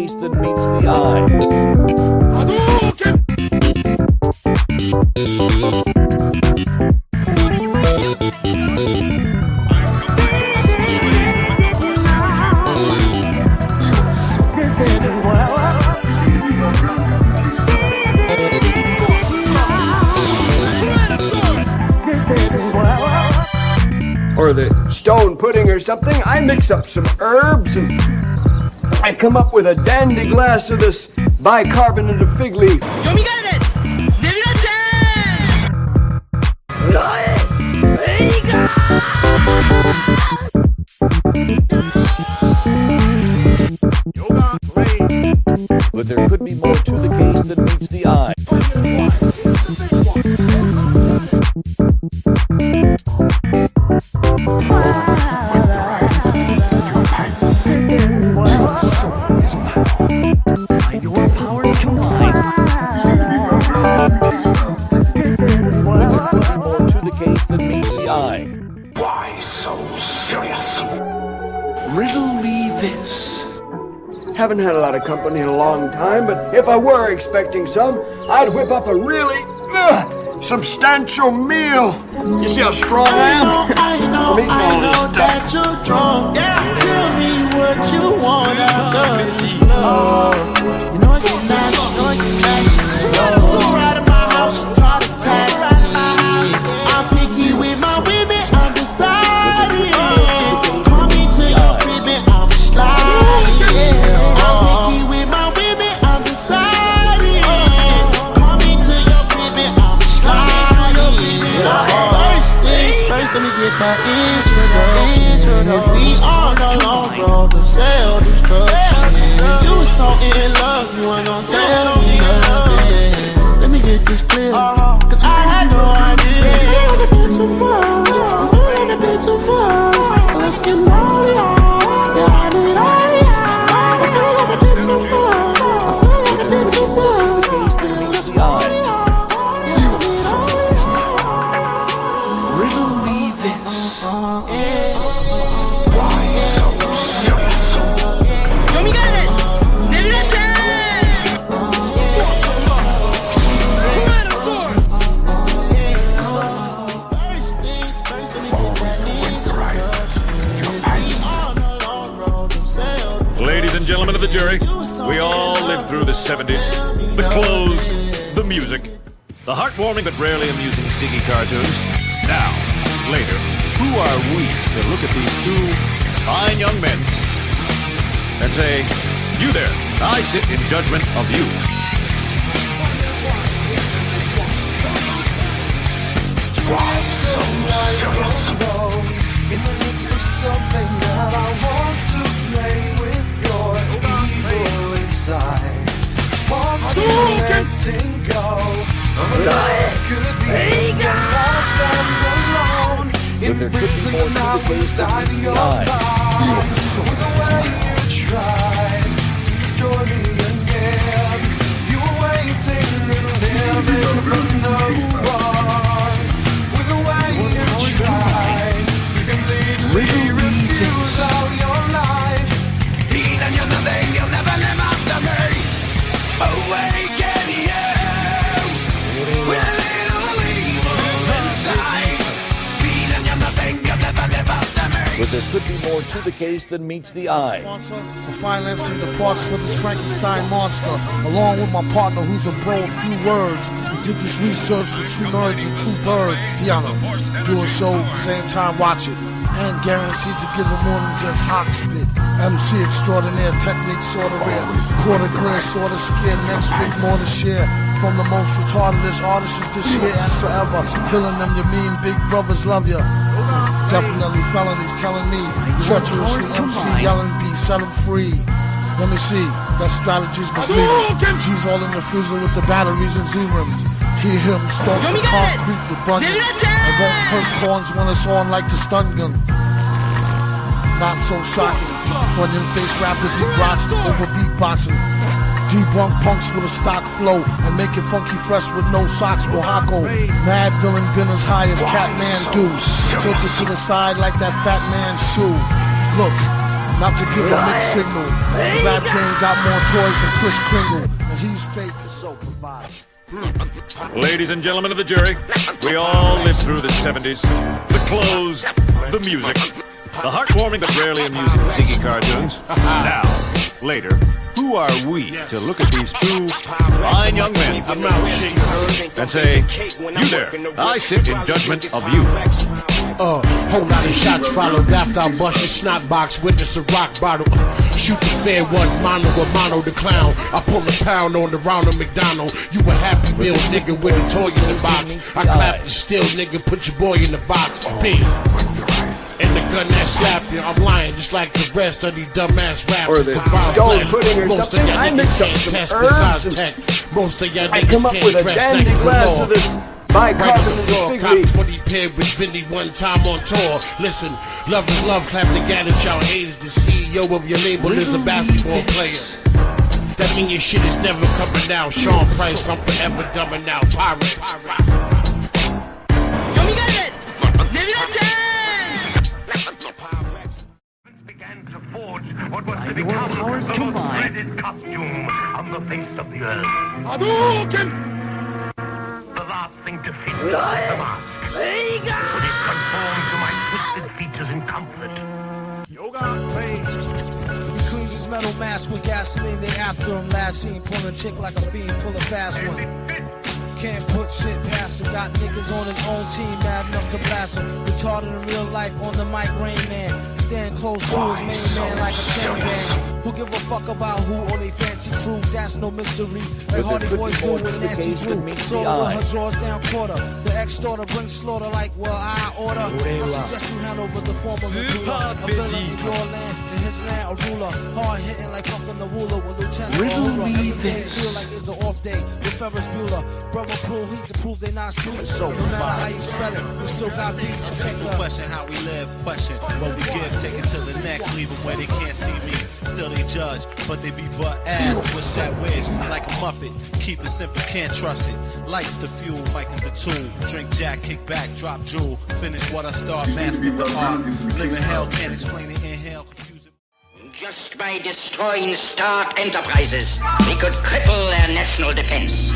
case that meets the eye. Or the stone pudding or something. I mix up some herbs and I come up with a dandy glass of this bicarbonate fig leaf. But there could be more to the case than meets the eye. Your powers combine. But there could be more to the case than meets the eye. Why so serious? Riddle me this. Haven't had a lot of company in a long time, but if I were expecting some, I'd whip up a really substantial meal. You see how strong I am? I know that you're drunk. Yeah. Tell me what you want after this love. You know I get mad, you know I get mad. So right in my house, you call a taxi. I'm picky with my women, I'm deciding. Call me to your crib and I'm sliding. I'm picky with my women, I'm deciding. Call me to your crib and I'm sliding. First things first, let me get that introduction. We on the long road to self-destruction. You was so in love, you weren't gonna tell me nothing. Let me get this clear, cause I had no idea. I feel like I did too much, I feel like I did too much. Let's get lonely, yeah, I need all I feel like I did too much, I feel like I did too much. Let's go, Riddle me this. Why so serious? Ladies and gentlemen of the jury, we all lived through the 70s. The clothes, the music, the heartwarming but rarely amusing Ziggy cartoons. Now, later, who are we to look at these two fine young men and say, you there, I sit in judgment of you. Why so serious? In the midst of something that I want to play with your evil inside. Want to letting go of a life could be lost and alone. But there could be more to the case than meets the eye. So the way you tried to destroy me again, you were waiting and living from no one. With the way you tried to completely refuse all your life. Being and you're nothing, you'll never live after me. Awaken you with a little evil inside. Being and you're nothing, you'll never live after me. But there could be more to the case than meets the eye. Sponsor for financing the parts for this Frankenstein monster, along with my partner who's a bro of few words. We did this research for two nerds and two birds. Piano, do a show, same time watch it, and guaranteed to give it more than just hot spit. MC extraordinaire, technique sorta rare, quarter clear, sorta scared. Next week more to share. From the most retardedest artists this year and forever. Killing them, you mean big brothers love ya. Definitely felonies telling me. Treacherously MC yelling B, set him free. Let me see, that strategy's misleading. G's all in the freezer with the batteries and Z-rims. Hear him stalk the concrete with bunion. And won't hurt corns when it's on like the stun gun. Not so shocking. Funyun face rappers eat rocks over beatboxing. Debunk punks with a stock flow and make it funky fresh with no socks. Mohawko, mad villain been as high as Catman do. Tilted to the side like that fat man's shoe. Look, Not to give a mixed signal. The rap game got more toys than Chris Kringle. And he's fake, so provided. Ladies and gentlemen of the jury, we all lived through the 70s. The clothes, the music, the heartwarming but rarely amusing Ziggy cartoons. Now, later, who are we to look at these two fine young men and say, you there, I sit in judgment of you. Whole lot of shots followed after I bust your snot box with this a rock bottle. Shoot the fair one, mono a mono the clown. I pull a pound on the Ronald McDonald. You a Happy Meal nigga with a toy in the box. I clap the still nigga, put your boy in the box. Big. And the gun that slapped you, I'm lying just like the rest of these dumbass rappers. Or the stone pudding or something. I mix up some herbs and most of y'all I come up with a dandy glass of this bicarbonate Cop 20 paired with Vinny one time on tour. Listen, love is love, clap together, y'all haters. The CEO of your label is a basketball player. That mean your shit is never coming down. Sean Price, I'm forever dumbing out. Pirates. Began to forge what was to become the most dreaded costume on the face of the earth. The last thing to fit was the mask. Would it conform to my twisted features in comfort? He cleans his metal mask with gasoline. They after him. Last seen pulling a chick like a fiend, pull a fast one. Can't put shit past him. Got niggas on his own team mad enough to blast him. Retarded in real life on the mic, Rain Man. Stand close to his main man like a chain band. Who give a fuck about who or they fancy crew? That's no mystery. Like Hardy Boys do with Nancy Drew. So with her drawers down quarter. The ex-daughter brings slaughter like, well, I order. I suggest you hand over the former ruler. A villain in your land, in his land, a ruler. Hard hitting like Puffin the Ruler with Lieutenant Aura. Every day feel like it's an off day with Ferris Bueller. Brother prove he to prove they not sweet. No matter how you spell it, we still got beats to check the question how we live, question what we give, take it to the next, leave them where they can't see me. Still they judge, but they be butt ass. What's that wish? Like a muppet, keep it simple, can't trust it. Lights the fuel, mic is the tool. Drink Jack, kick back, drop jewel. Finish what I start, master the art. Live in hell, can't explain it, inhale, confuse it. Just by destroying Stark Enterprises, we could cripple their national defense.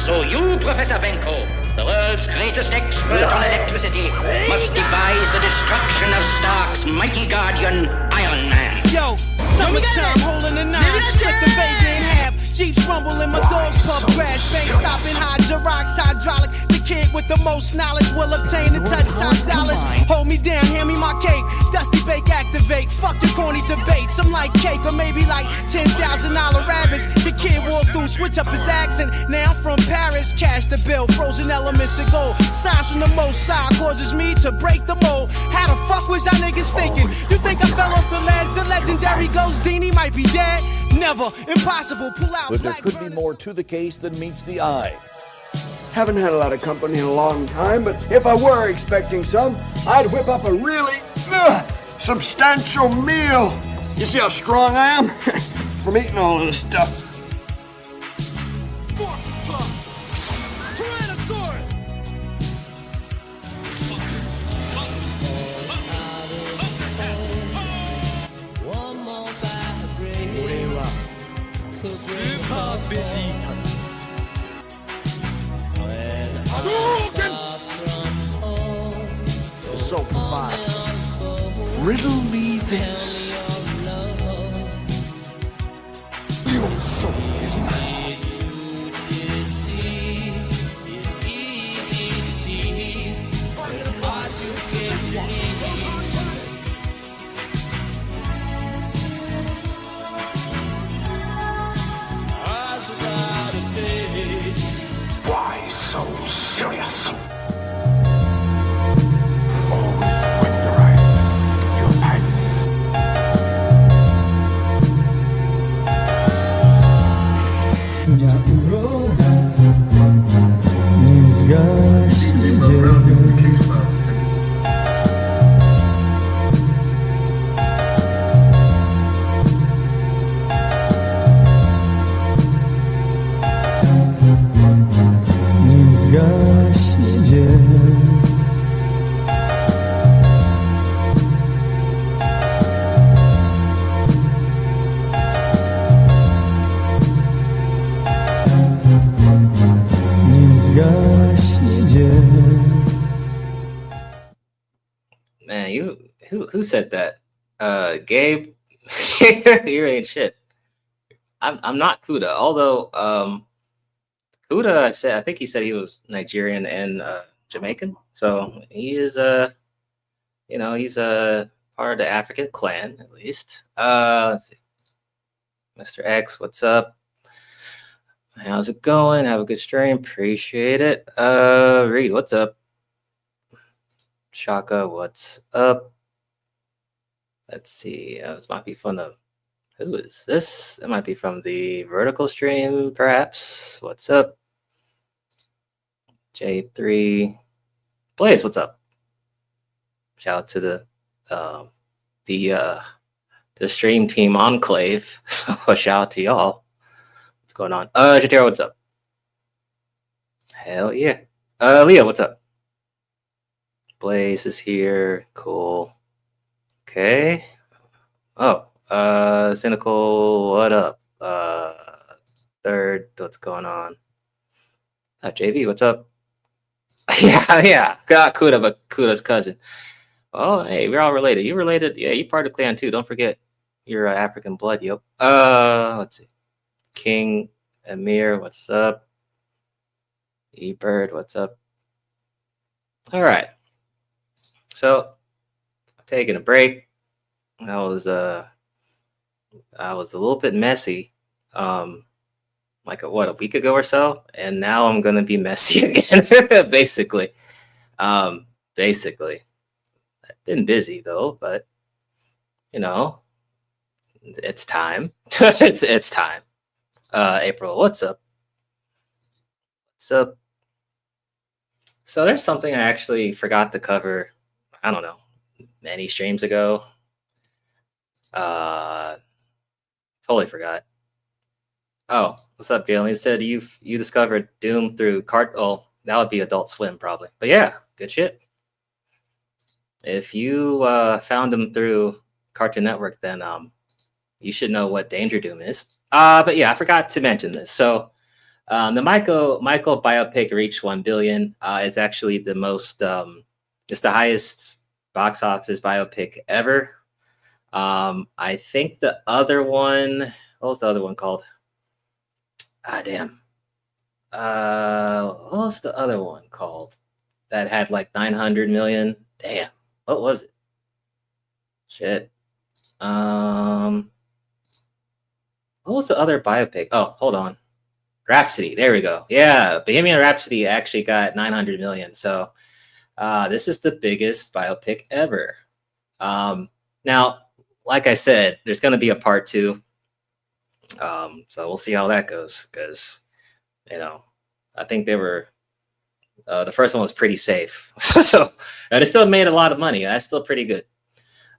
So you, Professor Benko, the world's greatest expert on electricity, must devise the destruction of Stark's mighty guardian, Iron Man. Yo, summertime holding the nine, split the Vega in half. Jeeps rumble and my dogs puff grass. Bank stopping Hydrox, hydraulic. The kid with the most knowledge will obtain the touch top dollars. Hold me down, hand me my cake. Dusty Bake activate. Fuck the corny debates. I'm like cake or maybe like $10,000 rabbits. The kid walked through, switch up his accent. Now I'm from Paris, cash the bill, frozen elements of gold. Signs from the most side causes me to break the mold. How the fuck was y'all niggas thinking? You think I fell off the ledge? The legendary Ghost Dini might be dead. Never, impossible, pull out. But there could be more to the case than meets the eye. Haven't had a lot of company in a long time, but if I were expecting some, I'd whip up a really substantial meal. You see how strong I am? From eating all of this stuff. So provided. Riddle me this. Your soul is mine. Why so serious? Always winterize your pants. Who said that? Gabe, you ain't shit. I'm not Kuda. Although Kuda, I think he said he was Nigerian and Jamaican. So he is he's a part of the African clan at least. Let's see. Mr. X, what's up? How's it going? Have a good stream. Appreciate it. Reed, what's up? Shaka, what's up? Let's see. This might be from the. Who is this? That might be from the vertical stream, perhaps. What's up? J3. Blaze, what's up? Shout out to the stream team enclave. Shout out to y'all. What's going on? Jatero, what's up? Hell yeah. Leah, what's up? Blaze is here. Cool. Okay. Oh, Cynical, what up? Third, what's going on? JV, what's up? yeah. Got Kuda, but Kuda's cousin. Oh, hey, we're all related. You related? Yeah, you part of the clan too. Don't forget your African blood, yo. Let's see. King Amir, what's up? E-Bird, what's up? All right. So, taking a break. I was a little bit messy, like a week ago or so, and now I'm gonna be messy again. basically. I've been busy though, but it's time. it's time. April, what's up? What's up? So there's something I actually forgot to cover. I don't know, many streams ago. Totally forgot. Oh, what's up, Jalen? You said you discovered Doom through that would be Adult Swim probably. But yeah, good shit. If you found them through Cartoon Network, then you should know what Danger Doom is. But yeah, I forgot to mention this. So the Michael biopic reached 1 billion. Is actually the most it's the highest box office biopic ever. I think the other one, what was the other one called? Damn. What was the other one called that had like 900 million? Damn. What was it? Shit. What was the other biopic? Oh, hold on. Rhapsody. There we go. Yeah, Bohemian Rhapsody actually got 900 million. So this is the biggest biopic ever. Now, like I said, there's going to be a part 2. So we'll see how that goes because, I think they were, the first one was pretty safe. so they still made a lot of money. That's still pretty good.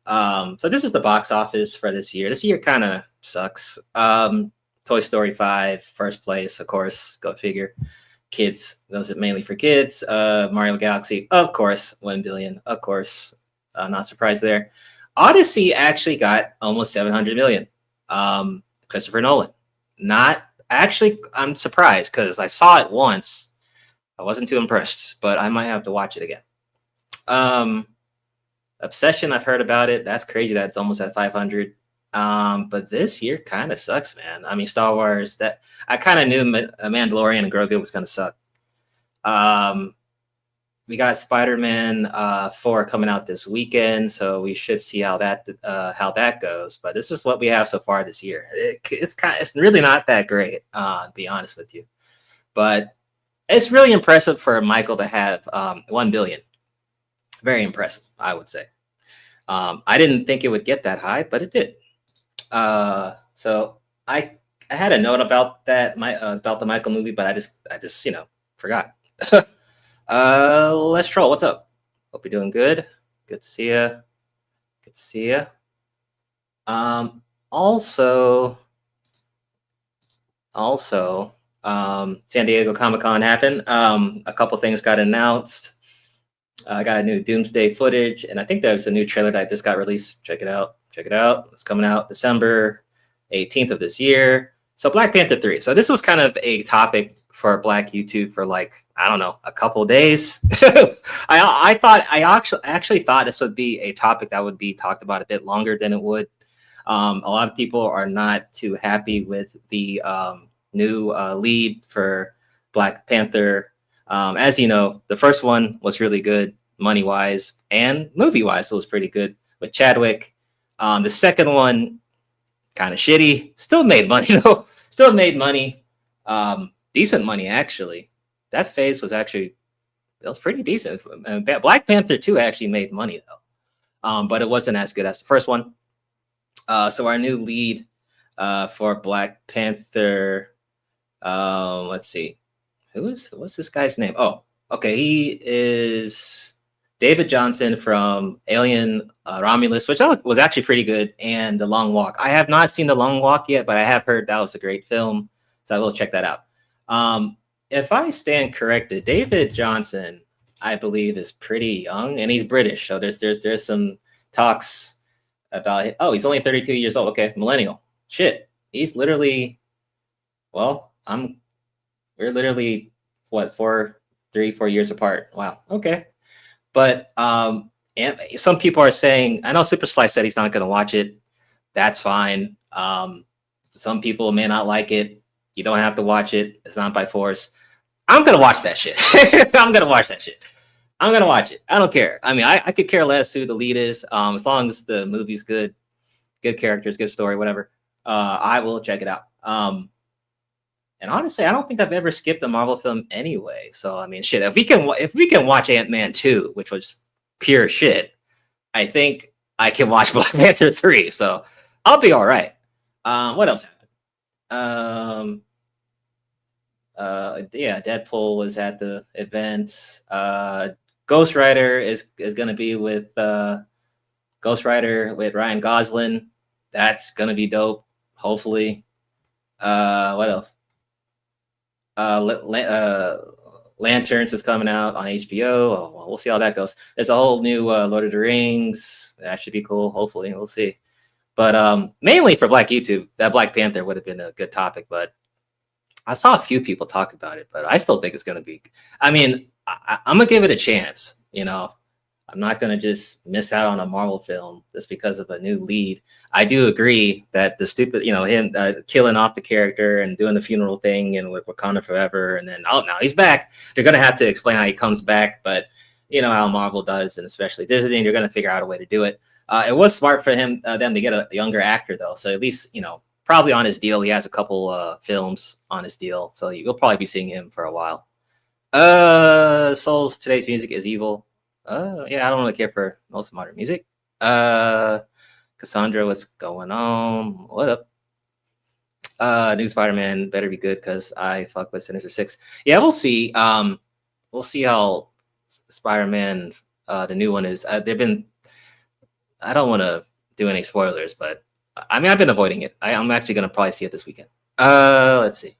So this is the box office for this year. This year kind of sucks. Toy Story 5, first place, of course, go figure. Kids, those are mainly for kids. Mario Galaxy, of course, 1 billion, of course. Not surprised there. Odyssey actually got almost 700 million. Christopher Nolan. I'm surprised because I saw it once. I wasn't too impressed, but I might have to watch it again. Obsession, I've heard about it. That's crazy that it's almost at 500. But this year kind of sucks, man. I mean, Star Wars, that I kind of knew Mandalorian and Grogu was going to suck. We got Spider-Man 4 coming out this weekend, so we should see how that goes. But this is what we have so far this year. It's really not that great, to be honest with you. But it's really impressive for Michael to have 1 billion. Very impressive, I would say. I didn't think it would get that high, but it did. So I had a note about that about the Michael movie, but I just forgot. Let's troll. What's up? Hope you're doing good. Good to see you. Good to see you. Also, San Diego Comic-Con happened. A couple things got announced. I got a new Doomsday footage, and I think there's a new trailer that just got released. Check it out. Check it out. It's coming out December 18th of this year. So Black Panther 3. So this was kind of a topic for Black YouTube for like, I don't know, a couple days. I actually thought this would be a topic that would be talked about a bit longer than it would. A lot of people are not too happy with the new lead for Black Panther. As you know, the first one was really good money wise and movie wise. It was pretty good with Chadwick. The second one, kind of shitty. Still made money though. Still made money. Decent money actually. That phase was pretty decent. Black Panther 2 actually made money though, but it wasn't as good as the first one. So our new lead for Black Panther. Let's see, what's this guy's name? Oh, okay, he is David Johnson from Alien Romulus, which was actually pretty good, and The Long Walk. I have not seen The Long Walk yet, but I have heard that was a great film, so I will check that out. If I stand corrected, David Johnson, I believe, is pretty young, and he's British. So there's some talks about, oh, he's only 32 years old. Okay, millennial. Shit, he's literally, well, we're literally what, 4 years apart. Wow. Okay, but and some people are saying, I know Super Slice said he's not going to watch it. That's fine. Some people may not like it. You don't have to watch it. It's not by force. I'm going to watch that shit. I'm going to watch that shit. I'm going to watch it. I don't care. I mean, I could care less who the lead is. As long as the movie's good characters, good story, whatever, I will check it out. And honestly, I don't think I've ever skipped a Marvel film anyway. So, I mean, shit, if we can watch Ant-Man 2, which was pure shit, I think I can watch Black Panther 3. So I'll be all right. What else happened? Yeah, Deadpool was at the event. Ghost Rider is going to be with Ghost Rider with Ryan Gosling. That's going to be dope, hopefully. What else? Lanterns is coming out on HBO. Oh, well, we'll see how that goes. There's a whole new Lord of the Rings. That should be cool. Hopefully, we'll see. But mainly for Black YouTube, that Black Panther would have been a good topic. But I saw a few people talk about it, but I still think it's going to be. I mean, I'm gonna give it a chance. You know, I'm not gonna just miss out on a Marvel film just because of a new lead. I do agree that the stupid, him killing off the character and doing the funeral thing and with Wakanda Forever, and then now he's back. They're gonna have to explain how he comes back, but you know how Marvel does, and especially Disney, they're gonna figure out a way to do it. It was smart for them to get a younger actor though, so at least probably on his deal, he has a couple films on his deal, so you'll probably be seeing him for a while. Souls, today's music is evil. Yeah, I don't really care for most modern music. Cassandra, what's going on? What up? New Spider-Man better be good because I fuck with Sinister Six. Yeah, we'll see. We'll see how Spider-Man, the new one is. I don't want to do any spoilers, but I mean, I've been avoiding it. I'm actually going to probably see it this weekend. Let's see.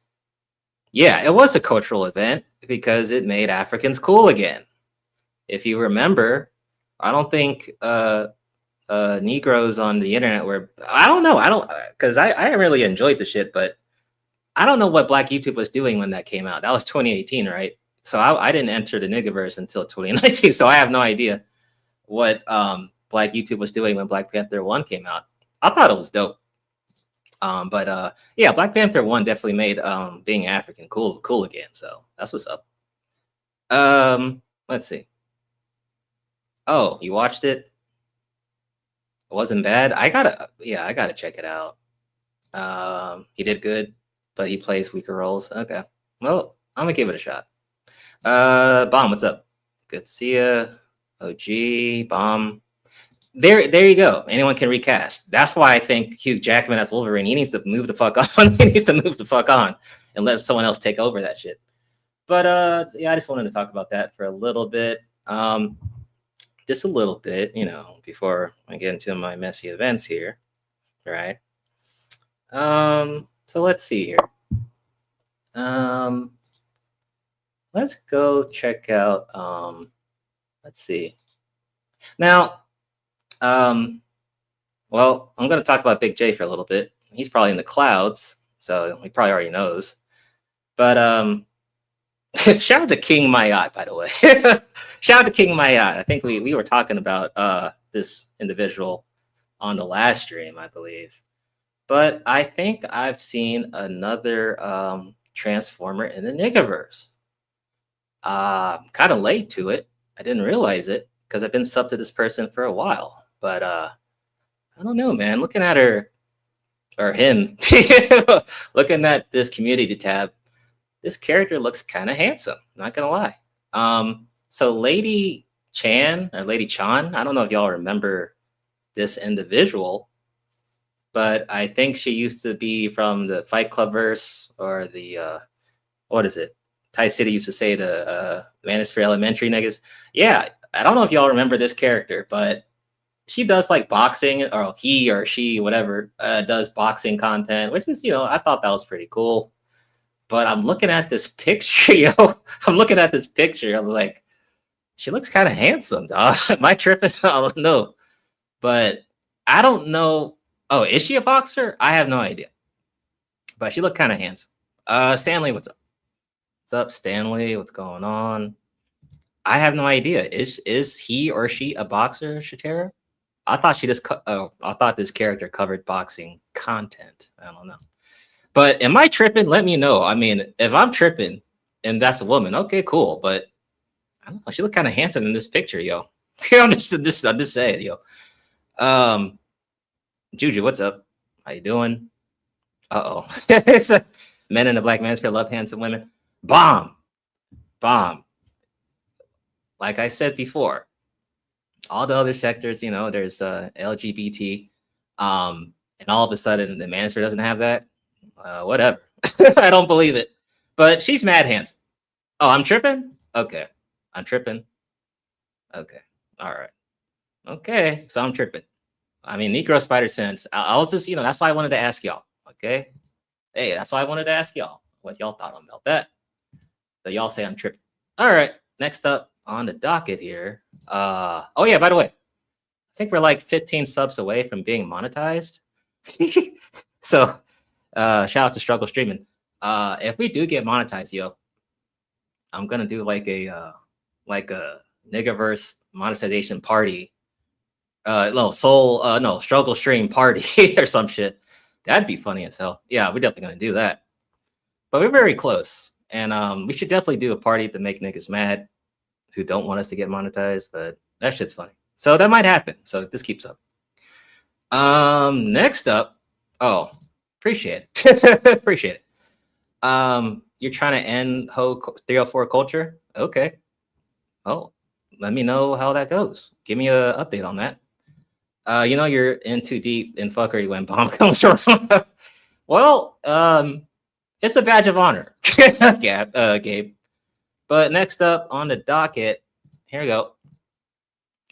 Yeah, it was a cultural event because it made Africans cool again. If you remember, I don't think Negroes on the internet were. I don't know. Because I really enjoyed the shit, but I don't know what Black YouTube was doing when that came out. That was 2018, right? So I didn't enter the Negaverse until 2019, so I have no idea what Black YouTube was doing when Black Panther 1 came out. I thought it was dope. But yeah, Black Panther 1 definitely made being African cool again. So that's what's up. Let's see. Oh, you watched it? It wasn't bad. I gotta check it out. He did good, but he plays weaker roles. Okay. Well, I'm gonna give it a shot. Bomb, what's up? Good to see you. OG, Bomb. There you go. Anyone can recast. That's why I think Hugh Jackman as Wolverine, he needs to move the fuck on. He needs to move the fuck on and let someone else take over that shit. But yeah, I just wanted to talk about that for a little bit. Just a little bit, before I get into my messy events here. Right. So let's see here. Let's go check out let's see. Now, well, I'm going to talk about Big J for a little bit. He's probably in the clouds, so he probably already knows. But Shout out to King Mayat, by the way. Shout out to King Mayat. I think we were talking about this individual on the last stream, I believe. But I think I've seen another Transformer in the Negaverse. Kind of late to it. I didn't realize it because I've been subbed to this person for a while. But I don't know, man. Looking at her or him, looking at this community tab, this character looks kind of handsome. Not gonna lie. So Lady Chan or Lady Chan, I don't know if y'all remember this individual, but I think she used to be from the Fight Club verse or the what is it? Ty City used to say the Manosphere Elementary niggas. Yeah, I don't know if y'all remember this character, but she does like boxing, or he or she, whatever, does boxing content, which is, I thought that was pretty cool. But I'm looking at this picture, I'm looking at this picture. I'm like, she looks kind of handsome, dog. Am I tripping? I don't know. But I don't know. Oh, is she a boxer? I have no idea. But she looked kind of handsome. Stanley, what's up? What's up, Stanley? What's going on? I have no idea. Is he or she a boxer, Shatera? I thought she just I thought this character covered boxing content. I don't know. But am I tripping? Let me know. I mean, if I'm tripping and that's a woman, okay, cool. But I don't know. She looked kind of handsome in this picture, yo. I'm just saying, yo. Juju, what's up? How you doing? Uh-oh. It's a men in the black manosphere love handsome women. Bomb. Like I said before, all the other sectors, there's LGBT, and all of a sudden the manosphere doesn't have that. Whatever. I don't believe it. But she's mad handsome. Oh, I'm tripping? Okay. I'm tripping. Okay. All right. Okay. So I'm tripping. I mean, Negro Spider Sense. I was just, that's why I wanted to ask y'all. Okay. Hey, that's why I wanted to ask y'all what y'all thought about that. So y'all say I'm tripping. All right. Next up on the docket here. Oh yeah, by the way, I think we're like 15 subs away from being monetized. So shout out to Struggle Streaming. If we do get monetized, yo, I'm gonna do like a Negaverse monetization party. Struggle stream party or some shit. That'd be funny as hell. Yeah, we're definitely gonna do that. But we're very close. And we should definitely do a party to make niggas mad who don't want us to get monetized, but that shit's funny. So that might happen. So this keeps up. Next up, appreciate it. Appreciate it. You're trying to end Ho 304 culture? Okay. Oh, let me know how that goes. Give me an update on that. You're in too deep in fuckery when bomb comes from. Well, it's a badge of honor. Yeah, Gabe. But next up on the docket, here we go.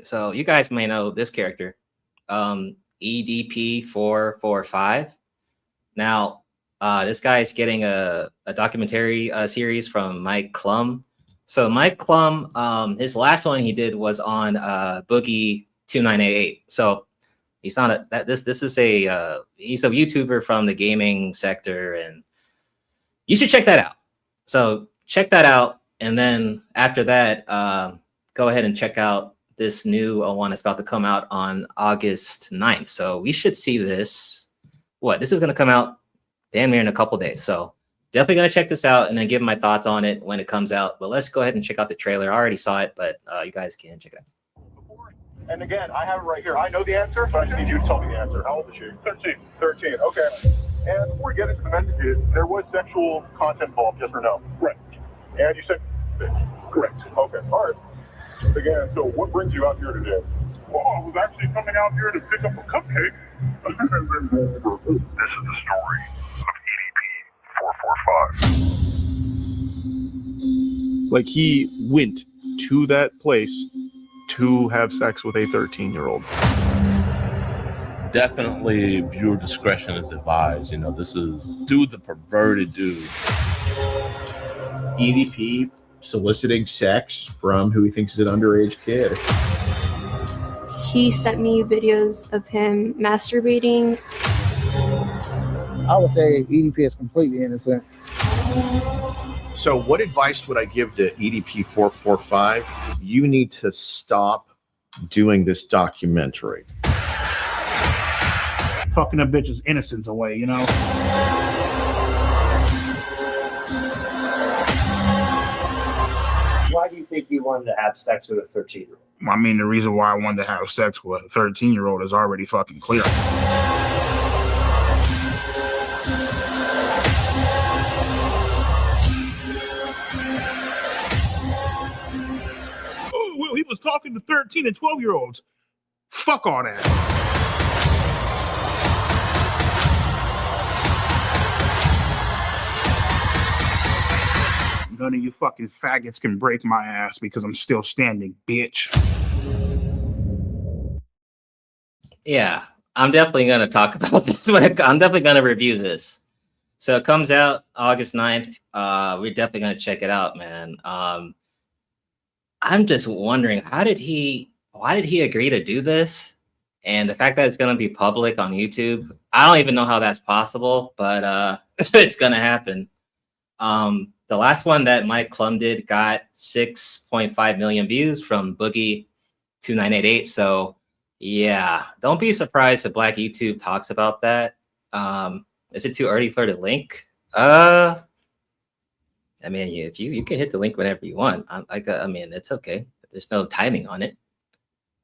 So you guys may know this character, EDP445. Now, this guy is getting a documentary series from Mike Klum. So Mike Klum, his last one he did was on Boogie 2988. So he's not he's a YouTuber from the gaming sector, and you should check that out. So check that out. And then after that, go ahead and check out this new one that's about to come out on August 9th. So we should see this. This is going to come out damn near in a couple days. So definitely going to check this out and then give my thoughts on it when it comes out. But let's go ahead and check out the trailer. I already saw it, but you guys can check it out. And again, I have it right here. I know the answer, but I just need you to tell me the answer. How old is she? 13. 13, okay. And before we get into the messages, there was sexual content involved, yes or no? Right. And you said, correct. Okay, all right. Again, so what brings you out here today? Well, I was actually coming out here to pick up a cupcake. This is the story of EDP445. Like, he went to that place to have sex with a 13-year-old. Definitely viewer discretion is advised. Dude's a perverted dude. EDP soliciting sex from who he thinks is an underage kid. He sent me videos of him masturbating. I would say EDP is completely innocent. So, what advice would I give to EDP 445? You need to stop doing this documentary. Fucking a bitch's innocence away, you know? Why do you think you wanted to have sex with a 13-year-old? I mean, the reason why I wanted to have sex with a 13-year-old is already fucking clear. Oh, well, he was talking to 13 and 12-year-olds. Fuck all that. None of you fucking faggots can break my ass because I'm still standing, bitch. Yeah, I'm definitely going to talk about this. I'm definitely going to review this. So it comes out August 9th. We're definitely going to check it out, man. I'm just wondering, why did he agree to do this? And the fact that it's going to be public on YouTube, I don't even know how that's possible, but it's going to happen. The last one that Mike Klum did got 6.5 million views from Boogie2988. So yeah, don't be surprised if Black YouTube talks about that. Is it too early for the link? I mean, if you can hit the link whenever you want. I mean, it's okay. There's no timing on it.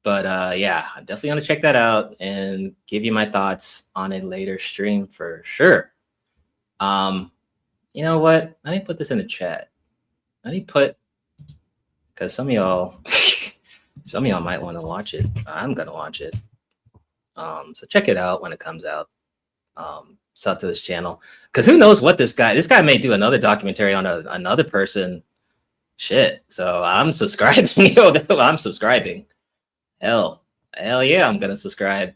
But yeah, I'm definitely gonna check that out and give you my thoughts on a later stream for sure. You know what? Let me put this in the chat. Because some of y'all might want to watch it. I'm gonna watch it. So check it out when it comes out. Sub to this channel, because who knows what this guy may do another documentary on another person. Shit. So I'm subscribing. I'm subscribing. Hell yeah, I'm gonna subscribe.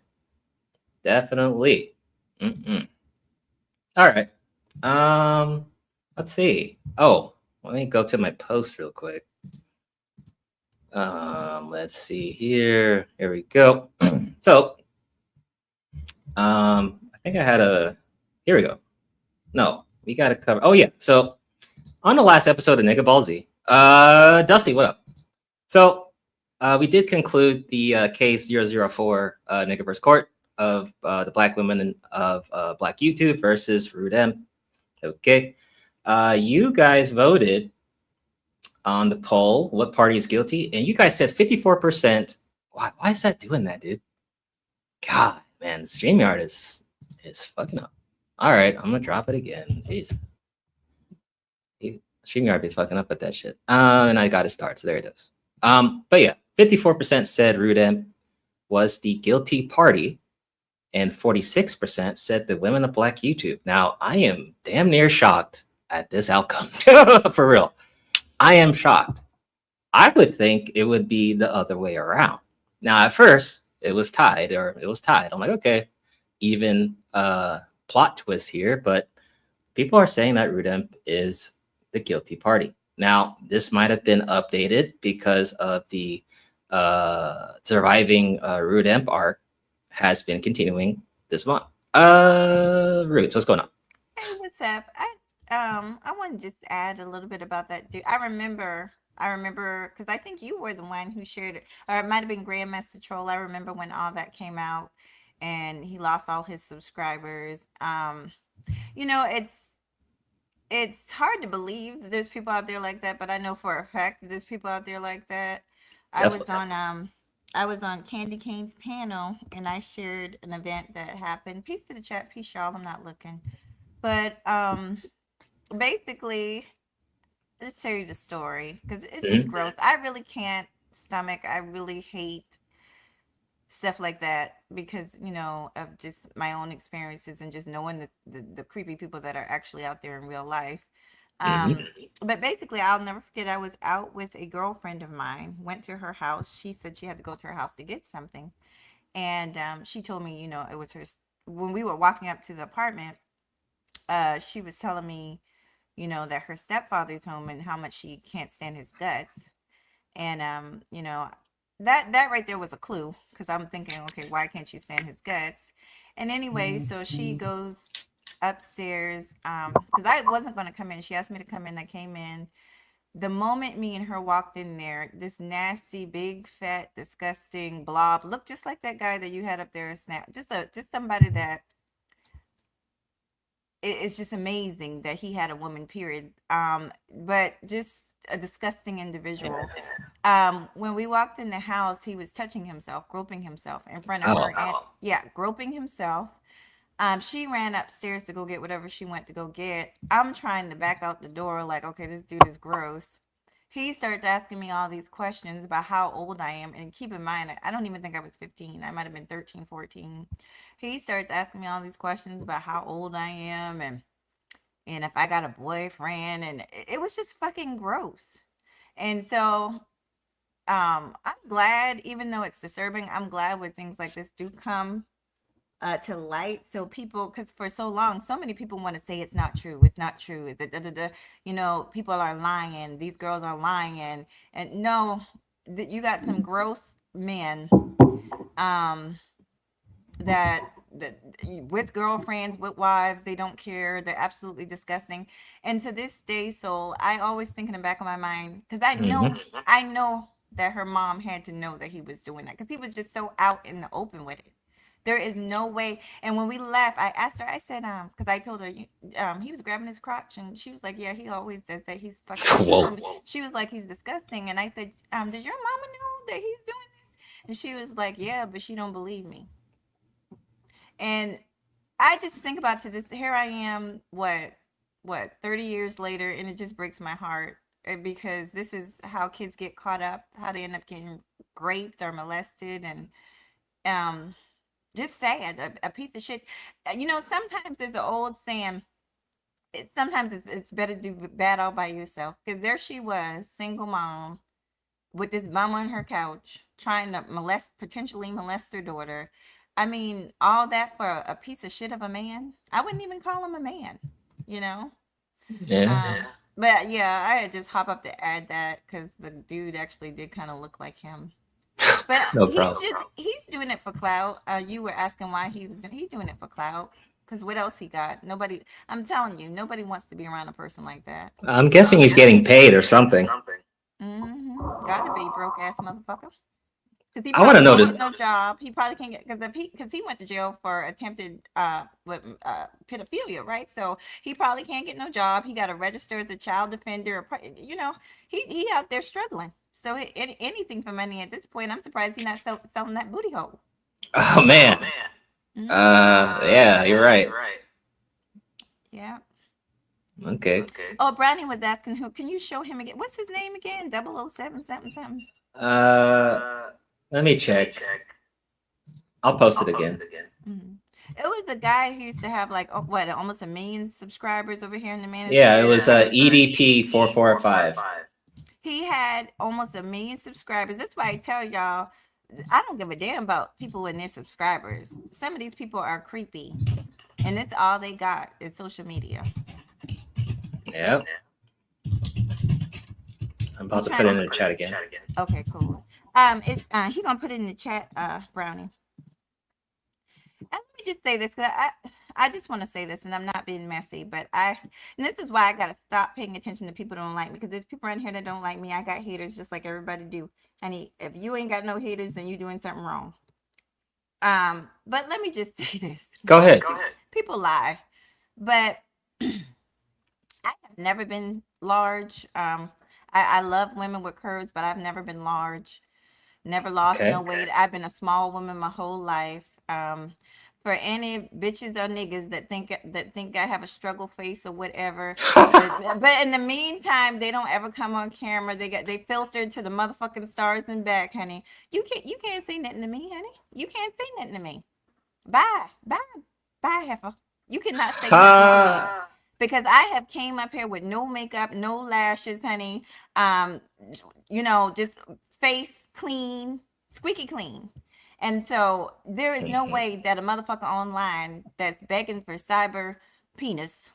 Definitely. All right. Let's see. Oh, let me go to my post real quick. Let's see here. Here we go. So, I think I had here we go. No, we got to cover. Oh yeah. So on the last episode of Nigga Ballsy, Dusty, what up? So we did conclude the case 004 Negaverse Court of the Black women of Black YouTube versus Rude M. Okay. You guys voted on the poll, what party is guilty? And you guys said 54%. Why is that doing that, dude? God, man, StreamYard is fucking up. All right, I'm gonna drop it again. Jeez. StreamYard be fucking up with that shit. And I got to start, so there it is. But yeah, 54% said Rude M was the guilty party, and 46% said the women of Black YouTube. Now, I am damn near shocked at this outcome. For real. I am shocked. I would think it would be the other way around. Now, at first, it was tied. I'm like, okay, even plot twist here, but people are saying that Rude M is the guilty party. Now, this might have been updated because of the surviving Rude M arc has been continuing this month. Roots, what's going on? Hey, what's up? I want to just add a little bit about that dude. I remember because I think you were the one who shared it, or it might have been Grandmaster Troll. I remember when all that came out and he lost all his subscribers. You know, it's hard to believe that there's people out there like that, but I know for a fact that there's people out there like that. I was on Candy Cane's panel and I shared an event that happened. Peace to the chat, peace y'all. I'm not looking. But basically, I'll just tell you the story because it's just gross. I really can't stomach. I really hate stuff like that because, you know, of just my own experiences and just knowing the creepy people that are actually out there in real life. But basically, I'll never forget, I was out with a girlfriend of mine, went to her house. She said she had to go to her house to get something. And she told me, you know, it was her, when we were walking up to the apartment, she was telling me, you know, that her stepfather's home and how much she can't stand his guts. And, you know, that right there was a clue because I'm thinking, okay, why can't you stand his guts? And anyway, so she goes upstairs because I wasn't going to come in. She asked me to come in. I came in. The moment me and her walked in there, this nasty, big, fat, disgusting blob looked just like that guy that you had up there. Snap, just somebody that it's just amazing that he had a woman. Period. But just a disgusting individual. When we walked in the house, he was touching himself, groping himself in front of her. And, yeah, groping himself. She ran upstairs to go get whatever she went to go get. I'm trying to back out the door like, okay, this dude is gross. He starts asking me all these questions about how old I am. And keep in mind, I don't even think I was 15. I might have been 13, 14. He starts asking me all these questions about how old I am and if I got a boyfriend. And it was just fucking gross. And so I'm glad, even though it's disturbing, I'm glad when things like this do come to light, so people, because for so long so many people want to say it's not true, is it people are lying, these girls are lying, and no, that you got some gross men that with girlfriends, with wives, they don't care, they're absolutely disgusting. And to this day, so I always think in the back of my mind, because I know that her mom had to know that he was doing that, because he was just so out in the open with it. There is no way. And when we left, I asked her, I said, because I told her, he was grabbing his crotch. And she was like, yeah, he always does that. He's fucking. She was like, he's disgusting. And I said, does your mama know that he's doing this? And she was like, yeah, but she don't believe me. And I just think about to this, here I am, what, 30 years later, and it just breaks my heart because this is how kids get caught up, how they end up getting raped or molested, and just sad, a piece of shit. Sometimes there's an old saying, sometimes it's better to do bad all by yourself, because there she was, single mom, with this bum on her couch, trying to potentially molest her daughter. I mean, all that for a piece of shit of a man. I wouldn't even call him a man, Yeah. But yeah, I had just hop up to add that because the dude actually did kind of look like him. But No problem. he's doing it for clout. You were asking why he's doing it for clout. Because what else he got? Nobody. I'm telling you, nobody wants to be around a person like that. I'm guessing he's getting paid or something. Gotta be broke ass motherfucker. Because he I wanna know this- no job. He probably can't get because he went to jail for attempted pedophilia, right? So he probably can't get no job. He got to register as a child offender. He out there struggling. So anything for money at this point. I'm surprised he's not selling that booty hole. Oh man. Yeah, you're right. Yeah. Okay. Oh, Brownie was asking who. Can you show him again? What's his name again? 007 something. Let me check. I'll post it again. It was the guy who used to have like almost 1 million subscribers over here in the man. Yeah, it was EDP 445. He had almost 1 million subscribers. That's why I tell y'all, I don't give a damn about people and their subscribers. Some of these people are creepy, and that's all they got is social media. Yep. I'm about to put it in the chat again. Okay, cool. He gonna put it in the chat, Brownie. And let me just say this, because I just want to say this, and I'm not being messy, but and this is why I gotta stop paying attention to people who don't like me, because there's people around here that don't like me. I got haters just like everybody do. Honey, if you ain't got no haters, then you're doing something wrong. But let me just say this. Go ahead. People lie, but I have never been large. I love women with curves, but I've never been large. Never lost no weight. I've been a small woman my whole life. For any bitches or niggas that think I have a struggle face or whatever, but in the meantime, they don't ever come on camera. They filtered to the motherfucking stars and back, honey. You can't say nothing to me, honey. You can't say nothing to me. Bye, heifer. You cannot say nothing to me. Because I have came up here with no makeup, no lashes, honey. Just face clean, squeaky clean. And so there is no way that a motherfucker online that's begging for cyber penis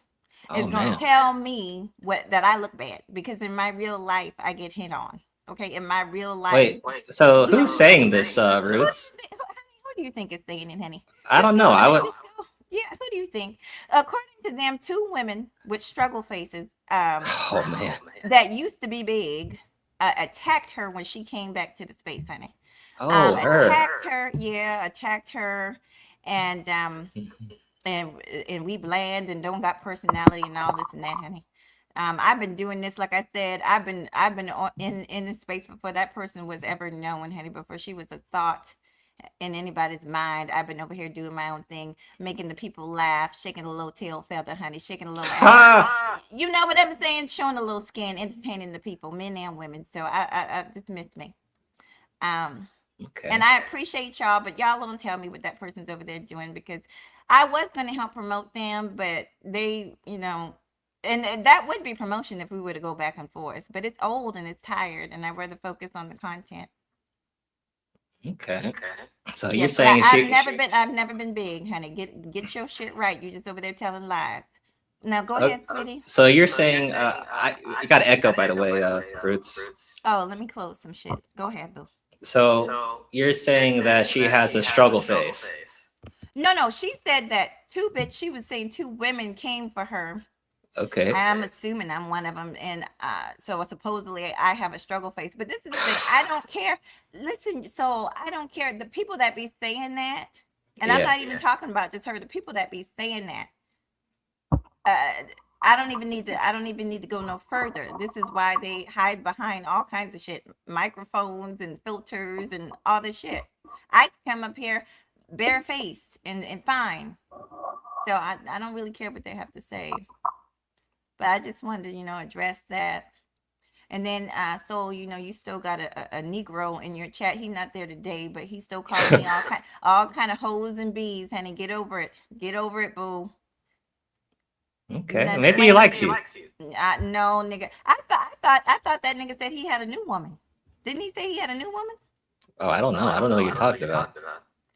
is going to tell me that I look bad. Because in my real life, I get hit on. Okay, in my real life. Wait. So who's saying this, Roots? Who do you think is saying it, honey? I don't know. Yeah, who do you think? According to them, 2 women with struggle faces Oh man. that used to be big attacked her when she came back to the space, honey. Oh, her. Attacked her, and and we bland and don't got personality and all this and that, honey. I've been doing this, like I said, I've been in this space before that person was ever known, honey. Before she was a thought in anybody's mind. I've been over here doing my own thing, making the people laugh, shaking a little tail feather, honey, shaking a little ass. You know what I'm saying? Showing a little skin, entertaining the people, men and women. So I just missed me. Okay. And I appreciate y'all, but y'all don't tell me what that person's over there doing, because I was going to help promote them, but they, and that would be promotion if we were to go back and forth. But it's old and it's tired, and I'd rather focus on the content. Okay. So Yeah, you're but saying I've never been big, honey. Get your shit right. You're just over there telling lies. Now go ahead, sweetie. So you're saying you got to echo, by the way, Roots. Oh, let me close some shit. Go ahead, boo. So you're saying that she has a struggle face. No, she said that she was saying 2 women came for her. Okay. I'm assuming I'm one of them, and so supposedly I have a struggle face. But this is the thing, I don't care. Listen, so I don't care. The people that be saying that, and I'm not even talking about just her. The people that be saying that, I don't even need to go no further. This is why they hide behind all kinds of shit, microphones and filters and all this shit. I come up here barefaced and fine, so I don't really care what they have to say. But I just wanted to, address that. And then, so, you still got a Negro in your chat. He's not there today, but he still calling me all kind of hoes and bees, honey. Get over it. Get over it, boo. Okay, maybe he likes you. No, nigga. I thought that nigga said he had a new woman. Didn't he say he had a new woman? Oh, I don't know. I don't know what you're talking about.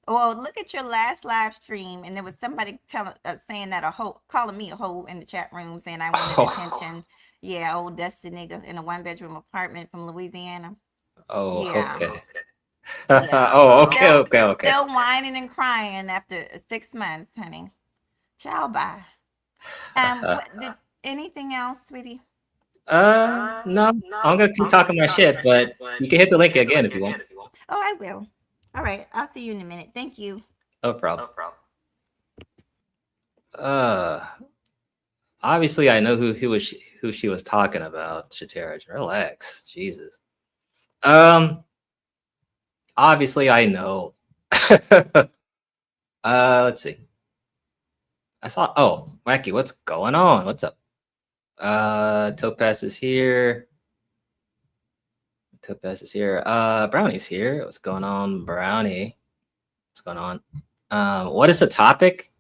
Well, look at your last live stream, and there was somebody saying that calling me a hoe in the chat room, saying I wanted attention. Yeah, old dusty nigga in a 1-bedroom apartment from Louisiana. Oh, yeah. Okay. Yeah. Oh, okay. Still whining and crying after 6 months, honey. Ciao, bye. Anything else, sweetie? No. I'm gonna keep talking my shit, but you can hit the link again if you want. Oh, I will. All right, I'll see you in a minute. Thank you. No problem. Obviously I know who she was talking about. Shatera, relax. Jesus. Obviously I know. Let's see. Wacky, what's going on? What's up? Topaz is here. Brownie's here. What's going on, Brownie? What's going on? What is the topic?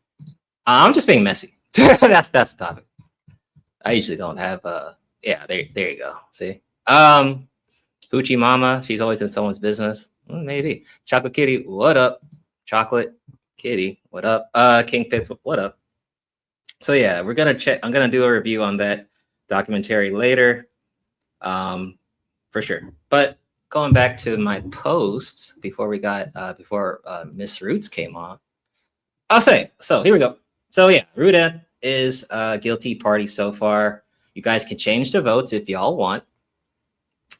I'm just being messy. that's the topic. I usually don't have there you go. See? Hoochie Mama, she's always in someone's business. Maybe. Chocolate Kitty, what up? Chocolate Kitty, what up? King Pits, what up? So yeah, we're gonna check. I'm gonna do a review on that documentary later. For sure. But going back to my posts before Miss Roots came on, I'll say, so here we go. So yeah, Rudette is a guilty party so far. You guys can change the votes if y'all want.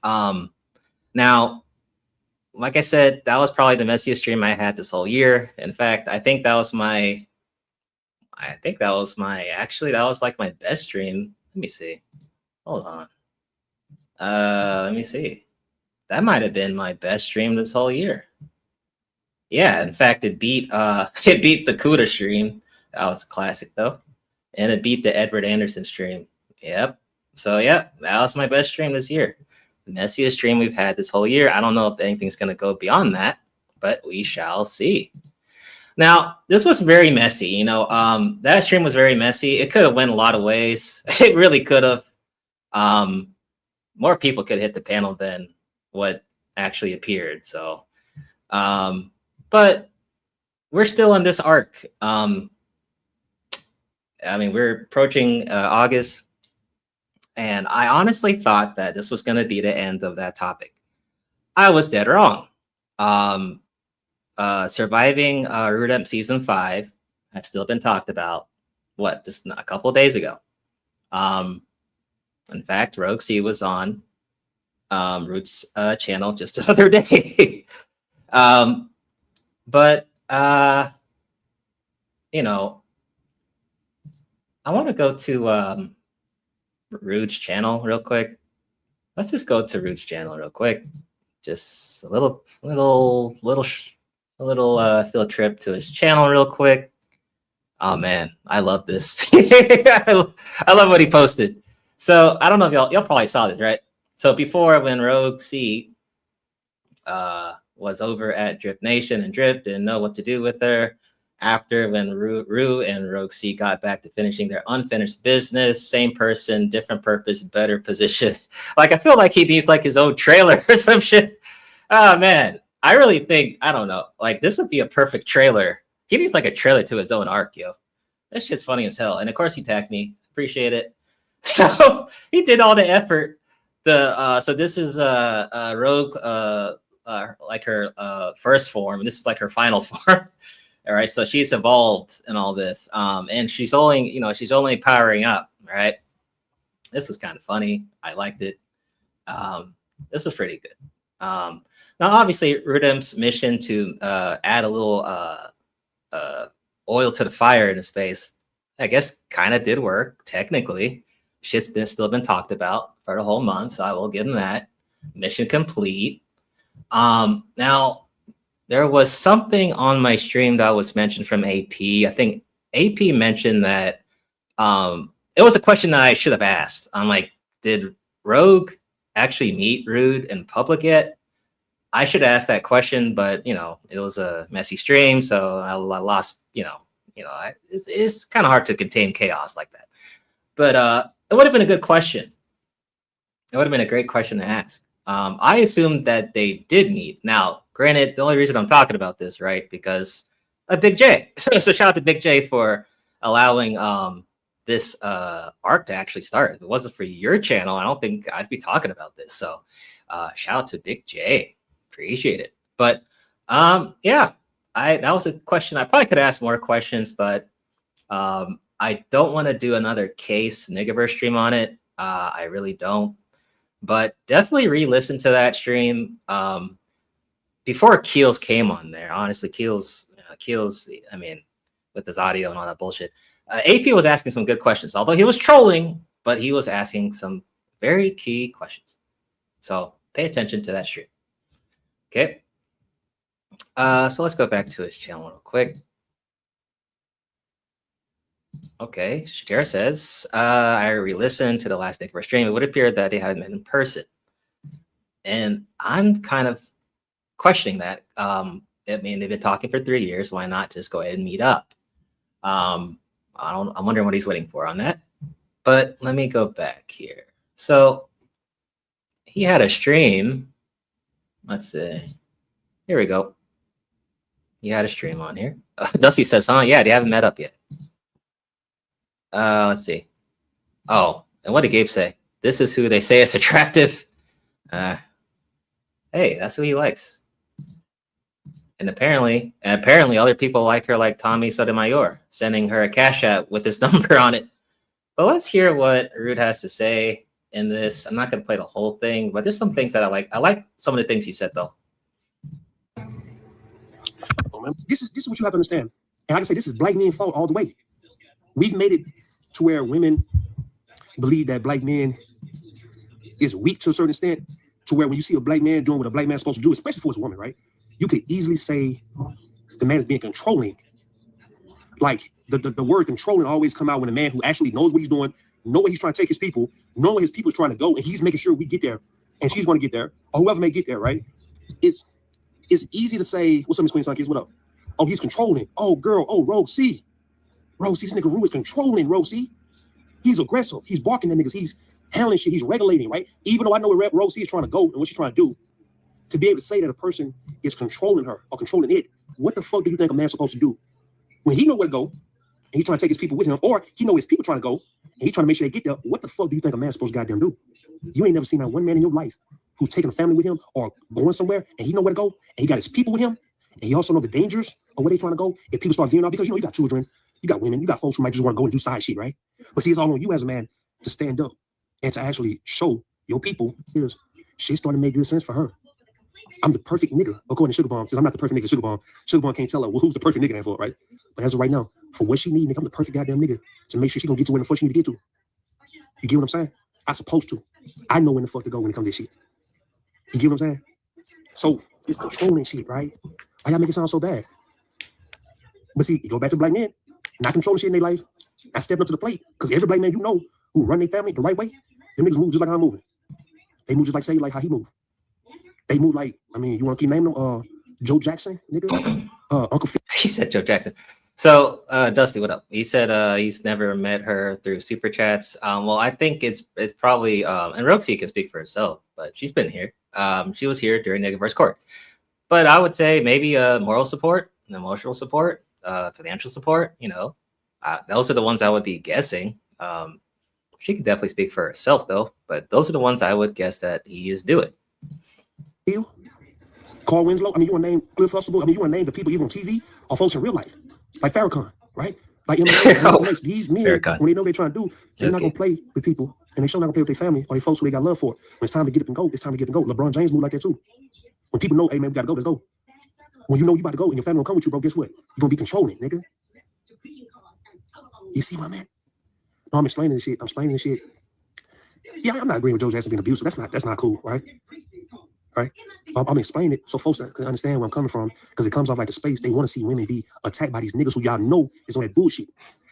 Now, like I said, that was probably the messiest stream I had this whole year. In fact, I think that was like my best stream. Let me see. Hold on. Let me see. That might have been my best stream this whole year. Yeah, in fact, it beat the Cuda stream. That was a classic though. And it beat the Edward Anderson stream. Yep. So yeah, that was my best stream this year. The messiest stream we've had this whole year. I don't know if anything's gonna go beyond that, but we shall see. Now, this was very messy. That stream was very messy. It could have went a lot of ways. It really could have. More people could hit the panel than what actually appeared. So, but we're still in this arc. We're approaching August, and I honestly thought that this was going to be the end of that topic. I was dead wrong. Surviving Rudemp season 5 have still been talked about. What, just a couple of days ago. In fact, Rogue C was on Root's channel just the other day. But you know, I want to go to Root's channel real quick. Let's just go to Root's channel real quick. Just a little field trip to his channel real quick. Oh man, I love this. I love what he posted. So I don't know if y'all probably saw this, right? So before, when Rogue C was over at Drip Nation and Drip didn't know what to do with her. After, when Rue and Rogue C got back to finishing their unfinished business, same person, different purpose, better position. Like, I feel like he needs like his own trailer or some shit. Oh man, I really think, I don't know, like this would be a perfect trailer. He needs like a trailer to his own arc, yo. That shit's funny as hell. And of course he tagged me. Appreciate it. So he did all the effort. So this is Rogue, like her first form. This is like her final form. All right, so she's evolved in all this, and she's only powering up. Right, this was kind of funny. I liked it. This is pretty good. Now, obviously, Rudim's mission to add a little oil to the fire in the space, I guess, kind of did work. Technically, shit's still been talked about for the whole month, so I will give him that. Mission complete. Now. There was something on my stream that was mentioned from AP. I think AP mentioned that it was a question that I should have asked. I'm like, did Rogue actually meet Rude in public yet? I should ask that question, but it was a messy stream, so I lost. It's kind of hard to contain chaos like that. But it would have been a good question. It would have been a great question to ask. I assumed that they did meet. Now, granted, the only reason I'm talking about this, right, because of Big J. So shout out to Big J for allowing this arc to actually start. If it wasn't for your channel, I don't think I'd be talking about this. So shout out to Big J. Appreciate it. But yeah, that was a question. I probably could ask more questions, but I don't want to do another case Negaverse stream on it. I really don't. But definitely re-listen to that stream. Before Keels came on there, honestly, Keels, I mean, with his audio and all that bullshit, AP was asking some good questions, although he was trolling, but he was asking some very key questions. So pay attention to that stream. Okay. So let's go back to his channel real quick. Okay, Shakira says, I re-listened to the last Negaverse stream. It would appear that they haven't met in person. And I'm kind of questioning that. I mean, they've been talking for 3 years. Why not just go ahead and meet up? I'm wondering what he's waiting for on that. But let me go back here. So he had a stream. Let's see. Here we go. He had a stream on here. Dusty says, huh? Yeah, they haven't met up yet. Let's see. Oh, and what did Gabe say? This is who they say is attractive. Hey, that's who he likes. And apparently other people like her, like Tommy Sotomayor, sending her a cash app with his number on it. But let's hear what Rude has to say in this. I'm not going to play the whole thing, but there's some things that I like. I like some of the things he said, though. This is what you have to understand. And like I say, this is black men fault all the way. We've made it to where women believe that black men is weak to a certain extent, to where when you see a black man doing what a black man's supposed to do, especially for his woman, right? You could easily say the man is being controlling. Like the word controlling always come out when a man who actually knows what he's doing, know where he's trying to take his people, know where his people's trying to go, and he's making sure we get there, and she's going to get there, or whoever may get there, right? It's easy to say, what's up, Miss Queen Sunkiss? What up? Oh, he's controlling. Oh, girl. Oh, Rogue C. Rogue C, this nigga Rue is controlling Rogue C. He's aggressive. He's barking at niggas. He's handling shit. He's regulating, right? Even though I know where Rogue C is trying to go and what she's trying to do, to be able to say that a person is controlling her or controlling it, what the fuck do you think a man's supposed to do? When he know where to go, and he's trying to take his people with him, or he know his people trying to go, and he's trying to make sure they get there, what the fuck do you think a man's supposed to goddamn do? You ain't never seen that one man in your life who's taking a family with him or going somewhere, and he know where to go, and he got his people with him, and he also know the dangers or where they trying to go, if people start veering off, because you got children, you got women, you got folks who might just want to go and do side shit, right? But see, it's all on you as a man to stand up and to actually show your people is shit starting to make good sense for her. I'm the perfect nigga, according to Sugar Bomb. Since I'm not the perfect nigga, Sugar Bomb can't tell her, well, who's the perfect nigga then for, right? But as of right now, for what she need, nigga, I'm the perfect goddamn nigga to make sure she gonna get to where the fuck she need to get to. You get what I'm saying? I supposed to. I know when the fuck to go when it comes to this shit. You get what I'm saying? So it's controlling shit, right? Why y'all make it sound so bad? But see, you go back to black men, not controlling shit in their life, not stepping up to the plate. Because every black man you know who run their family the right way, them niggas move just like how I'm moving. They move just like say like how he move. They move like, I mean, you want to keep naming them? Joe Jackson, nigga? Uncle Phil. He said Joe Jackson. So, Dusty, what up? He said he's never met her through super chats. Well, I think it's probably, and Roxy can speak for herself, but she's been here. She was here during Negaverse Court. But I would say maybe moral support, emotional support, financial support, those are the ones I would be guessing. She could definitely speak for herself, though, but those are the ones I would guess that he is doing. Carl Winslow, I mean, you want to name Cliff Huxtable? I mean, you want to name the people even on TV or folks in real life? Like Farrakhan, right? Like these men, when they know they're trying to do, they're not going to play with people, and they sure not going to play with their family or their folks who they got love for. When it's time to get up and go, it's time to get up and go. LeBron James moved like that too. When people know, hey, man, we got to go, let's go. When you know you about to go and your family will come with you, bro, guess what? You're going to be controlling, nigga. You see my man? No, I'm explaining this shit. Yeah, I'm not agreeing with Joe Jackson being abusive. That's not cool, right? Right? I'm explaining it so folks can understand where I'm coming from, because it comes off like the space. They want to see women be attacked by these niggas who y'all know is on that bullshit.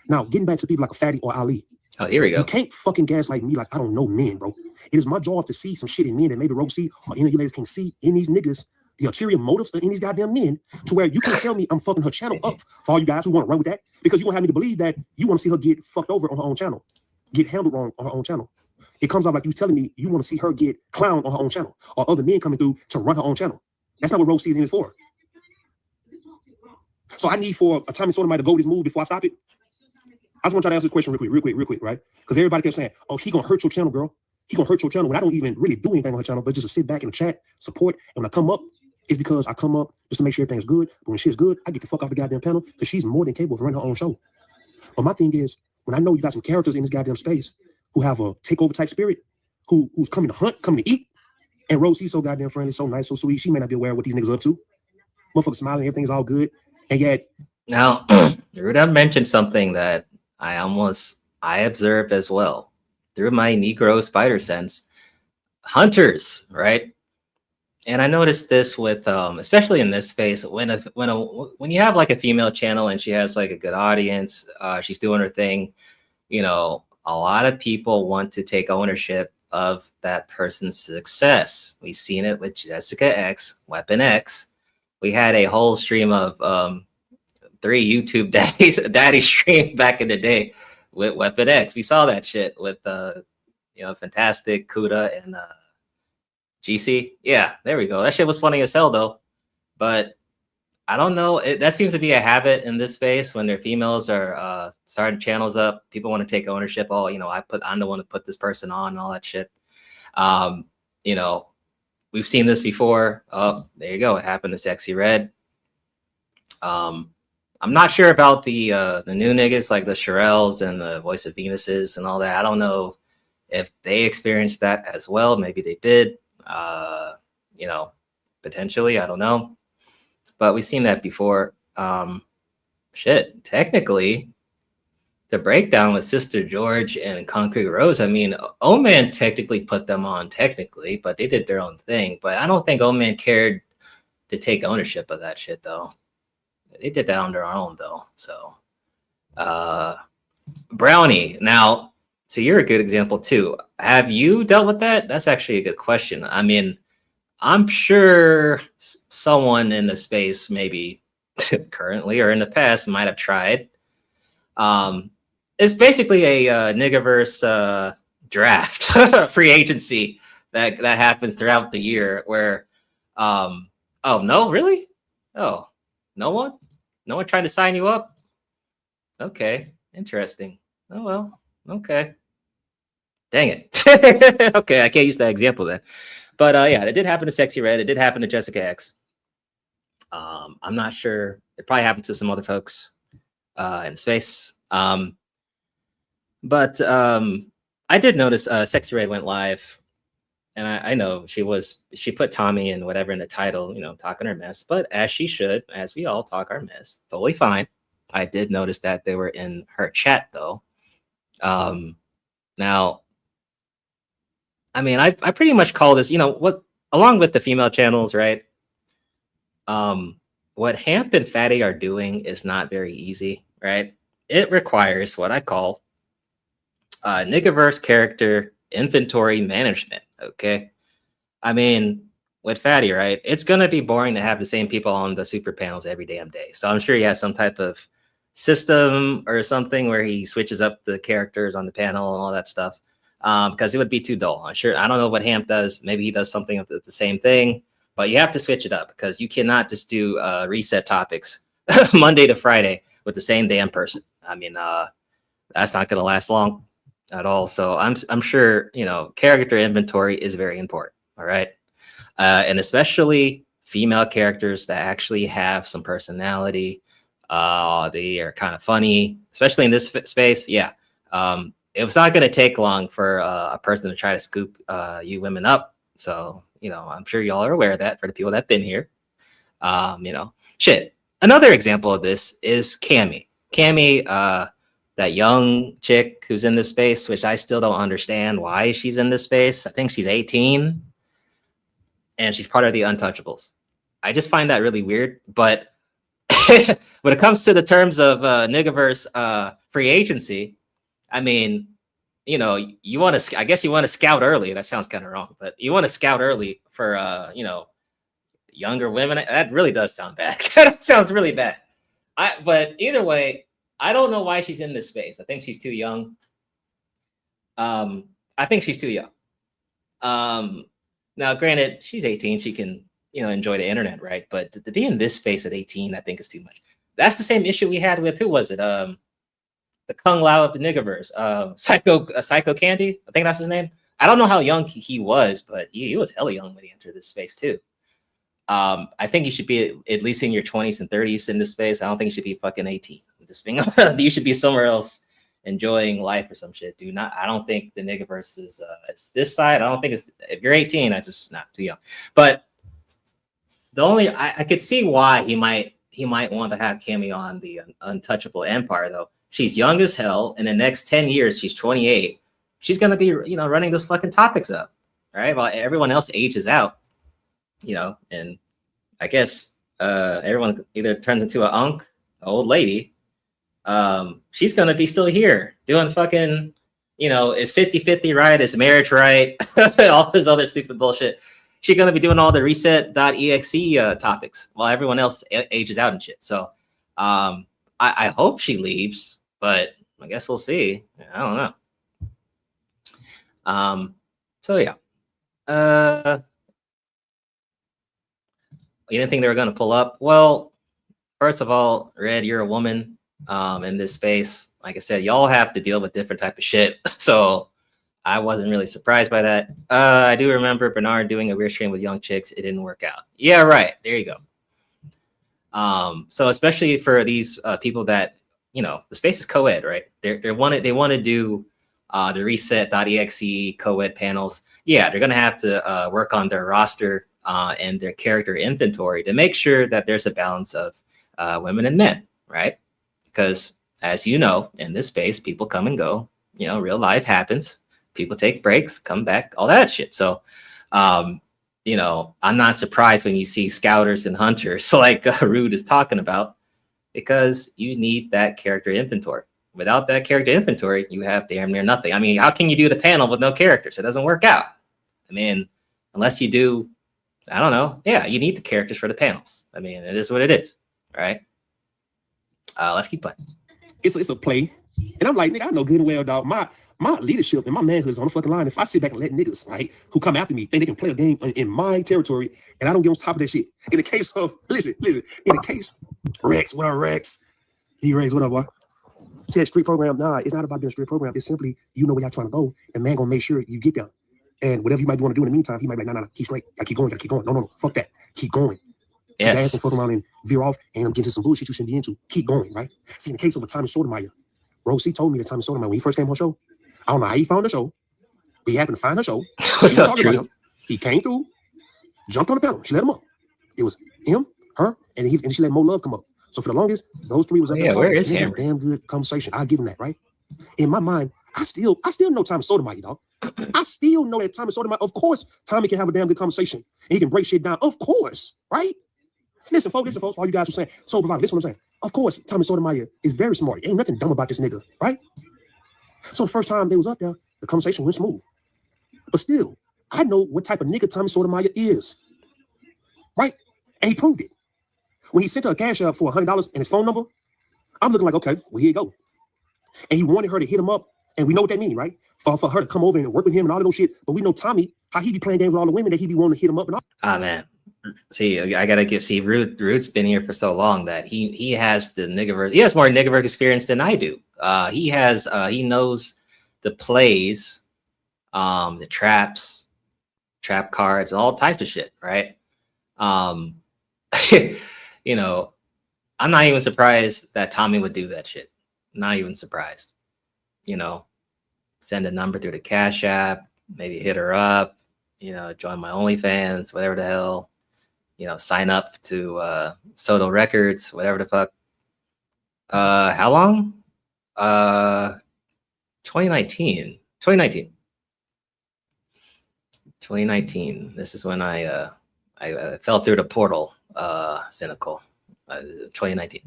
Now, getting back to people like a Fatty or Ali. Oh, here we go. You can't fucking gaslight me like I don't know men, bro. It is my job to see some shit in men that maybe Rosie or any of you ladies can see in these niggas, the ulterior motives in these goddamn men, to where you can tell me I'm fucking her channel up for all you guys who want to run with that, because you want to have me to believe that you want to see her get fucked over on her own channel, get handled wrong on her own channel. It comes off like you telling me you want to see her get clowned on her own channel, or other men coming through to run her own channel. That's not what Rose season is for. So I need for a time and sort of to go this move before I stop it. I just want to try to answer this question real quick, right? Because everybody kept saying, oh, he gonna hurt your channel, girl. He gonna hurt your channel when I don't even really do anything on her channel, but just to sit back in the chat, support. And when I come up, it's because I come up just to make sure everything's good. But when shit's good, I get the fuck off the goddamn panel, because she's more than capable of running her own show. But my thing is, when I know you got some characters in this goddamn space who have a takeover type spirit, who's coming to hunt, coming to eat, and Rose, he's so goddamn friendly, so nice, so sweet. She may not be aware of what these niggas up to. Motherfuckers smiling, everything's all good, and yet. Now, Ruda mentioned something that I observed as well through my Negro spider sense. Hunters, right? And I noticed this with, especially in this space, when you have like a female channel and she has like a good audience, she's doing her thing, a lot of people want to take ownership of that person's success. We've seen it with Jessica X, Weapon X. We had a whole stream of 3 YouTube daddy stream back in the day with Weapon X. We saw that shit with Fantastic, Kuda, and GC. Yeah, there we go. That shit was funny as hell though. But I don't know. That seems to be a habit in this space when their females are starting channels up. People want to take ownership. Oh, I'm the one to put this person on and all that shit. We've seen this before. Oh, there you go. It happened to Sexy Red. I'm not sure about the new niggas like the Shirelles and the Voice of Venuses and all that. I don't know if they experienced that as well. Maybe they did. Potentially. I don't know. But we've seen that before. Technically, the breakdown with Sister George and Concrete Rose, I mean, O-Man technically put them on technically, but they did their own thing. But I don't think O-Man cared to take ownership of that shit, though. They did that on their own, though. So, Brownie. Now, so you're a good example, too. Have you dealt with that? That's actually a good question. I mean, I'm sure someone in the space, maybe currently or in the past, might have tried. It's basically a Negaverse draft, free agency that happens throughout the year. Where, oh no, really? Oh, no one trying to sign you up? Okay, interesting. Oh well, okay. Dang it. Okay, I can't use that example then. But yeah, it did happen to Sexy Red. It did happen to Jessica X. I'm not sure. It probably happened to some other folks in space. But I did notice Sexy Red went live, and I know she put Tommy and whatever in the title, talking her mess, but as she should, as we all talk our mess, totally fine. I did notice that they were in her chat though. Now, I mean, I pretty much call this, what, along with the female channels, right? What Hamp and Fatty are doing is not very easy, right? It requires what I call Negaverse character inventory management, okay? I mean, with Fatty, right? It's going to be boring to have the same people on the super panels every damn day. So I'm sure he has some type of system or something where he switches up the characters on the panel and all that stuff, because it would be too dull. I don't know what Hamp does. Maybe he does something of the same thing, but you have to switch it up because you cannot just do reset topics Monday to Friday with the same damn person. I mean, that's not going to last long at all. So I'm sure, character inventory is very important. All right. And especially female characters that actually have some personality. They are kind of funny, especially in this space. Yeah. It was not going to take long for a person to try to scoop you women up. So, I'm sure y'all are aware of that for the people that've been here. Shit. Another example of this is Cammy. Cammy, that young chick who's in this space, which I still don't understand why she's in this space. I think she's 18 and she's part of the Untouchables. I just find that really weird. But when it comes to the terms of Negaverse free agency, I mean, you want to, I guess you want to scout early. That sounds kind of wrong, but you want to scout early for, younger women. That really does sound bad. That sounds really bad. But either way, I don't know why she's in this space. I think she's too young. I think she's too young. Now, granted, she's 18. She can, enjoy the internet, right? But to be in this space at 18, I think is too much. That's the same issue we had with, who was it? The Kung Lao of the Negaverse, Psycho Candy. I think that's his name. I don't know how young he was, but he was hella young when he entered this space too. I think you should be at least in your 20s and 30s in this space. I don't think you should be fucking 18. Just being, you should be somewhere else enjoying life or some shit. I don't think the Negaverse is it's this side. I don't think it's, if you're 18, that's just not too young. But the only, I could see why he might want to have Cammy on the Untouchable Empire though. She's young as hell. In the next 10 years, she's 28. She's gonna be, running those fucking topics up, right? While everyone else ages out, and I guess everyone either turns into an old lady. She's gonna be still here doing fucking, is 50-50 right? Is marriage right? All this other stupid bullshit. She's gonna be doing all the reset.exe topics while everyone else ages out and shit. So I hope she leaves, but I guess we'll see. I don't know. So yeah. You didn't think they were gonna pull up? Well, first of all, Red, you're a woman in this space. Like I said, y'all have to deal with different type of shit. So I wasn't really surprised by that. I do remember Bernard doing a weird stream with young chicks. It didn't work out. Yeah, right. There you go. So especially for these people that, the space is co-ed, right? They want to do the reset.exe co-ed panels. Yeah, they're going to have to work on their roster and their character inventory to make sure that there's a balance of women and men, right? Because as you know, in this space, people come and go, real life happens. People take breaks, come back, all that shit. So, I'm not surprised when you see scouters and hunters like Rude is talking about, because you need that character inventory. Without that character inventory, you have damn near nothing. I mean, how can you do the panel with no characters? It doesn't work out. I mean, unless you do, I don't know. Yeah, you need the characters for the panels. I mean, it is what it is, right? Let's keep playing. It's a play. And I'm like, nigga, I know good and well, dog. My leadership and my manhood is on the fucking line. If I sit back and let niggas, right, who come after me think they can play a game in my territory and I don't get on top of that shit. In the case of, listen, in the case, Rex, what up, Rex? Rex, what up, boy? Said street program, nah, it's not about being a street program. It's simply, you know where y'all trying to go, and man gonna make sure you get there. And whatever you might want to do in the meantime, he might be like, nah, keep straight. Gotta keep going. No, fuck that. Keep going. His ass Yes. will fuck around and veer off and get into some bullshit you shouldn't be into. Keep going, right? See, in the case of a Tommy Sotomayor, Rose C told me that Tommy Sotomayor, when he first came on the show, I don't know how he found the show, but he happened to find the show. What's She was up, talking about Truth? him. He came through, jumped on the panel. She let him up. It was him, her, and she let Mo Love come up. So for the longest, those three was up there Yeah, where talking. is And they had a Cameron? damn good conversation. I give him that, right? In my mind, I still know Tommy Sotomayor, dog. I still know that Tommy Sotomayor. Of course, Tommy can have a damn good conversation. And he can break shit down. Of course, right? Listen, folks, for all you guys who saying, so provider, listen what I'm saying. Of course, Tommy Sotomayor is very smart. Ain't nothing dumb about this nigga, right? So the first time they was up there, the conversation went smooth. But still, I know what type of nigga Tommy Sotomayor is, right? And he proved it. When he sent her a cash up for $100 and his phone number, I'm looking like, okay, well, here you go. And he wanted her to hit him up, and we know what that means, right? For her to come over and work with him and all of those shit. But we know Tommy, how he be playing games with all the women that he be wanting to hit him up and all. Ah, man. See, I gotta Rude's been here for so long that he has the Negaverse. He has more Negaverse experience than I do. He knows the plays, the traps, trap cards, and all types of shit, right? You know, I'm not even surprised that Tommy would do that shit. Not even surprised. You know, send a number through the Cash App, maybe hit her up, you know, join my OnlyFans, whatever the hell, you know, sign up to Soto Records, whatever the fuck. How long? 2019. 2019. This is when I fell through the portal, cynical. 2019.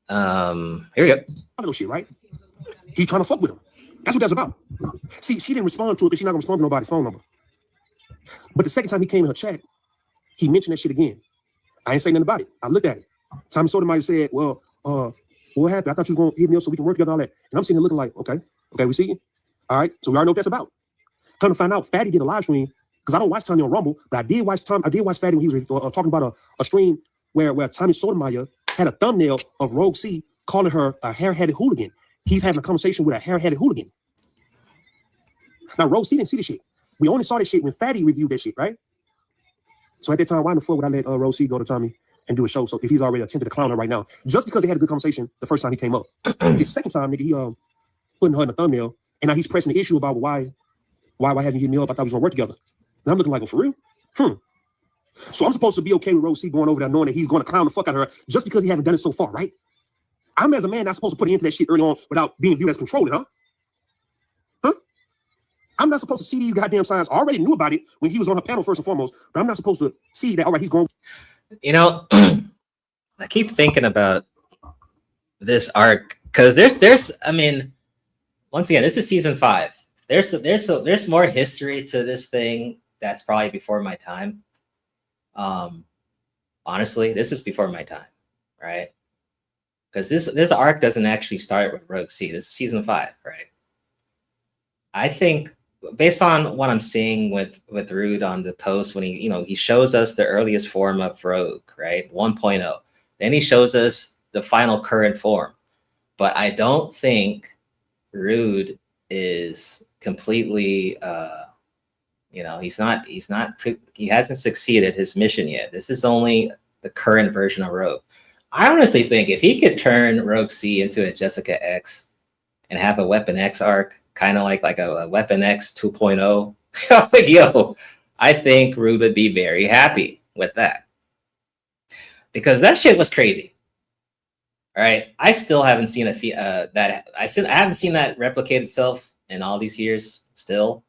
Here we go. All those shit, right? He trying to fuck with him. That's what that's about. See, she didn't respond to it, but she's not gonna respond to nobody's phone number. But the second time he came in her chat, he mentioned that shit again. I ain't saying nothing about it. I looked at it. Tommy Sotomayor said, well, what happened? I thought you was gonna hit me up so we can work together, all that. And I'm sitting there looking like, okay, we see you. All right, so we already know what that's about. Come to find out, Fatty did a live stream, because I don't watch Tommy on Rumble, but I did watch Fatty when he was talking about a stream where Tommy Sotomayor had a thumbnail of Rogue C calling her a hair-headed hooligan. He's having a conversation with a hair-headed hooligan. Now, Rogue C didn't see the shit. We only saw this shit when Fatty reviewed that shit, right? So at that time, why in the fuck would I let Rogue C go to Tommy and do a show? So if he's already attempted to clown her right now, just because they had a good conversation the first time he came up, the second time, nigga, he putting her in the thumbnail, and now he's pressing the issue about why haven't you hit me up? I thought we was gonna work together. And I'm looking like, well, for real? So I'm supposed to be okay with Rogue C going over there knowing that he's going to clown the fuck out of her just because he haven't done it so far, right? I'm as a man not supposed to put into that shit early on without being viewed as controlling, huh? I'm not supposed to see these goddamn signs. I already knew about it when he was on her panel first and foremost, but I'm not supposed to see that, all right, he's going. You know, I keep thinking about this arc because there's I mean, once again, this is season 5. There's more history to this thing that's probably before my time. Honestly, this is before my time, right? Because this arc doesn't actually start with Rogue C. This is season 5, right? I think based on what I'm seeing with Rude on the post when he shows us the earliest form of Rogue, right? 1.0. Then he shows us the final current form. But I don't think Rude is completely he hasn't succeeded his mission yet. This is only the current version of Rogue. I honestly think if he could turn Rogue C into a Jessica X and have a Weapon X arc, kind of like a Weapon X 2.0, yo, I think Rude would be very happy with that. Because that shit was crazy. All right, I still haven't seen I haven't seen that replicate itself in all these years still,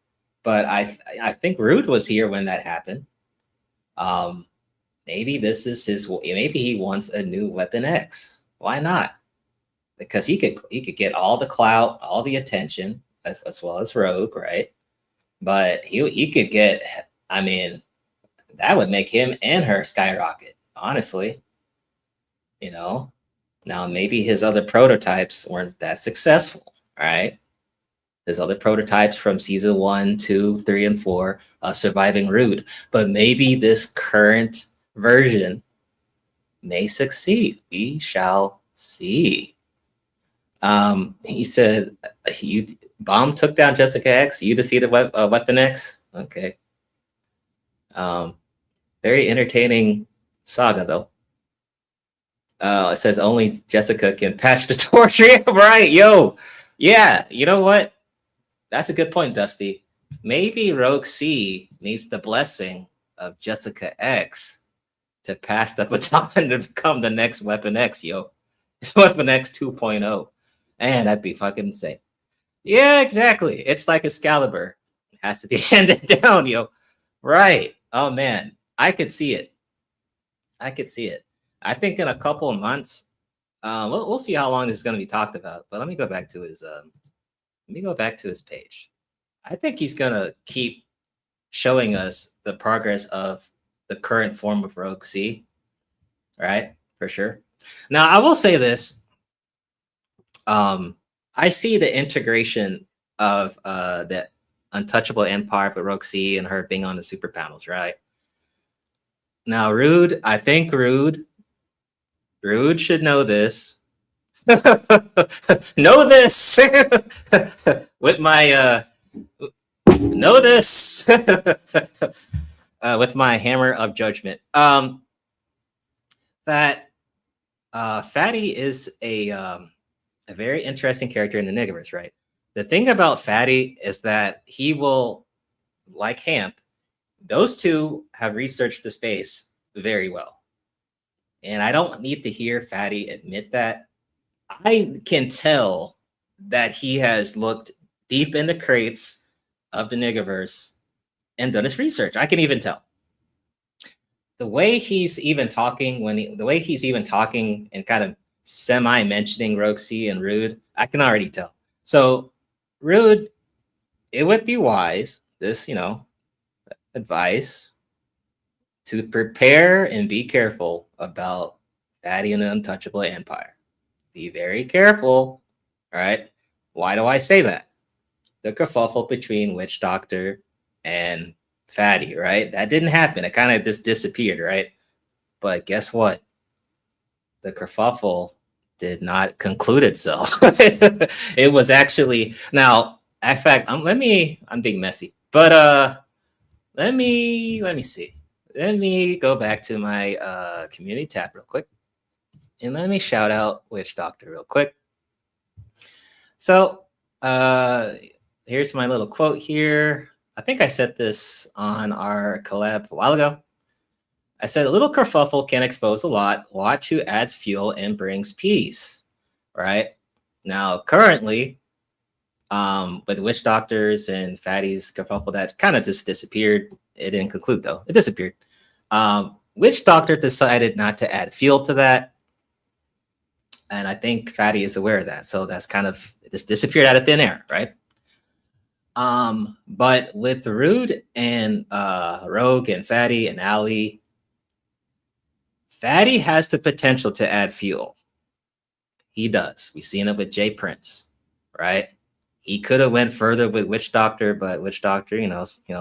but I think Rude was here when that happened. Maybe this is maybe he wants a new Weapon X. Why not? Because he could get all the clout, all the attention, as well as Rogue, right? But he could get, I mean, that would make him and her skyrocket, honestly. Now maybe his other prototypes weren't that successful, right? There's other prototypes from season 1, 2, 3, and 4 surviving Rude. But maybe this current version may succeed. We shall see. He said, Bomb took down Jessica X. You defeated Weapon X. Okay. Very entertaining saga, though. It says only Jessica can patch the torch. Right, yo. Yeah, you know what? That's a good point, Dusty. Maybe Rogue C needs the blessing of Jessica X to pass the baton to become the next Weapon X, yo. Weapon X 2.0. Man, that'd be fucking insane. Yeah, exactly. It's like Excalibur. It has to be handed down, yo. Right. Oh, man. I could see it. I could see it. I think in a couple of months, we'll see how long this is going to be talked about. But let me go back to his page. I think he's going to keep showing us the progress of the current form of Rogue C. Right? For sure. Now, I will say this. I see the integration of the Untouchable Empire with Rogue C and her being on the super panels, right? Now, Rude, I think Rude should know this. Know this with my know this with my hammer of judgment. That Fatty is a very interesting character in the Negaverse, right? The thing about Fatty is that he will, like Hamp, those two have researched the space very well. And I don't need to hear Fatty admit that. I can tell that he has looked deep in the crates of the Negaverse and done his research. I can even tell. The way he's even talking and kind of semi-mentioning Rogue C and Rude, I can already tell. So Rude, it would be wise, this, advice, to prepare and be careful about Fatty and the Untouchable Empire. Be very careful, all right? Why do I say that? The kerfuffle between Witch Doctor and Fatty, right? That didn't happen. It kind of just disappeared, right? But guess what? The kerfuffle did not conclude itself. It was actually, now, in fact, I'm being messy, but let me see. Let me go back to my community tab real quick, and let me shout out Witch Doctor real quick. So here's my little quote here. I think I said this on our collab a while ago. I said, a little kerfuffle can expose a lot. Watch who adds fuel and brings peace, right? Now, currently, with Witch Doctors and Fatty's kerfuffle, that kind of just disappeared. It didn't conclude, though. It disappeared. Witch Doctor decided not to add fuel to that. And I think Fatty is aware of that. So that's kind of just disappeared out of thin air, right? But with Rude and Rogue and Fatty and Ali, Fatty has the potential to add fuel. He does. We've seen it with Jay Prince, right? He could have went further with Witch Doctor, but Witch Doctor,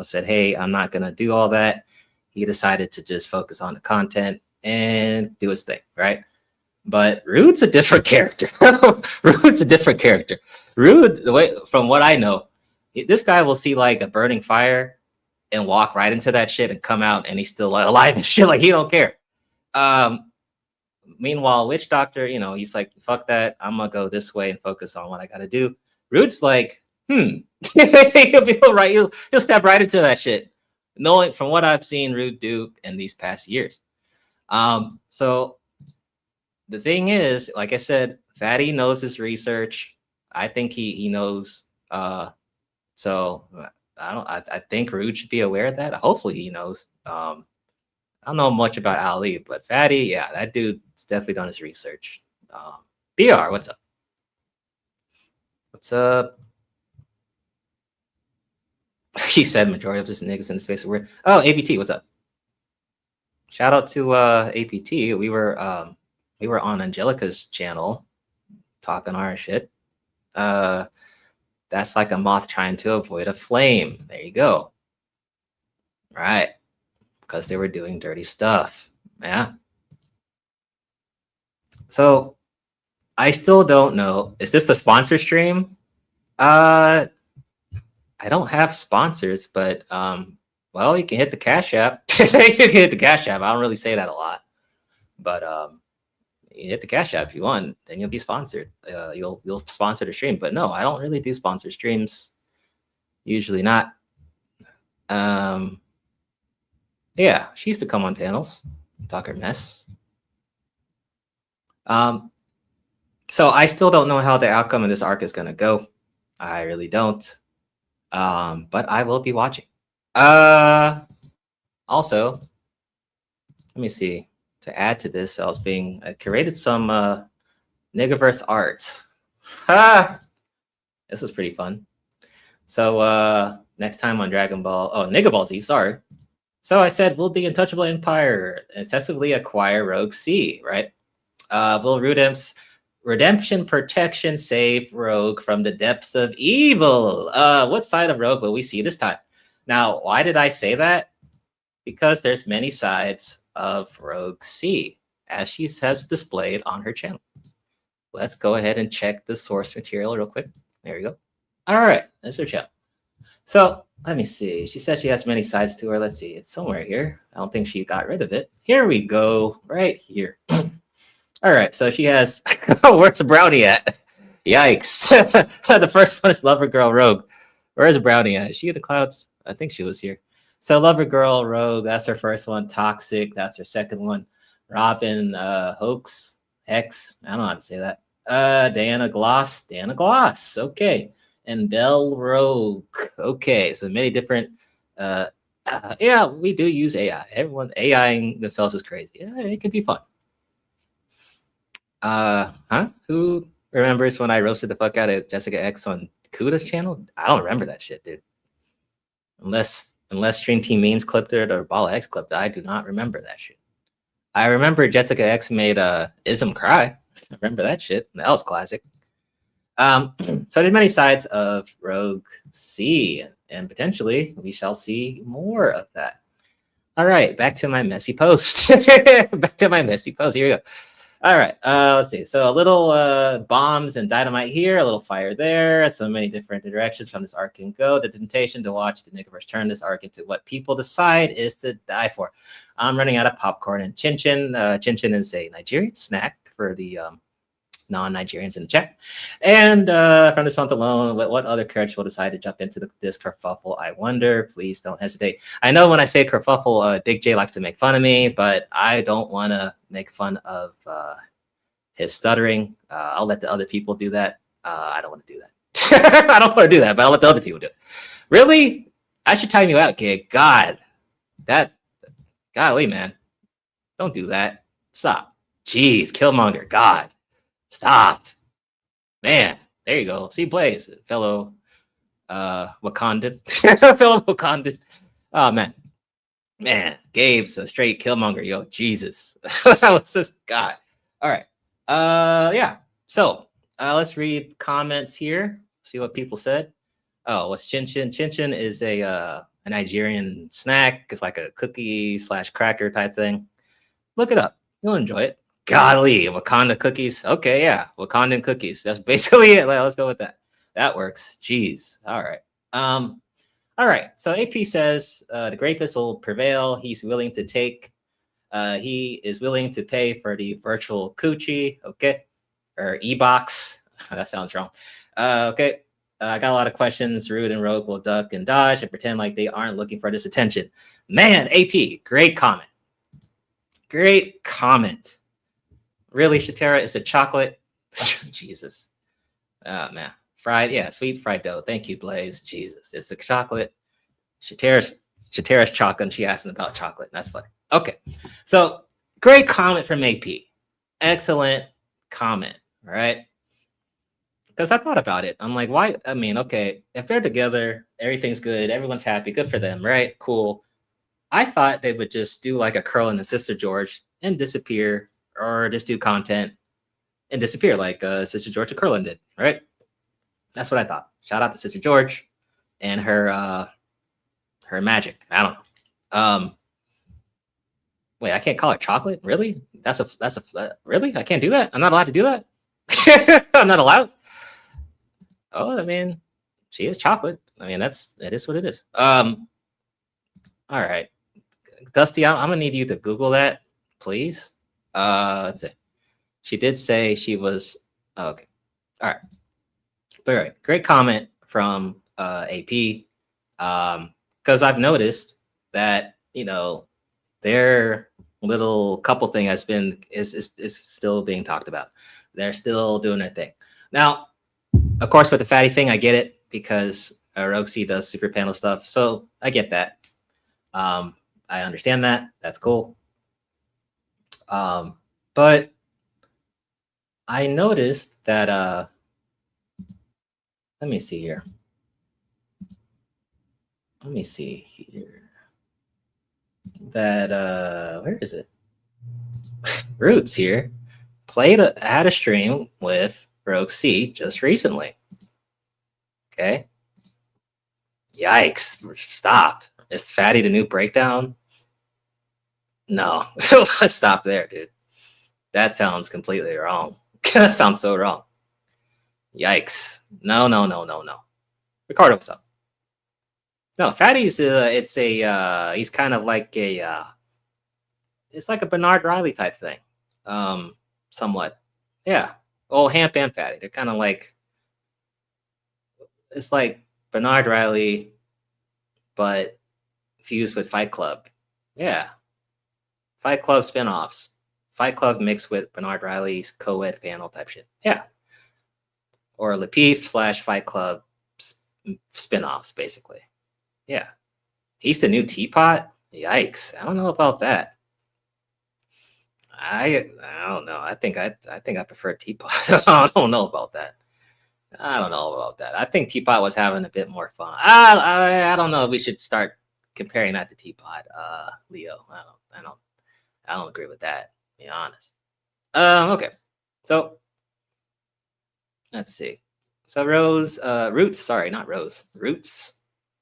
said, "Hey, I'm not gonna do all that." He decided to just focus on the content and do his thing, right? But Rude's a different character. Rude's a different character. Rude, the way from what I know, this guy will see like a burning fire and walk right into that shit and come out, and he's still alive and shit. Like he don't care. Meanwhile, Witch Doctor, he's like, fuck that. I'm gonna go this way and focus on what I gotta do. Rude's like, he'll be right. He'll step right into that shit, knowing from what I've seen Rude do in these past years. So the thing is, like I said, Fatty knows his research. I think he knows. So I think Rude should be aware of that. Hopefully he knows. I don't know much about Ali, but Fatty, yeah, that dude's definitely done his research. BR, what's up? What's up? He said majority of this niggas in the space are weird. Oh, APT, what's up? Shout out to APT. We were on Angelica's channel talking our shit. That's like a moth trying to avoid a flame. There you go. Right. Because they were doing dirty stuff. Yeah. So I still don't know. Is this a sponsor stream? I don't have sponsors, but well, you can hit the Cash App. You can hit the Cash App. I don't really say that a lot. But you hit the Cash App if you want, then you'll be sponsored. You'll sponsor the stream. But no, I don't really do sponsored streams. Usually not. Yeah, she used to come on panels, talk her mess. So I still don't know how the outcome of this arc is gonna go. I really don't. But I will be watching. Also, let me see. To add to this, I curated some Negaverse art. This was pretty fun. So next time on Dragon Ball, Nega Ball Z, sorry. So I said, will the Untouchable Empire excessively acquire Rogue C, right? Will Redemption Protection save Rogue from the depths of evil? What side of Rogue will we see this time? Now, why did I say that? Because there's many sides of Rogue C, as she has displayed on her channel. Let's go ahead and check the source material real quick. There we go. All right, there's her channel. So let me see. She said she has many sides to her. Let's see. It's somewhere here. I don't think she got rid of it. Here we go. Right here. All right. So she has. Where's the brownie at? Yikes. The first one is Lover Girl Rogue. Where's the brownie at? Is she in the clouds? I think she was here. So Lover Girl Rogue. That's her first one. Toxic. That's her second one. Robin Hoax. Hex. I don't know how to say that. Diana Gloss. Diana Gloss. Okay. And Bell Rogue. Okay, so many different. Yeah, we do use AI. Everyone AIing themselves is crazy. Yeah, it can be fun. Who remembers when I roasted the fuck out of Jessica X on Kuda's channel? I don't remember that shit, dude. Unless Stream Team Memes clipped it or Ball X clipped it, I do not remember that shit. I remember Jessica X made Ism cry. I remember that shit. That was classic. So there's many sides of Rogue C, and potentially we shall see more of that. All right, back to my messy post. Back to my messy post. Here we go. All right, let's see. So a little bombs and dynamite here, a little fire there. So many different directions from this arc can go. The temptation to watch the Negaverse turn this arc into what people decide is to die for. I'm running out of popcorn and chin chin. Chin chin is a Nigerian snack for the non-Nigerians in the chat. And from this month alone, what other character will decide to jump into this kerfuffle? I wonder. Please don't hesitate. I know when I say kerfuffle, Big J likes to make fun of me, but I don't want to make fun of his stuttering. I'll let the other people do that. I don't want to do that. I don't want to do that, but I'll let the other people do it. Really? I should time you out, kid. God. Golly, man. Don't do that. Stop. Jeez, Killmonger. God. Stop. Man, there you go. See plays, fellow Wakandan. Fellow Wakandan. Oh, man. Man, Gabe's a straight Killmonger, yo. Jesus. That was just God. All right. Yeah. So let's read comments here. See what people said. Oh, what's Chin Chin? Chin Chin is a Nigerian snack. It's like a cookie / cracker type thing. Look it up. You'll enjoy it. Golly, Wakanda cookies. Okay, yeah, Wakandan cookies. That's basically it. Let's go with that. That works. Jeez. All right. All right. So AP says the rapist will prevail. He's willing to take. He is willing to pay for the virtual coochie. Okay, or e-box. That sounds wrong. Okay. I got a lot of questions. Rude and Rogue will duck and dodge and pretend like they aren't looking for this attention. Man, AP, great comment. Great comment. Really, Shatera, is it chocolate? Jesus. Oh, man. Sweet fried dough. Thank you, Blaze. Jesus. It's a chocolate. Shatera's chocolate, and she asking about chocolate. That's funny. Okay. So, great comment from AP. Excellent comment, right? Because I thought about it. I'm like, why? I mean, okay, if they're together, everything's good, everyone's happy, good for them, right? Cool. I thought they would just do like a Curl and Sister George and disappear, or just do content and disappear like Sister George and Curlin did, right? That's what I thought. Shout out to Sister George and her magic. I don't know. Wait, I can't call it chocolate? Really? That's a really? I can't do that? I'm not allowed to do that? I'm not allowed? Oh, I mean, she is chocolate. I mean, it is what it is. All right. Dusty, I'm gonna need you to Google that, please. Let's see. She did say she was okay. All right. But all right, great comment from AP. Because I've noticed that, you know, their little couple thing is still being talked about. They're still doing their thing. Now, of course, with the fatty thing, I get it because Rogue C does super panel stuff. So I get that. I understand that. That's cool. But I noticed that let me see here. Let me see here. That where is it? Roots here had a stream with Rogue C just recently. Okay. Yikes. Stop. Is Fatty the new breakdown? No. Let's stop there, dude. That sounds completely wrong. That sounds so wrong. Yikes. No. Ricardo, what's up? No, Fatty's he's kind of like it's like a Bernard Riley type thing. Somewhat. Yeah. Old Hamp and Fatty. They're kind of like, it's like Bernard Riley, but fused with Fight Club. Yeah. Fight Club spinoffs. Fight Club mixed with Bernard Riley's co-ed panel type shit. Yeah. Or Lapeef / Fight Club spinoffs, basically. Yeah. He's the new teapot? Yikes. I don't know about that. I don't know. I think I prefer Teapot. I don't know about that. I think Teapot was having a bit more fun. I don't know if we should start comparing that to Teapot, Leo. I don't agree with that, to be honest. Okay. So let's see. So Roots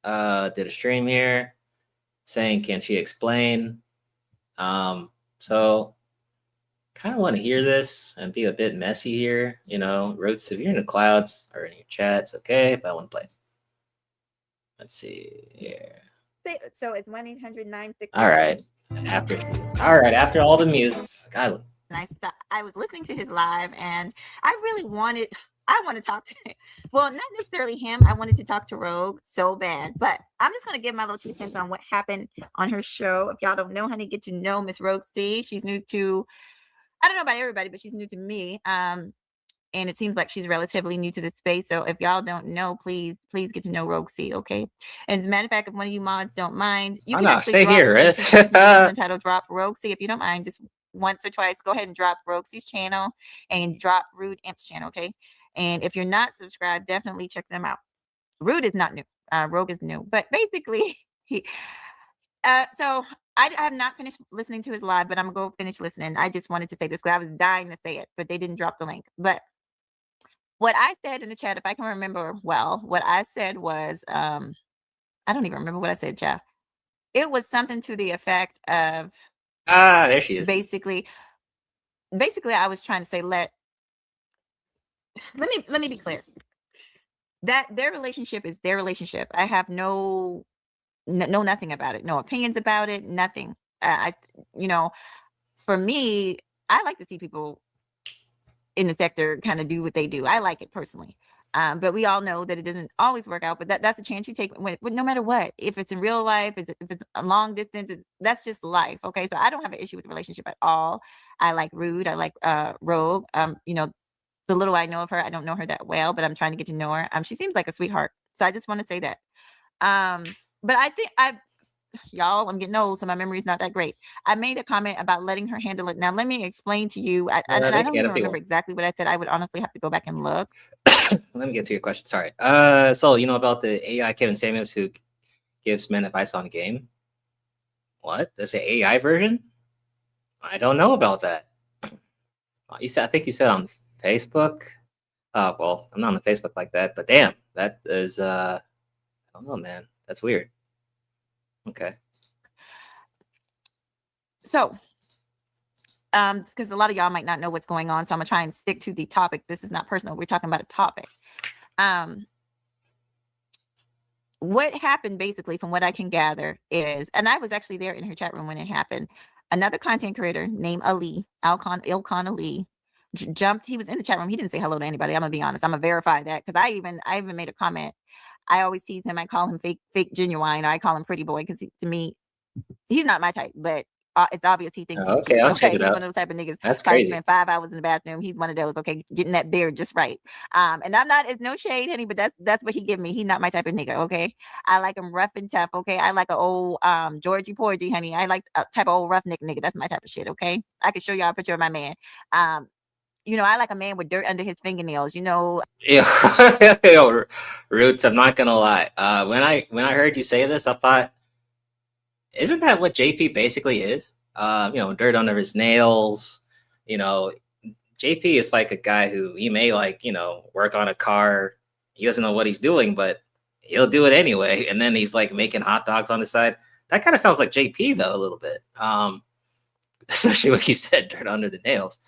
did a stream here saying, can she explain? So kind of want to hear this and be a bit messy here. You know, Roots, if you're in the clouds or in your chats, okay, but I want to play. Let's see here. So it's 1-800-960. All right. After all the music. God. I was listening to his live and I want to talk to him. Well, not necessarily him. I wanted to talk to Rogue so bad, but I'm just going to give my little 2 cents on what happened on her show. If y'all don't know how to get to know Miss Rogue C, she's new to, I don't know about everybody, but she's new to me. And it seems like she's relatively new to the space. So if y'all don't know, please get to know Rogue C, okay? And as a matter of fact, if one of you mods don't mind, you can stay here, right? Title drop Rogue C. If you don't mind, just once or twice, go ahead and drop Rogue C's channel and drop Rude Imp's channel, okay? And if you're not subscribed, definitely check them out. Rude is not new. Rogue is new. But basically, so I have not finished listening to his live, but I'm going to go finish listening. I just wanted to say this because I was dying to say it, but they didn't drop the link. But what I said in the chat, if I can remember well, what I said was, I don't even remember what I said, Jeff. It was something to the effect of, there she is. Basically, I was trying to say, let me be clear. That their relationship is their relationship. I have no nothing about it, no opinions about it, nothing. For me, I like to see people in the sector kind of do what they do. I like it personally. But we all know that it doesn't always work out, but that's a chance you take no matter what. If it's in real life, if it's a long distance, that's just life. Okay. So I don't have an issue with the relationship at all. I like Rude. I like Rogue. The little I know of her, I don't know her that well, but I'm trying to get to know her. She seems like a sweetheart. So I just want to say that. But I think y'all, I'm getting old, so my memory is not that great. I made a comment about letting her handle it. Now, let me explain to you. I don't even remember exactly what I said. I would honestly have to go back and look. Let me get to your question. Sorry. So you know about the AI Kevin Samuels who gives men advice on the game? What? There's an AI version? I don't know about that. I think you said on Facebook. Well, I'm not on Facebook like that, but damn, that is I don't know, man. That's weird. Okay. So, because a lot of y'all might not know what's going on, so I'm gonna try and stick to the topic. This is not personal. We're talking about a topic. What happened basically, from what I can gather, is, and I was actually there in her chat room when it happened. Another content creator named Ali, Ilkan Ali, jumped. He was in the chat room. He didn't say hello to anybody. I'm gonna be honest. I'm gonna verify that because I even made a comment. I always tease him. I call him fake genuine. I call him pretty boy because to me, he's not my type. But it's obvious he thinks he's Okay, cute. I'll check it He's out. one of those type of niggas. That's Probably crazy. spent 5 hours in the bathroom. He's one of those. Okay, getting that beard just right. And I'm not. It's no shade, honey. But that's what he give me. He's not my type of nigga. Okay, I like him rough and tough. Okay, I like an old Georgie Porgy, honey. I like a type of old roughneck nigga. That's my type of shit. Okay, I can show y'all a picture of my man. I like a man with dirt under his fingernails. Yo, Roots, I'm not gonna lie. When I heard you say this, I thought, isn't that what JP basically is? Dirt under his nails. JP is like a guy who he may work on a car. He doesn't know what he's doing, but he'll do it anyway. And then he's like making hot dogs on the side. That kind of sounds like JP though, a little bit. Especially when you said dirt under the nails.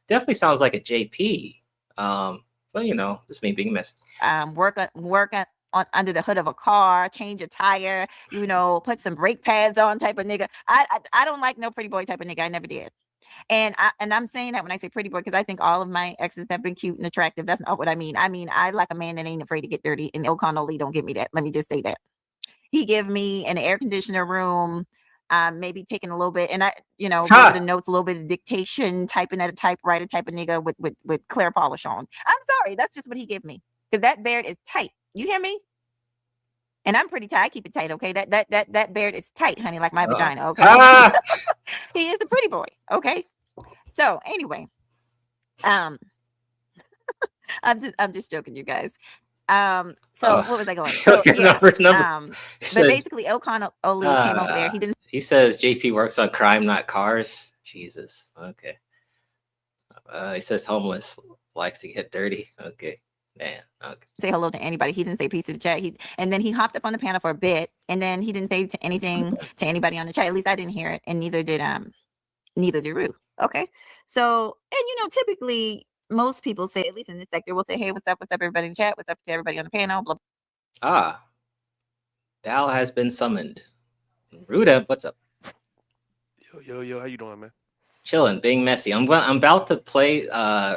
Definitely sounds like a JP. But just me being messy. Work on under the hood of a car, change a tire, put some brake pads on type of nigga. I don't like no pretty boy type of nigga. I never did. And I'm saying that when I say pretty boy, because I think all of my exes have been cute and attractive. That's not what I mean. I mean, I like a man that ain't afraid to get dirty, and Ilkan Ali don't give me that. Let me just say that. He give me an air conditioner room, maybe taking a little bit, and a little bit of notes, a little bit of dictation, typing at a typewriter type of nigga with clear polish on. I'm sorry, that's just what he give me. Because that beard is tight. You hear me? And I'm pretty tight. I keep it tight, okay? That beard is tight, honey, like my vagina, okay? He is a pretty boy, okay? So anyway, I'm just joking, you guys. What was I going? So yeah, number. but basically, Ilkan Ali came over there. He says JP works on crime, not cars. Jesus. Okay. He says homeless likes to get dirty. Okay. Man. Okay. Say hello to anybody. He didn't say peace to the chat. And then he hopped up on the panel for a bit, and then he didn't say anything to anybody on the chat. At least I didn't hear it, and neither did Rue. Okay. So, and typically most people say, at least in this sector, will say, "Hey, what's up, everybody in the chat? What's up to everybody on the panel?" Blah. Dal has been summoned. Ruda, what's up? Yo, how you doing, man? Chilling, being messy. I'm about to play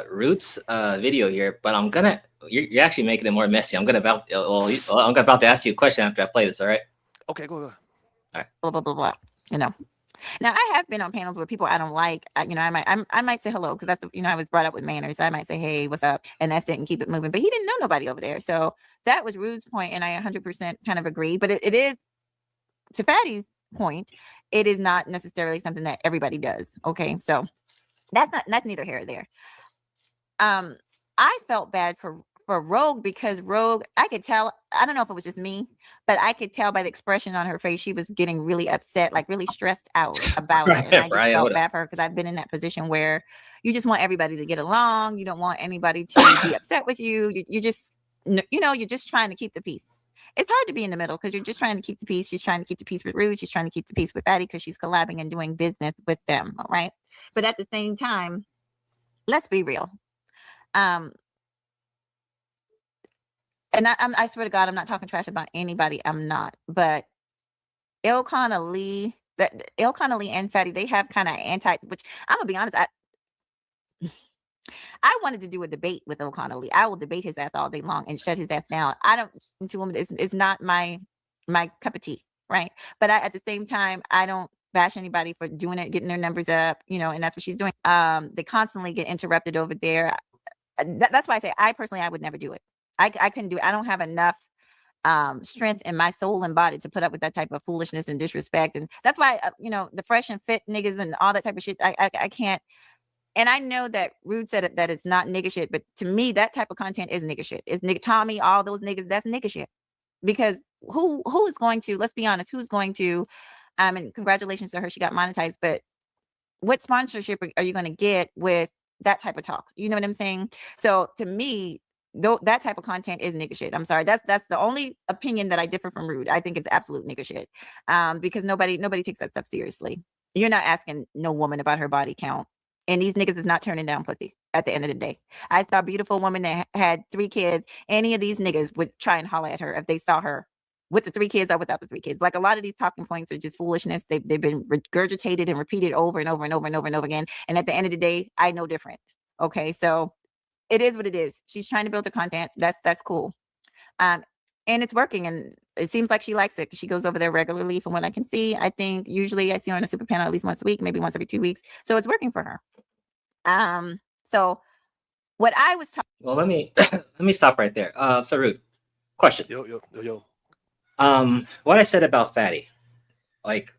Roots video here, but you're actually making it more messy. I'm about to ask you a question after I play this. All right? Okay, go ahead. All right. Blah blah blah blah. Now I have been on panels where people I don't like. I might say hello because that's I was brought up with manners. So I might say, "Hey, what's up?" and that's it, and keep it moving. But he didn't know nobody over there, so that was Rude's point, and I 100% kind of agree. But it is, to Fatty's point, it is not necessarily something that everybody does. Okay, so that's neither here or there. I felt bad for Rogue because Rogue, I could tell, I don't know if it was just me, but I could tell by the expression on her face, she was getting really upset, like really stressed out about it. And I just felt bad for her because I've been in that position where you just want everybody to get along. You don't want anybody to be upset with you. You're just trying to keep the peace. It's hard to be in the middle because you're just trying to keep the peace. She's trying to keep the peace with Rude. She's trying to keep the peace with Fatty because she's collabing and doing business with them. All right. But at the same time, let's be real. And I swear to God, I'm not talking trash about anybody. I'm not. But Ilkan Ali and Fatty, they have kind of which I'm gonna be honest, I wanted to do a debate with Ilkan Ali. I will debate his ass all day long and shut his ass down. I don't to him. It's not my cup of tea, right? But at the same time, I don't bash anybody for doing it, getting their numbers up, and that's what she's doing. They constantly get interrupted over there. That's why I say I would never do it. I couldn't do it. I don't have enough strength in my soul and body to put up with that type of foolishness and disrespect. And that's why, the fresh and fit niggas and all that type of shit, I can't. And I know that Rude said that it's not nigga shit, but to me, that type of content is nigga shit. It's nigga Tommy, all those niggas, that's nigga shit. Because who is going to, let's be honest, who's going to, and congratulations to her, she got monetized, but what sponsorship are you going to get with that type of talk? You know what I'm saying? So to me, that type of content is nigga shit. I'm sorry. That's the only opinion that I differ from Rude. I think it's absolute nigga shit. Because nobody takes that stuff seriously. You're not asking no woman about her body count. And these niggas is not turning down pussy at the end of the day. I saw a beautiful woman that had 3 kids. Any of these niggas would try and holler at her if they saw her with the 3 kids or without the 3 kids. Like a lot of these talking points are just foolishness. They've been regurgitated and repeated over and over and over and over and over again. And at the end of the day, I know different. Okay, so it is what it is. She's trying to build the content. That's cool. And it's working, and it seems like she likes it because she goes over there regularly from what I can see. I think usually I see her on a super panel at least once a week, maybe once every 2 weeks. So it's working for her. So what I was talking. Well, let me let me stop right there. So Rude, question. Yo. What I said about Fatty, like,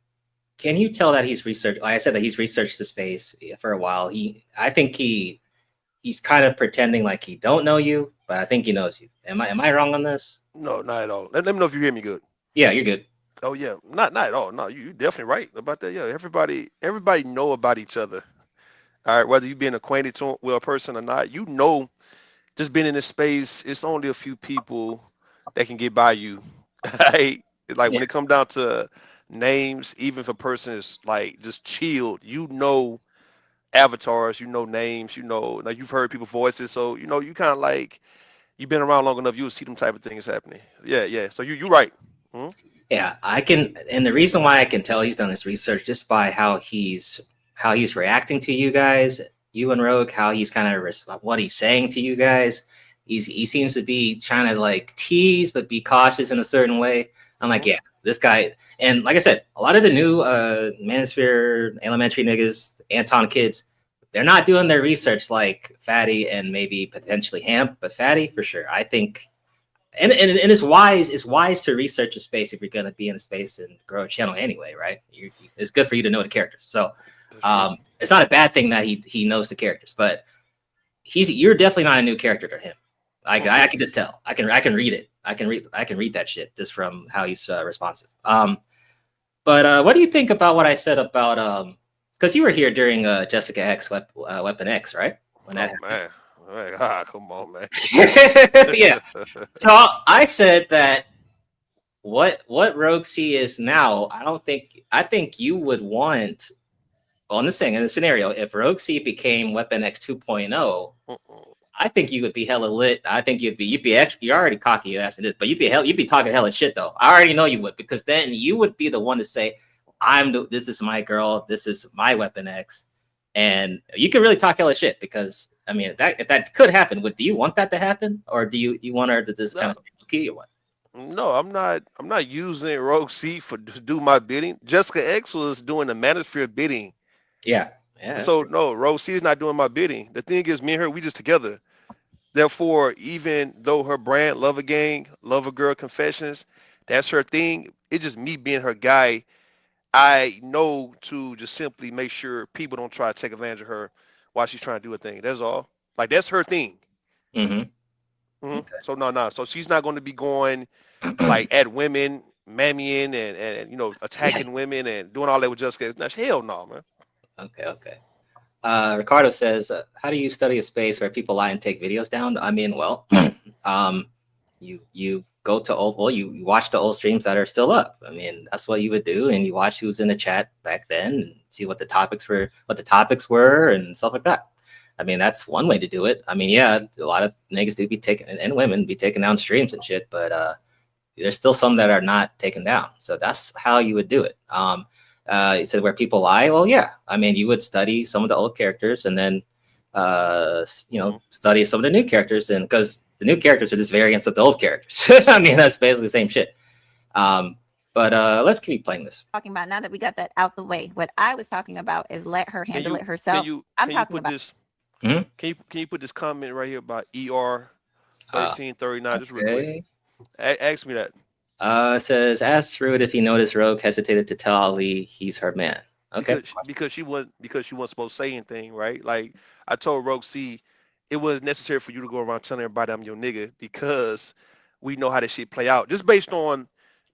can you tell that he's researched? Like I said, that he's researched the space for a while. I think he's kind of pretending like he don't know you, but I think he knows you. Am I wrong on this? No, not at all. Let me know if you hear me good. Yeah, you're good. Oh yeah, not at all. No, you definitely right about that. Yeah, everybody know about each other. All right, whether you being acquainted with a person or not, you know, just being in this space, it's only a few people that can get by you. Right? Like when it come down to names, even if a person is like just chilled, you know avatars, you know names, you know, like you've heard people's voices, so you know you kind of like you've been around long enough, you'll see them type of things happening. Yeah. So you right. Hmm? Yeah, I can, and the reason why I can tell he's done this research just by how he's reacting to you guys, you and Rogue, how he's kind of what he's saying to you guys. He seems to be trying to like tease but be cautious in a certain way. I'm like, yeah, this guy, and like I said, a lot of the new Manosphere elementary niggas, Anton kids, they're not doing their research like Fatty and maybe potentially Hamp, but Fatty for sure. I think. And it's wise to research a space if you're going to be in a space and grow a channel anyway, right? It's good for you to know the characters. So it's not a bad thing that he knows the characters, but you're definitely not a new character to him. I can just tell. I can read it. I can read that shit just from how he's responsive. But what do you think about what I said about because you were here during Jessica X Weapon X, right? When that happened. Man. Come on, man. Yeah. So I said that what Rogue C is now, I think you would want, well, in the scenario, if Rogue C became Weapon X 2.0, I think you would be hella lit. I think you'd be you're already cocky ass in this, but you'd be talking hella shit though. I already know you would, because then you would be the one to say, this is my girl, this is my Weapon X. And you can really talk hella shit, because I mean, if that could happen, do you want that to happen, or do you want her to just kind of stay or what? No, I'm not using Rogue C to do my bidding. Jessica X was doing the Manosphere bidding. Yeah. So no, Rogue C is not doing my bidding. The thing is, me and her, we just together. Therefore, even though her brand, Lover Gang, Lover Girl Confessions, that's her thing. It's just me being her guy. I know to just simply make sure people don't try to take advantage of her while she's trying to do a thing. That's all. Like, that's her thing. Okay. So no. So she's not going to be going like at women, mammying and you know, attacking women and doing all that with Jessica. No, hell no, man. Okay. Ricardo says, how do you study a space where people lie and take videos down? I mean, well, you go to you watch the old streams that are still up. I mean, that's what you would do, and you watch who's in the chat back then and see what the topics were and stuff like that. I mean, that's one way to do it. I mean, yeah, a lot of niggas do be taking, and women be taking down streams and shit, but there's still some that are not taken down. So that's how you would do it. You said where people lie. Well, yeah. I mean, you would study some of the old characters and then, study some of the new characters, and because the new characters are just variants of the old characters. I mean, that's basically the same shit. But let's keep playing this. Talking about, now that we got that out the way, what I was talking about is let her handle it herself. I'm talking about this. Can you put this comment right here about ER 1339 just real quick? Ask me that. It says, ask Rude if he noticed Rogue hesitated to tell Ali he's her man. Okay. Because she wasn't supposed to say anything, right? Like, I told Rogue C, it was necessary for you to go around telling everybody I'm your nigga, because we know how this shit play out. Just based on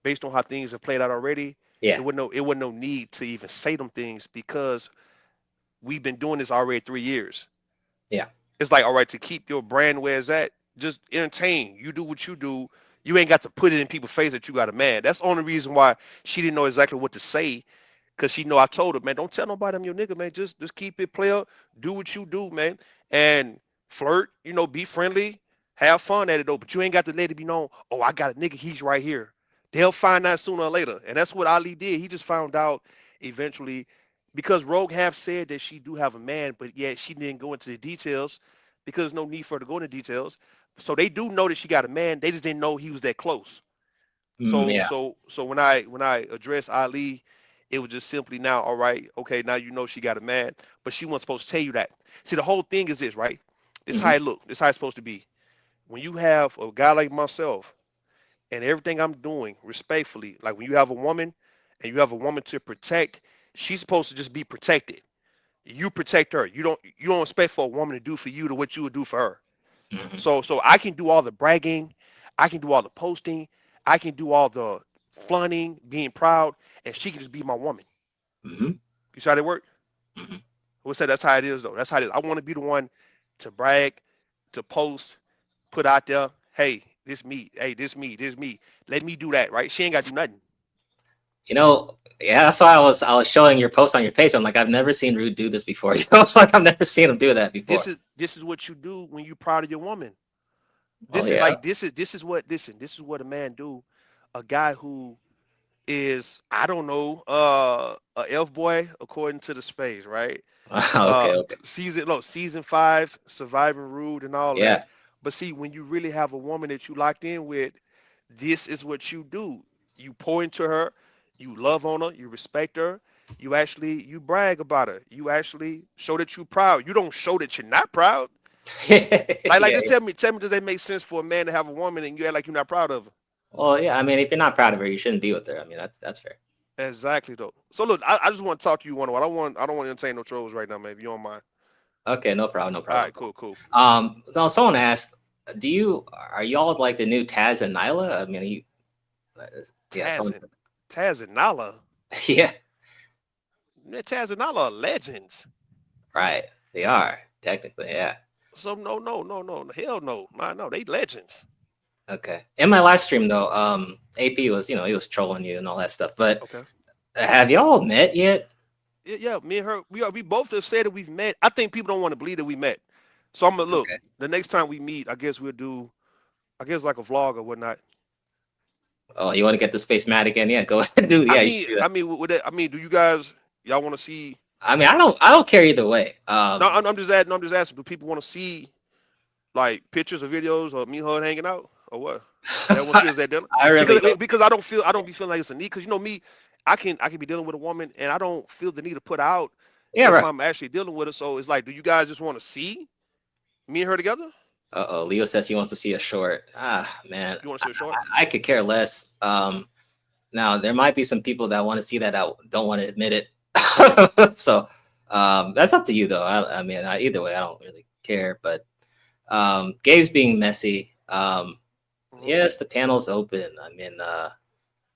how things have played out already. Yeah. It wasn't no need to even say them things, because we've been doing this already 3 years. Yeah. It's like, all right, to keep your brand where it's at, just entertain. You do what you do. You ain't got to put it in people's face that you got a man. That's the only reason why she didn't know exactly what to say, because she know I told her, man, don't tell nobody I'm your nigga, man. Just keep it player. Do what you do, man. And flirt, be friendly, have fun at it though. But you ain't got to let it be known, oh, I got a nigga, he's right here. They'll find out sooner or later, and that's what Ali did. He just found out eventually, because Rogue have said that she do have a man, but yet she didn't go into the details because there's no need for her to go into details. So they do know that she got a man. They just didn't know he was that close. So Yeah. so when I address Ali, it was just simply now, all right, okay, now you know she got a man, but she wasn't supposed to tell you that. See, the whole thing is this, right? This is how Mhm. it look. This is how it's supposed to be. When you have a guy like myself and everything I'm doing respectfully, like when you have a woman and you have a woman to protect, she's supposed to just be protected. You protect her. You don't expect for a woman to do for you to what you would do for her. Mhm. So I can do all the bragging, I can do all the posting, I can do all the flaunting, being proud, and she can just be my woman. Mhm. You see how that work? Mhm. We'll say that's how it is though. That's how it is. I want to be the one to brag, to post, put out there, hey, this me, hey, this me, this me. Let me do that, right? She ain't got to do nothing. You know, yeah, that's why I was showing your post on your page. I'm like, I've never seen Rude do this before. You know, it's like I've never seen him do that before. This is what you do when you're proud of your woman. Oh This is yeah. like this is what listen, this is what a man do. A guy who is, I don't know, a elf boy according to the space, right? Okay, okay. Season 5, surviving rude and all that. Yeah. But see, when you really have a woman that you locked in with, this is what you do. You pour into her, you love on her, you respect her, you brag about her. You actually show that you're proud. You don't show that you're not proud. Like Yeah. just tell me, does that make sense for a man to have a woman and you act like you're not proud of her? Well, yeah. I mean, if you're not proud of her, you shouldn't be with her. I mean, that's fair. Exactly though. So look, I just want to talk to you one on one. I don't want to entertain no trolls right now, man. If you don't mind. Okay, no problem, no All problem. right, cool. So someone asked, are y'all like the new Taz and Nyla? I mean, yeah, Taz and Nala. yeah, Man, Taz and Nala are legends. right. They are technically, yeah. So no, hell no, no, they legends. Okay. In my live stream though, AP was, he was trolling you and all that stuff. But Okay. have y'all met yet? Yeah, me and her, we both have said that we've met. I think people don't want to believe that we met. So I'm gonna look. Okay. The next time we meet, I guess we'll do, like a vlog or whatnot. Oh, you want to get the space mad again? Yeah, go ahead and do. Yeah, you should do that. I mean, do you guys, y'all want to see? I mean, I don't care either way. No, I'm just asking. I'm just asking. Do people want to see like pictures or videos of me and her hanging out or what? They want to see us at dinner? I really don't. Because I don't be feeling like it's a need. Because me, I can be dealing with a woman and I don't feel the need to put out Yeah, if right. I'm actually dealing with her. So it's like, do you guys just want to see me and her together? Uh-oh, Leo says he wants to see a short. Ah, man. You want to see a short? I could care less. Now there might be some people that want to see that don't want to admit it. So that's up to you though. I mean, either way, I don't really care. But Gabe's being messy. Yes, the panel's open. I mean,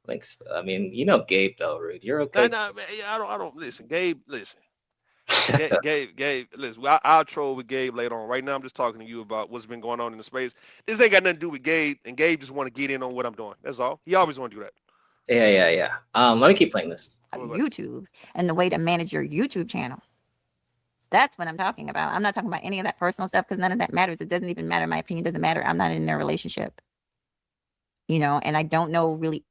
links. I mean, Gabe though, Rude. You're okay. No, man, I don't listen. Gabe, listen. Gabe, listen. I'll troll with Gabe later on. Right now, I'm just talking to you about what's been going on in the space. This ain't got nothing to do with Gabe, and Gabe just want to get in on what I'm doing. That's all. He always want to do that. Yeah. Let me keep playing this. YouTube and the way to manage your YouTube channel. That's what I'm talking about. I'm not talking about any of that personal stuff because none of that matters. It doesn't even matter. My opinion doesn't matter. I'm not in their relationship. And I don't know really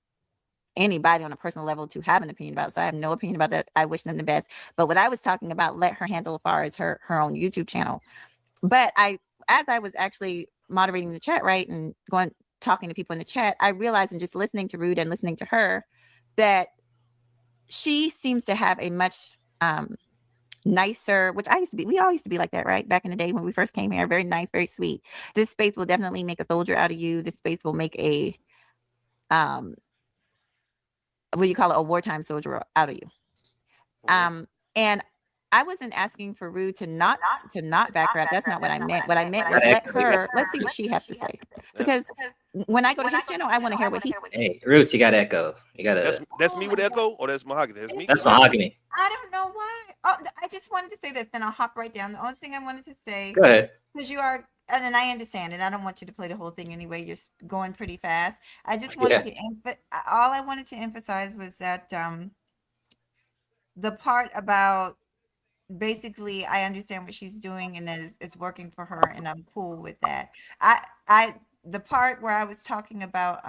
anybody on a personal level to have an opinion about. So I have no opinion about that. I wish them the best. But what I was talking about, let her handle as far as her own YouTube channel. But as I was actually moderating the chat, right, and talking to people in the chat, I realized, and just listening to Rude and listening to her, that she seems to have a much nicer, which we all used to be like that, right? Back in the day when we first came here, very nice, very sweet. This space will definitely make a soldier out of you. This space will make a what do you call it, a wartime soldier out of you. And I wasn't asking for Rude to not back her up. That's not what I meant. What I meant was let's see what she has to say. Because when I go to his channel, I want to hear what he. Hey, Roots, you got echo. You got to. That's me with echo, or that's Mahogany? That's me. That's Mahogany. I don't know why. Oh, I just wanted to say this, then I'll hop right down. The only thing I wanted to say. Go ahead. Because you are, and I understand, and I don't want you to play the whole thing anyway. You're going pretty fast. I just wanted all I wanted to emphasize was that the part about basically I understand what she's doing and that it's working for her, and I'm cool with that. The part where I was talking about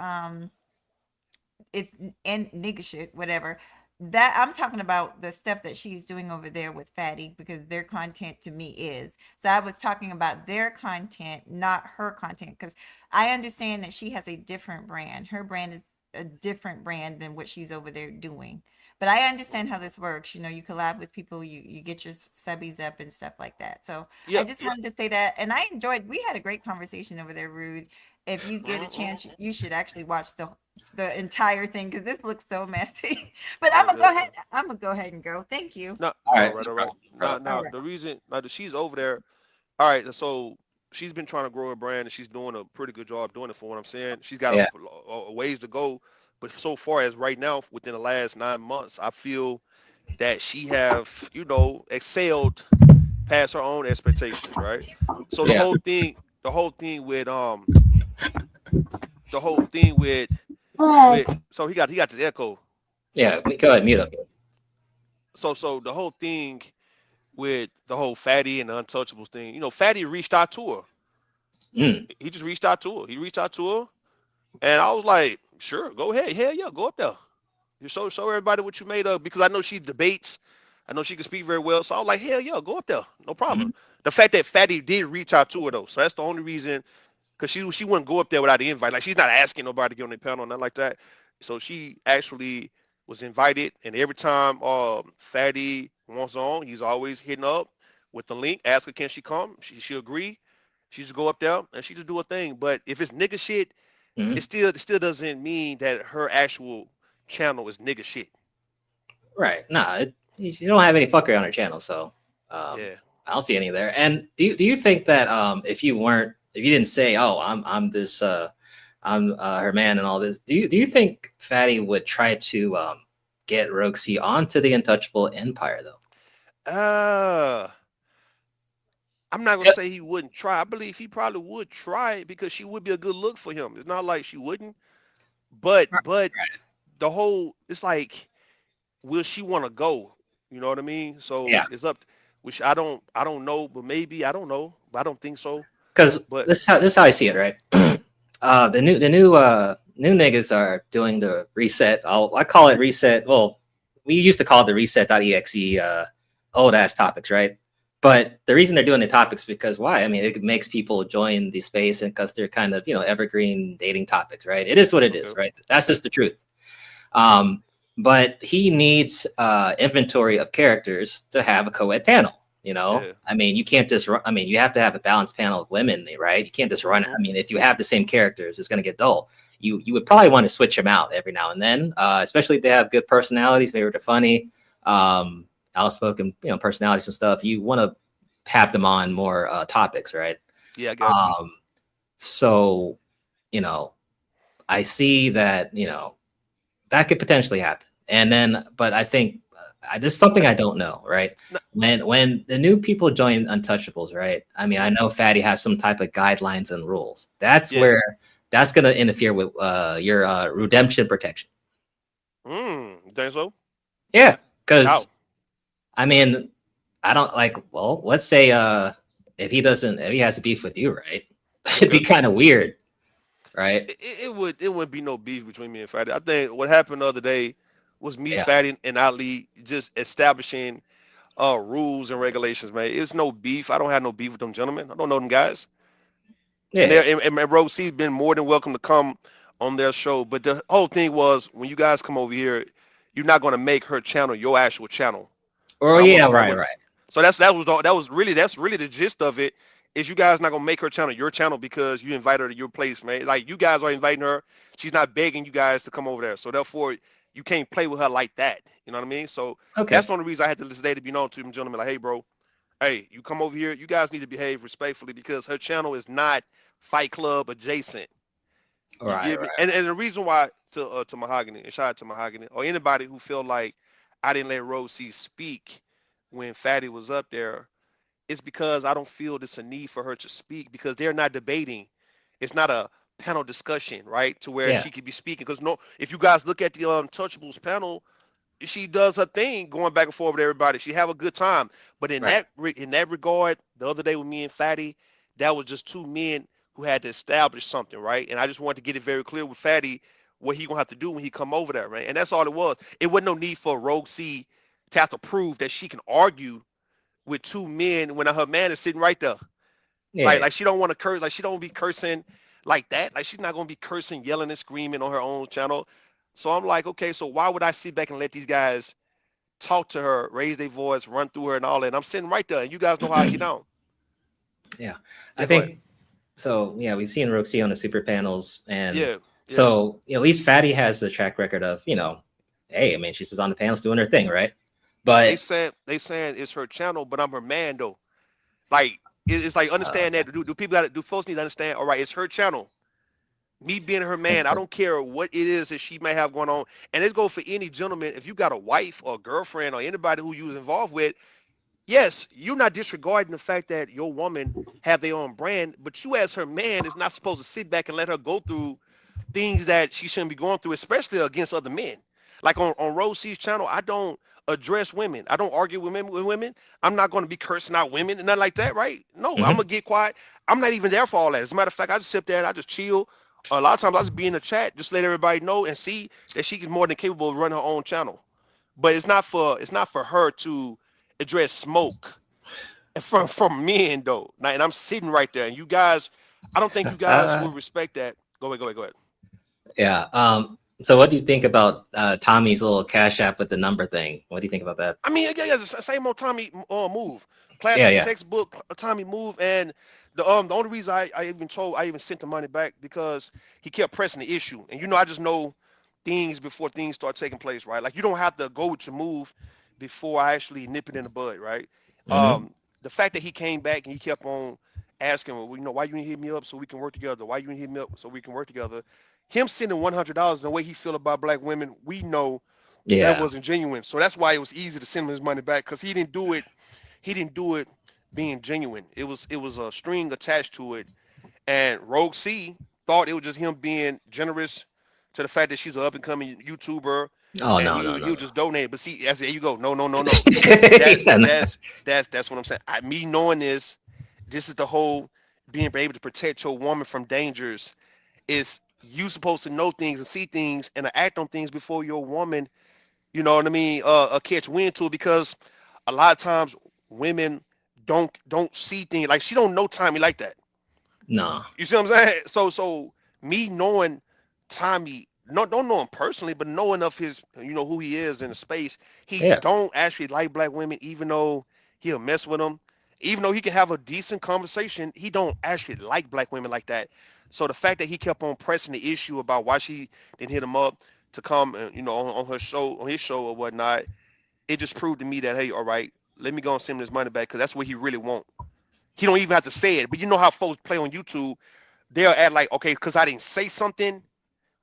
it's and nigga shit, whatever. That I'm talking about the stuff that she's doing over there with Fatty, because their content to me is. So I was talking about their content, not her content, because I understand that she has a different brand. Her brand is a different brand than what she's over there doing. But I understand how this works. You know, you collab with people, you get your subbies up and stuff like that. So I Yep. just wanted to say that, and I enjoyed. We had a great conversation over there, Rude. If you get a chance, you should actually watch the entire thing, because this looks so messy. But I'm gonna go ahead. I'm gonna go ahead and go. Tthank you. No, All right. all right. Now, All now right. the reason now that she's over there, all right. So she's been trying to grow her brand, and she's doing a pretty good job doing it. For what I'm saying, she's got Yeah. a ways to go. But so far as right now, within the last 9 months, I feel that she have excelled past her own expectations, right? So Yeah. the whole thing with the whole thing with so he got this echo. Yeah. Go ahead. Mute up. So the whole thing with the whole Fatty and the Untouchables thing, Fatty reached out to her. Mm. He just reached out to her. He reached out to her, and I was like, sure, go ahead, hell yeah, go up there. You show everybody what you made of, because I know she debates. I know she can speak very well. So I was like, hell yeah, go up there, no problem. The fact that Fatty did reach out to her though, so that's the only reason, because she wouldn't go up there without the invite. Like, she's not asking nobody to get on the panel, nothing like that. So she actually was invited, and every time Fatty wants on, he's always hitting up with the link, ask her can she come. She agree. She just go up there and she just do a thing. But if it's nigga shit, Mhm. it still doesn't mean that her actual channel is nigga shit. Right. Nah, you don't have any fuckery on her channel, so Yeah. I don't see any there. And do you think that if you didn't say, oh, I'm this I'm her man and all this, do you think Fatty would try to get Roxy onto the Untouchable Empire though? I'm not gonna say he wouldn't try. I believe he probably would try it, because she would be a good look for him. It's not like she wouldn't. But the whole, it's like, will she want to go? You know what I mean? So Yeah. it's up. Which I don't know, but maybe, I don't know, but I don't think so. Because But this is how I see it, right? The new niggas are doing the reset. I call it reset. Well, we used to call it the reset.exe old ass topics, right? But the reason they're doing the topics, because why? I mean, it makes people join the space, and because they're kind of evergreen dating topics, right? It is what it is, right? That's just the truth. But he needs inventory of characters to have a co-ed panel. I mean, you can't just run. I mean, you have to have a balanced panel of women, right? You can't just run. I mean, if you have the same characters, it's going to get dull. You would probably want to switch them out every now and then, especially if they have good personalities. Maybe they're funny, outspoken, personalities and stuff. You want to have them on more topics, right? Yeah, I got you. So, I see that that could potentially happen. And then, but I think this is something I don't know, right? When the new people join Untouchables, right? I mean, I know Fatty has some type of guidelines and rules. That's where that's going to interfere with your redemption protection. You think so? Yeah, because I mean, I don't like. Well, let's say if he has a beef with you, right? It'd be kind of weird, right? It wouldn't be no beef between me and Fatty. I think what happened the other day was me, Fatty, and Ali just establishing rules and regulations, man. It's no beef. I don't have no beef with them gentlemen. I don't know them guys. Yeah. And Rose C's been more than welcome to come on their show. But the whole thing was, when you guys come over here, you're not gonna make her channel your actual channel. Oh yeah, right. So that's really the gist of it. Is you guys not gonna make her channel your channel because you invite her to your place, man? Like, you guys are inviting her. She's not begging you guys to come over there. So therefore, you can't play with her like that. You know what I mean? So that's the only reason I had to today to be known to them gentlemen. Like, hey, bro, hey, you come over here. You guys need to behave respectfully, because her channel is not Fight Club adjacent. Right. And the reason why, to Mahogany, and shout out to Mahogany, or anybody who feel like I didn't let Rose C speak when Fatty was up there, it's because I don't feel there's a need for her to speak, because they're not debating. It's not a panel discussion, right? To where she could be speaking. Because if you guys look at the Untouchables panel, she does her thing, going back and forth with everybody. She have a good time. But in that regard, the other day with me and Fatty, that was just two men who had to establish something, right? And I just wanted to get it very clear with Fatty. what he gonna have to do when he come over there, right? And that's all it was. It wasn't no need for Rogue C to have to prove that she can argue with two men when her man is sitting right there. Yeah. Like she don't want to curse, like she don't be cursing like that. Like she's not gonna be cursing, yelling, and screaming on her own channel. So I'm like, okay, so why would I sit back and let these guys talk to her, raise their voice, run through her, and all that? And I'm sitting right there, and you guys know how I get on. Yeah, I think so. Yeah, we've seen Roxy on the super panels, and Yeah. so at least Fatty has the track record of, hey, I mean, she's just on the panels doing her thing, right? But they saying it's her channel, but I'm her man though. Like it's like understand that. Do people do folks need to understand? All right, it's her channel. Me being her man, I don't care what it is that she may have going on. And this goes for any gentleman. If you got a wife or a girlfriend or anybody who you was involved with, yes, you're not disregarding the fact that your woman have their own brand, but you as her man is not supposed to sit back and let her go through things that she shouldn't be going through, especially against other men. Like on Rose C's channel, I don't address women. I don't argue with women. I'm not going to be cursing out women and nothing like that, right? No, I'm going to get quiet. I'm not even there for all that. As a matter of fact, I just sit there and I just chill. A lot of times I just be in the chat, just let everybody know and see that she is more than capable of running her own channel. But it's not for her to address smoke from men though. And I'm sitting right there, and you guys, I don't think you guys will respect that. Go ahead. Yeah. So what do you think about Tommy's little Cash App with the number thing? What do you think about that? I mean, yeah, it's the same old Tommy move, classic textbook Tommy move. And the only reason I even sent the money back because he kept pressing the issue. And I just know things before things start taking place, right? Like you don't have to go with your move before I actually nip it in the bud, right? The fact that he came back and he kept on asking, well, why you didn't hit me up so we can work together? Why you didn't hit me up so we can work together? Him sending $100, the way he feel about black women, we know that wasn't genuine. So that's why it was easy to send him his money back because he didn't do it being genuine. It was a string attached to it, and Rogue C thought it was just him being generous to the fact that she's an up and coming YouTuber. Oh and he'll just donate. But see, there you go. No. That's what I'm saying. Me knowing this is the whole being able to protect your woman from dangers. Is you supposed to know things and see things and act on things before your woman, you know what I mean, catch wind to it, because a lot of times women don't see things like she don't know Tommy like that. No. You see what I'm saying? So me knowing Tommy, don't know him personally, but knowing of his, who he is in the space, he don't actually like black women, even though he'll mess with them. Even though he can have a decent conversation, he don't actually like black women like that. So the fact that he kept on pressing the issue about why she didn't hit him up to come, on his show or whatnot, it just proved to me that, hey, all right, let me go and send him his money back, because that's what he really want. He don't even have to say it, but you know how folks play on YouTube, they'll act like, okay, because I didn't say something,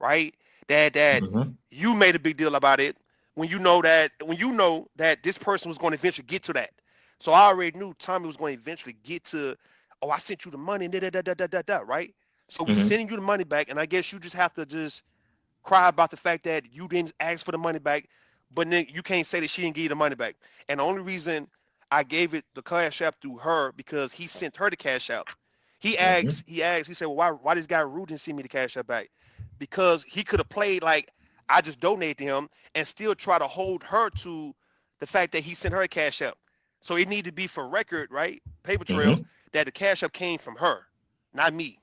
right? That you made a big deal about it when you know that this person was going to eventually get to that. So I already knew Tommy was going to eventually get to, oh, I sent you the money and da, right? So we sending you the money back, and I guess you just have to just cry about the fact that you didn't ask for the money back, but then you can't say that she didn't give you the money back. And the only reason I gave it the Cash App through her, because he sent her the Cash App. He said, well, why this guy Rude didn't send me the Cash App back? Because he could have played like I just donated to him and still try to hold her to the fact that he sent her a Cash App. So it needed to be for record, right? Paper trail, that the Cash App came from her, not me.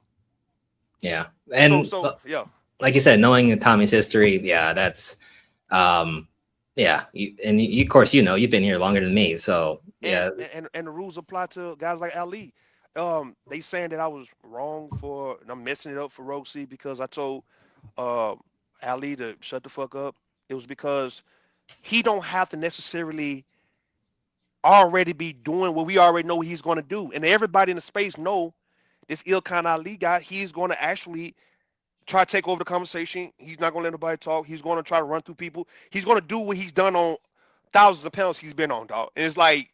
Yeah. And so yeah. Like you said, knowing Tommy's history, that's you, of course, you've been here longer than me, so yeah. And the rules apply to guys like Ali. They saying that I was wrong and I'm messing it up for Rogue C because I told Ali to shut the fuck up. It was because he don't have to necessarily already be doing what we already know he's going to do, and everybody in the space know this Ilkhan Ali guy. He's going to actually try to take over the conversation. He's not going to let nobody talk. He's going to try to run through people. He's going to do what he's done on thousands of pounds he's been on, dog. And it's like,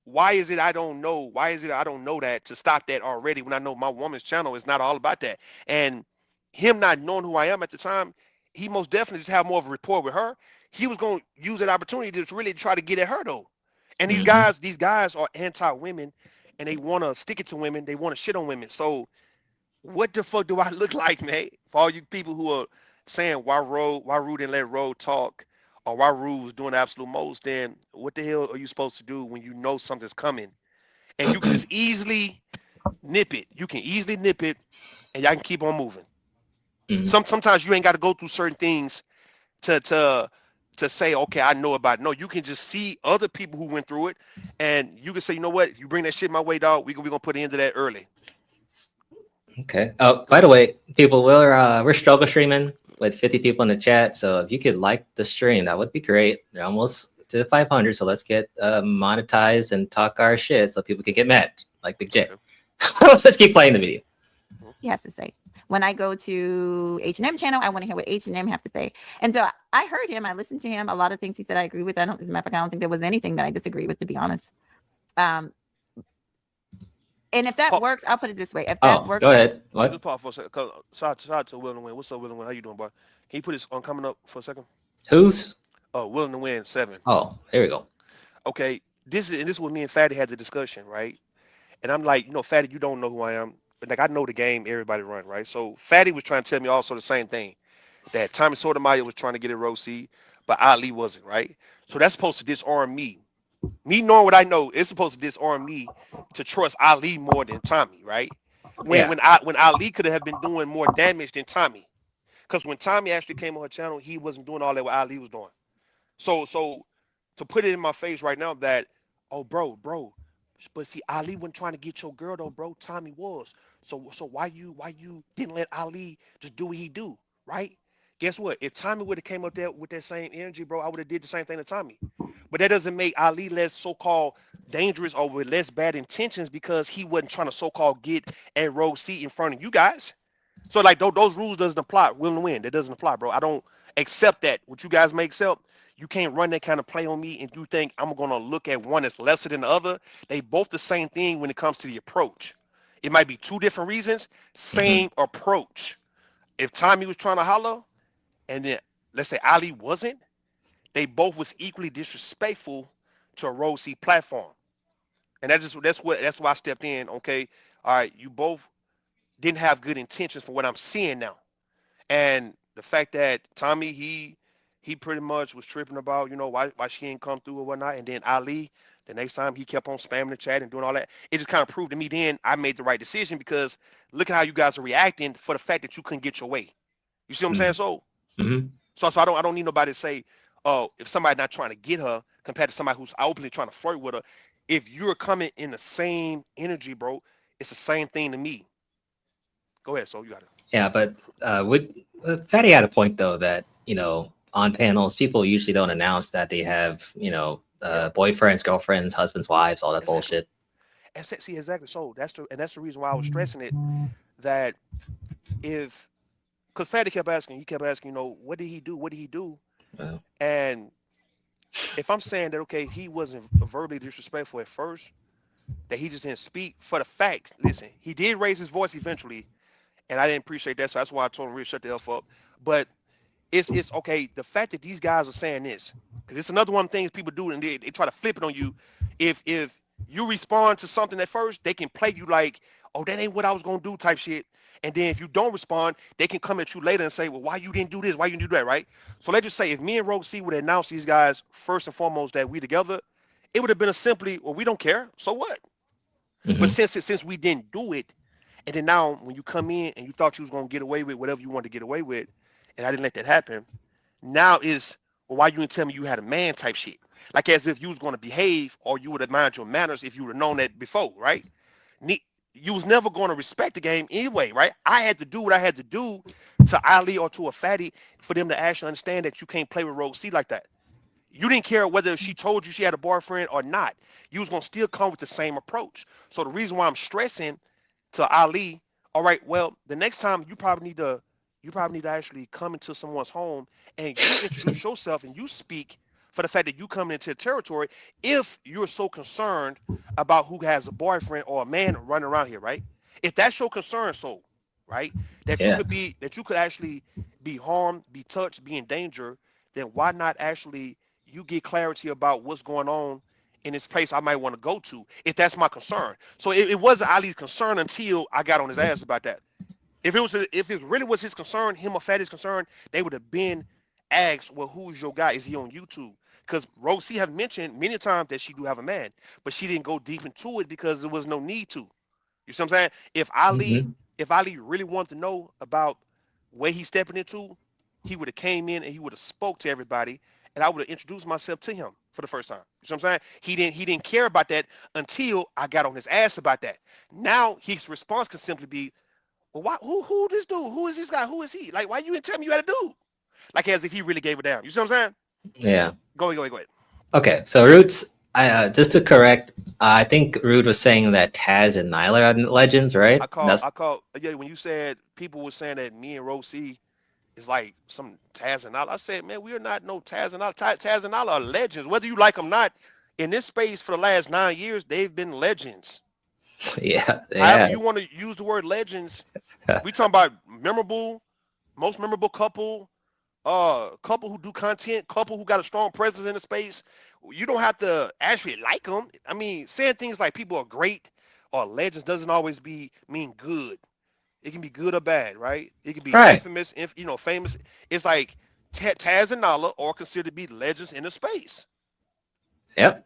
why is it I don't know that to stop that already when I know my woman's channel is not all about that? And him not knowing who I am at the time, he most definitely just have more of a rapport with her. He was going to use that opportunity to really try to get at her, though. And these guys are anti-women, and they want to stick it to women. They want to shit on women. So what the fuck do I look like, man? For all you people who are saying why Rue didn't let Road talk, or why Rue was doing the absolute most, then what the hell are you supposed to do when you know something's coming and you can just easily nip it? You can easily nip it, and y'all can keep on moving. Sometimes you ain't got to go through certain things to say, okay, I know about it. No, you can just see other people who went through it, and you can say, you know what, if you bring that shit my way, dog, we gonna put an end to that early. Okay. Oh, by the way, people, we're struggle streaming with 50 people in the chat. So if you could like the stream, that would be great. We're almost to 500, so let's get monetized and talk our shit so people can get mad like Big J. Let's keep playing the video. He has to say. When I go to H&M channel, I want to hear what H&M have to say. And so I heard him. I listened to him. A lot of things he said I agree with. As a matter of fact, I don't think there was anything that I disagree with, to be honest. And if that works, I'll put it this way. If that works, go ahead. What? Just pause for a second. Shout out to Will and Win. What's up, Will and Win? How you doing, boy? Can you put this on coming up for a second? Who's? Oh, Will and Win 7. Oh, there we go. Okay, this is what me and Fatty had the discussion, right? And I'm like, Fatty, you don't know who I am. But like, I know the game everybody run, right? So Fatty was trying to tell me also the same thing, that Tommy Sotomayor was trying to get a Row C, but Ali wasn't, right? So that's supposed to disarm me. Me knowing what I know, it's supposed to disarm me to trust Ali more than Tommy, right? When Ali could have been doing more damage than Tommy. Because when Tommy actually came on her channel, he wasn't doing all that what Ali was doing. So to put it in my face right now that, oh bro, but see, Ali wasn't trying to get your girl though, bro. Tommy was. So why you didn't let Ali just do what he do, right? Guess what? If Tommy would have came up there with that same energy, bro, I would have did the same thing to Tommy. But that doesn't make Ali less so-called dangerous or with less bad intentions because he wasn't trying to so-called get a row seat in front of you guys. So like those rules doesn't apply. Will and win. That doesn't apply, bro. I don't accept that. What you guys may accept. You can't run that kind of play on me and you think I'm gonna look at one that's lesser than the other. They both the same thing when it comes to the approach. It might be two different reasons, same approach. If Tommy was trying to holler, and then let's say Ali wasn't, they both was equally disrespectful to a Road C platform. And that's why I stepped in. Okay, all right, you both didn't have good intentions for what I'm seeing now. And the fact that Tommy, he pretty much was tripping about, why she ain't come through or whatnot. And then Ali, the next time he kept on spamming the chat and doing all that. It just kind of proved to me then I made the right decision because look at how you guys are reacting for the fact that you couldn't get your way. You see what I'm saying? So I don't need nobody to say, oh, if somebody's not trying to get her compared to somebody who's openly trying to flirt with her, if you're coming in the same energy, bro, it's the same thing to me. Go ahead, so you got it. Yeah, but Fatty had a point though that on panels people usually don't announce that they have boyfriends, girlfriends, husbands, wives, all that bullshit. And see, exactly. So that's the reason why I was stressing it. That because Fatty kept asking, what did he do? What did he do? And if I'm saying that, okay, he wasn't verbally disrespectful at first, that he just didn't speak for the fact. Listen, he did raise his voice eventually. And I didn't appreciate that, so that's why I told him really shut the F up. But it's okay. The fact that these guys are saying this, because it's another one of the things people do, and they try to flip it on you. If you respond to something at first, they can play you like, oh, that ain't what I was gonna do type shit. And then if you don't respond, they can come at you later and say, well, why you didn't do this? Why you didn't do that, right? So let's just say if me and Rogue C would announce these guys first and foremost that we together, it would have been a simply, well, we don't care. So what? But since we didn't do it. And then now when you come in and you thought you was going to get away with whatever you wanted to get away with, and I didn't let that happen, now is, well, why you didn't tell me you had a man type shit? Like as if you was going to behave or you would have minded your manners if you would have known that before, right? You was never going to respect the game anyway, right? I had to do what I had to do to Ali or to a Fatty for them to actually understand that you can't play with Rogue C like that. You didn't care whether she told you she had a boyfriend or not. You was going to still come with the same approach. So the reason why I'm stressing to Ali, all right, well, the next time you probably need to actually come into someone's home and you introduce yourself and you speak for the fact that you coming into territory if you're so concerned about who has a boyfriend or a man running around here, right? If that's your concern, so right, that you could actually be harmed, be touched, be in danger, then why not actually you get clarity about what's going on in this place I might want to go to, if that's my concern. So it wasn't Ali's concern until I got on his ass about that. If it really was his concern, him or Fatty's concern, they would have been asked, well, who's your guy? Is he on YouTube? Because Rosie have mentioned many times that she do have a man, but she didn't go deep into it because there was no need to. You see what I'm saying? If Ali really wanted to know about where he's stepping into, he would have came in and he would have spoke to everybody, and I would have introduced myself to him for the first time. You see what I'm saying? He didn't care about that until I got on his ass about that. Now his response can simply be, well, why? Who this dude? Who is this guy? Who is he? Like, why you didn't tell me you had a dude? Like, as if he really gave a damn. You see what I'm saying? Yeah. Go ahead. Okay, so Roots, just to correct, I think Rude was saying that Taz and Nyla are legends, right? I call when you said people were saying that me and Rosie is like some Taz and Nyla. I said, man, we are not no Taz and Nyla. Taz and Nyla are legends, whether you like them or not. In this space for the last 9 years, they've been legends. Yeah. However you want to use the word legends, we talking about most memorable couple. Couple who do content, couple who got a strong presence in the space. You don't have to actually like them. I mean, saying things like people are great or legends doesn't always mean good. It can be good or bad, right? It can be infamous, famous. It's like Taz and Nala are considered to be legends in the space. Yep.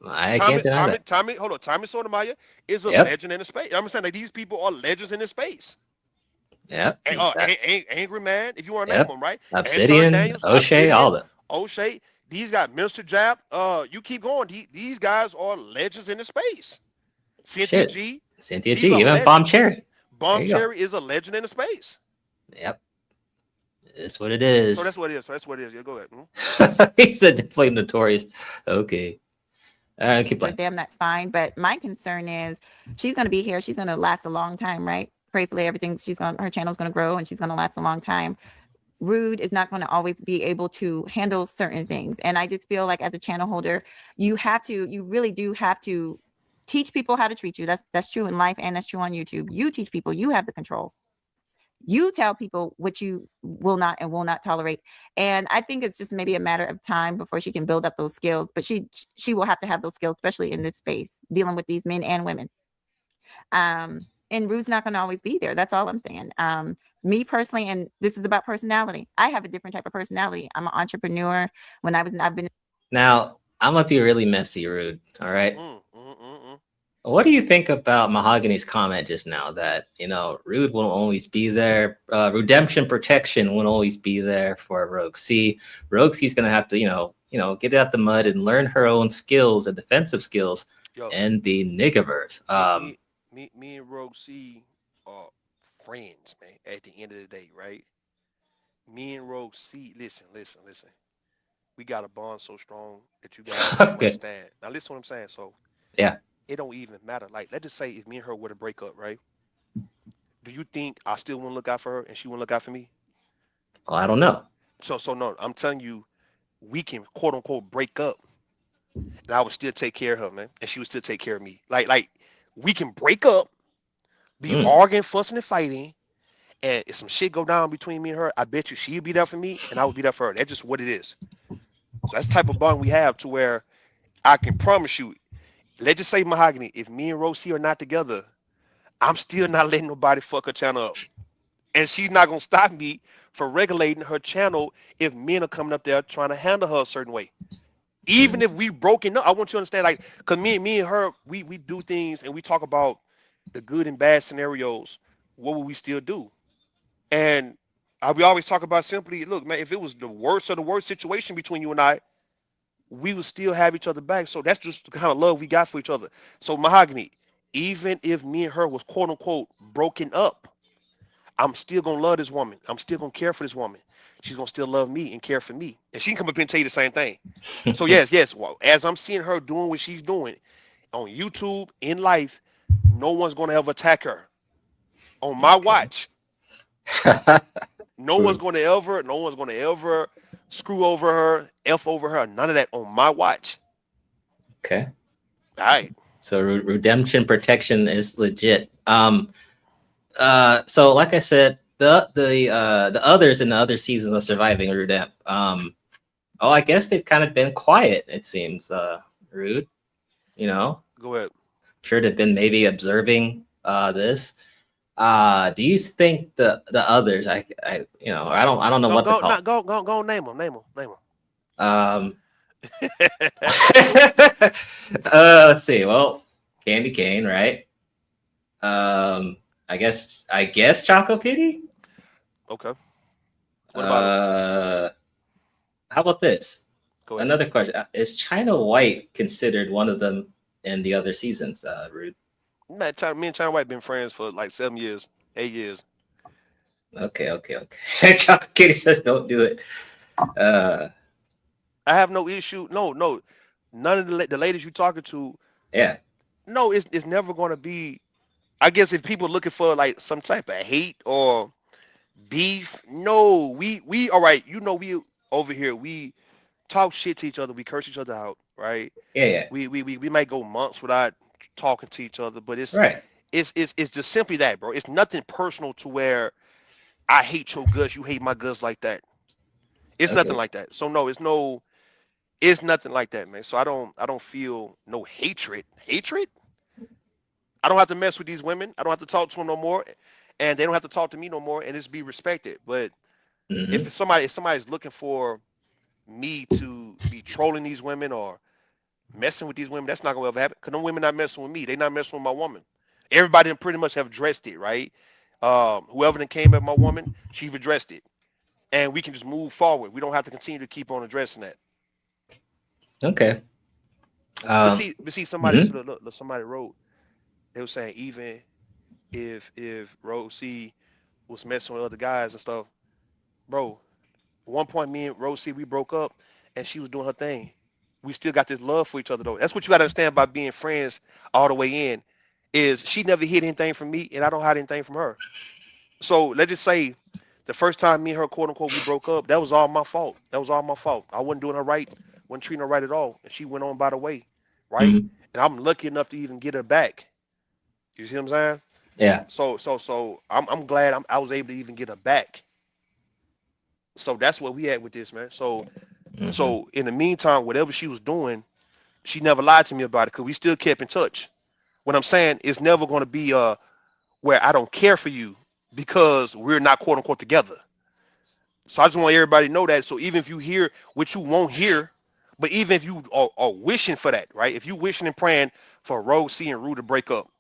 I can't deny that. Tommy Sotomayor is a legend in the space. I'm saying that these people are legends in the space. Yep. Angry Man, if you want to name them, right? Obsidian, O'Shea, all of them. O'Shea, these guys, Mr. Jab, you keep going. These guys are legends in the space. Cynthia G, even Bomb Cherry. Bomb Cherry is a legend in the space. Yep. It's what it is. So that's what it is. Yeah, go ahead. He said definitely notorious. Okay. Keep playing. Them, that's fine. But my concern is she's going to be here. She's going to last a long time, right? Prayfully, her channel's going to grow and she's going to last a long time. Rude is not going to always be able to handle certain things. And I just feel like as a channel holder, you really do have to teach people how to treat you. That's true in life and that's true on YouTube. You teach people, you have the control. You tell people what you will not and will not tolerate. And I think it's just maybe a matter of time before she can build up those skills. But she will have to have those skills, especially in this space, dealing with these men and women. And Rude's not going to always be there. That's all I'm saying. Me personally, and this is about personality. I have a different type of personality. I'm an entrepreneur. Now, I'm going to be really messy, Rude. All right. What do you think about Mahogany's comment just now that, Rude will always be there? Redemption protection will always be there for Rogue C. Rogue C's going to have to, get out the mud and learn her own skills and defensive skills in the Negaverse. Me and Rogue C are friends, man, at the end of the day, right? Me and Rogue C, listen. We got a bond so strong that you guys understand. Now listen what I'm saying. So it don't even matter. Like, let's just say if me and her were to break up, right? Do you think I still want to look out for her and she won't look out for me? Well, I don't know. So no, I'm telling you, we can quote unquote break up and I would still take care of her, man. And she would still take care of me. Like we can break up, be arguing, fussing, and fighting, and if some shit go down between me and her, I bet you she'd be there for me, and I would be there for her. That's just what it is. So that's the type of bond we have to where I can promise you, let's just say Mahogany, if me and Rosie are not together, I'm still not letting nobody fuck her channel up. And she's not going to stop me from regulating her channel if men are coming up there trying to handle her a certain way. Even if we broken up, I want you to understand, like, because me and her, we do things and we talk about the good and bad scenarios. What would we still do? And we always talk about simply, look, man, if it was the worst of the worst situation between you and I, we would still have each other back. So that's just the kind of love we got for each other. So Mahogany, even if me and her was quote unquote broken up, I'm still gonna love this woman. I'm still gonna care for this woman. She's gonna still love me and care for me. And she can come up and tell you the same thing. So yes. Well, as I'm seeing her doing what she's doing on YouTube, in life, no one's gonna ever attack her. On my watch. No one's gonna ever screw over her, F over her, none of that on my watch. Okay. All right. So redemption protection is legit. So like I said, the others in the other seasons of Surviving Rude, I guess they've kind of been quiet, it seems, Rude. Go ahead. Sure they've been maybe observing this. Do you think the others? I I don't know what to call. Go name them. Let's see. Well, Candy Cane, right? I guess Choco Kitty. Okay. What about how about this? Go ahead. Another question: is China White considered one of them in the other seasons? Rude. Man, me and China White been friends for like 7 years, 8 years. Okay. Choco Kitty says don't do it. I have no issue. No, none of the ladies you talking to. Yeah. No, it's never going to be. I guess if people looking for like some type of hate or beef, no, we all right. You know, we over here we talk shit to each other. We curse each other out, right? Yeah. We might go months without talking to each other, but it's right. It's just simply that, bro. It's nothing personal to where I hate your guts, you hate my guts like that. It's Okay. nothing like that. So no, it's nothing like that, man. So I don't feel no hatred. Hatred? I don't have to mess with these women. I don't have to talk to them no more, and they don't have to talk to me no more, and it's be respected. But if somebody's looking for me to be trolling these women or messing with these women, that's not gonna ever happen. Cause them women not messing with me. They not messing with my woman. Everybody done pretty much have addressed it, right? Whoever that came at my woman, she've addressed it, and we can just move forward. We don't have to continue to keep on addressing that. Okay. But see, somebody somebody wrote. They were saying even if Rose C was messing with other guys and stuff, bro. At one point, me and Rose C, we broke up, and she was doing her thing. We still got this love for each other though. That's what you got to understand about being friends all the way in. Is she never hid anything from me, and I don't hide anything from her. So let's just say the first time me and her, quote unquote, we broke up, that was all my fault. That was all my fault. I wasn't doing her right, wasn't treating her right at all, and she went on by the way, right? Mhm. And I'm lucky enough to even get her back. You see what I'm saying? Yeah. So I'm glad I was able to even get her back. So that's what we had with this, man. So in the meantime, whatever she was doing, she never lied to me about it because we still kept in touch. What I'm saying is never going to be where I don't care for you because we're not quote unquote together. So I just want everybody to know that. So even if you hear what you won't hear, but even if you are wishing for that, right? If you wishing and praying for Rose C and Rue to break up,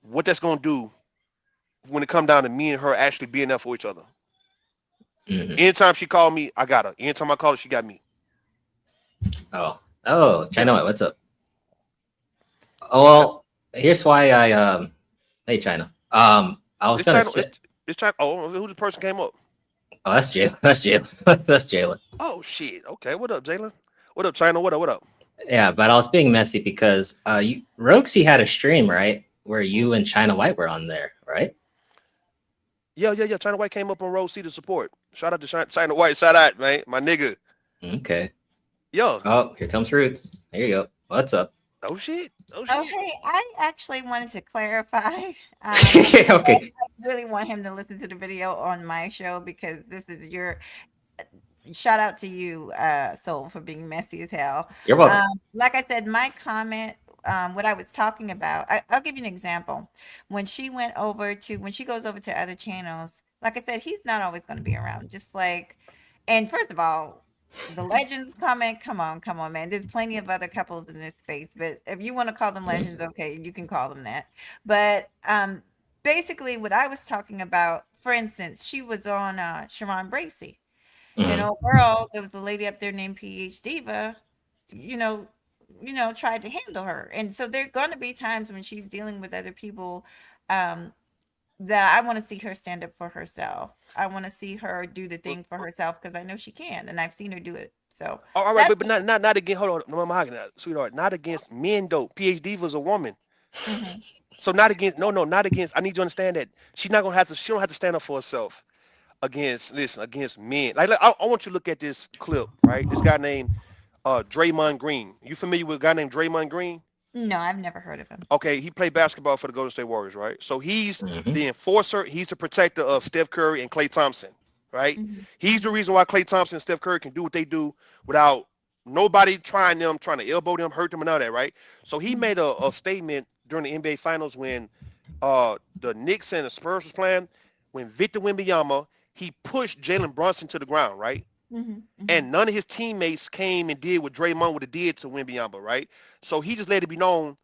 what that's gonna do when it come down to me and her actually being there for each other. Anytime she called me, I got her. Anytime I called her, she got me. Oh, China White, what's up? Oh, well, here's why I hey China. I was It's gonna China. say, It's China. Oh, who the person came up? oh, that's Jalen. That's Jalen. That's Jalen. Oh shit. Okay. What up, Jalen? What up, China? What up? What up? Yeah, but I was being messy because Roxy had a stream, right, where you and China White were on there, right? Yeah. China White came up on Rose C to support. Shout out to China White. Shout out, man. My nigga. Okay. Yo. Oh, here comes Roots. Here you go. What's up? Oh shit. Okay, I actually wanted to clarify. Okay. I really want him to listen to the video on my show because this is your shout out to you, Soul, for being messy as hell. You're welcome. Like I said, my comment, what I was talking about, I'll give you an example. When she goes over to other channels, like I said, he's not always going to be around. Just like, and first of all, the legends comment, come on, man. There's plenty of other couples in this space, but if you want to call them legends, okay, you can call them that. But basically, what I was talking about, for instance, she was on Sharon Bracey. And overall, there was a lady up there named PH Diva, tried to handle her. And so there are going to be times when she's dealing with other people that I want to see her stand up for herself. I want to see her do the thing for herself because I know she can, and I've seen her do it. So all right, but not against. Hold on, no, sweetheart. Not against men though. PH Diva's a woman. So not against. No, not against. I need you to understand that she's not gonna have to. She don't have to stand up for herself against men. Like I want you to look at this clip, right? This guy named Draymond Green. You familiar with a guy named Draymond Green? No, I've never heard of him. Okay, he played basketball for the Golden State Warriors, right? So he's the enforcer. He's the protector of Steph Curry and Klay Thompson, right? He's the reason why Klay Thompson and Steph Curry can do what they do without nobody trying to elbow them, hurt them, and all that, right? So he made a statement during the NBA Finals when the Knicks and the Spurs was playing, when Victor Wembanyama, he pushed Jalen Brunson to the ground, right? And none of his teammates came and did what Draymond would have did to Wembanyama, right? So he just let it be known.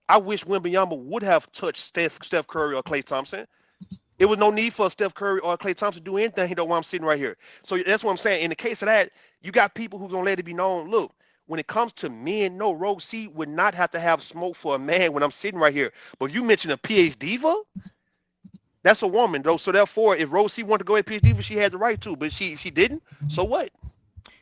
I wish Wembanyama would have touched Steph Curry or Klay Thompson. It was no need for Steph Curry or Klay Thompson to do anything, though, while I'm sitting right here. So that's what I'm saying. In the case of that, you got people who's going to let it be known, look, when it comes to men, no, Rogue C would not have to have smoke for a man when I'm sitting right here. But if you mention a PhD diva, that's a woman, though. So therefore, if Rogue C wanted to go at PhD diva, she had the right to. But she didn't. So what?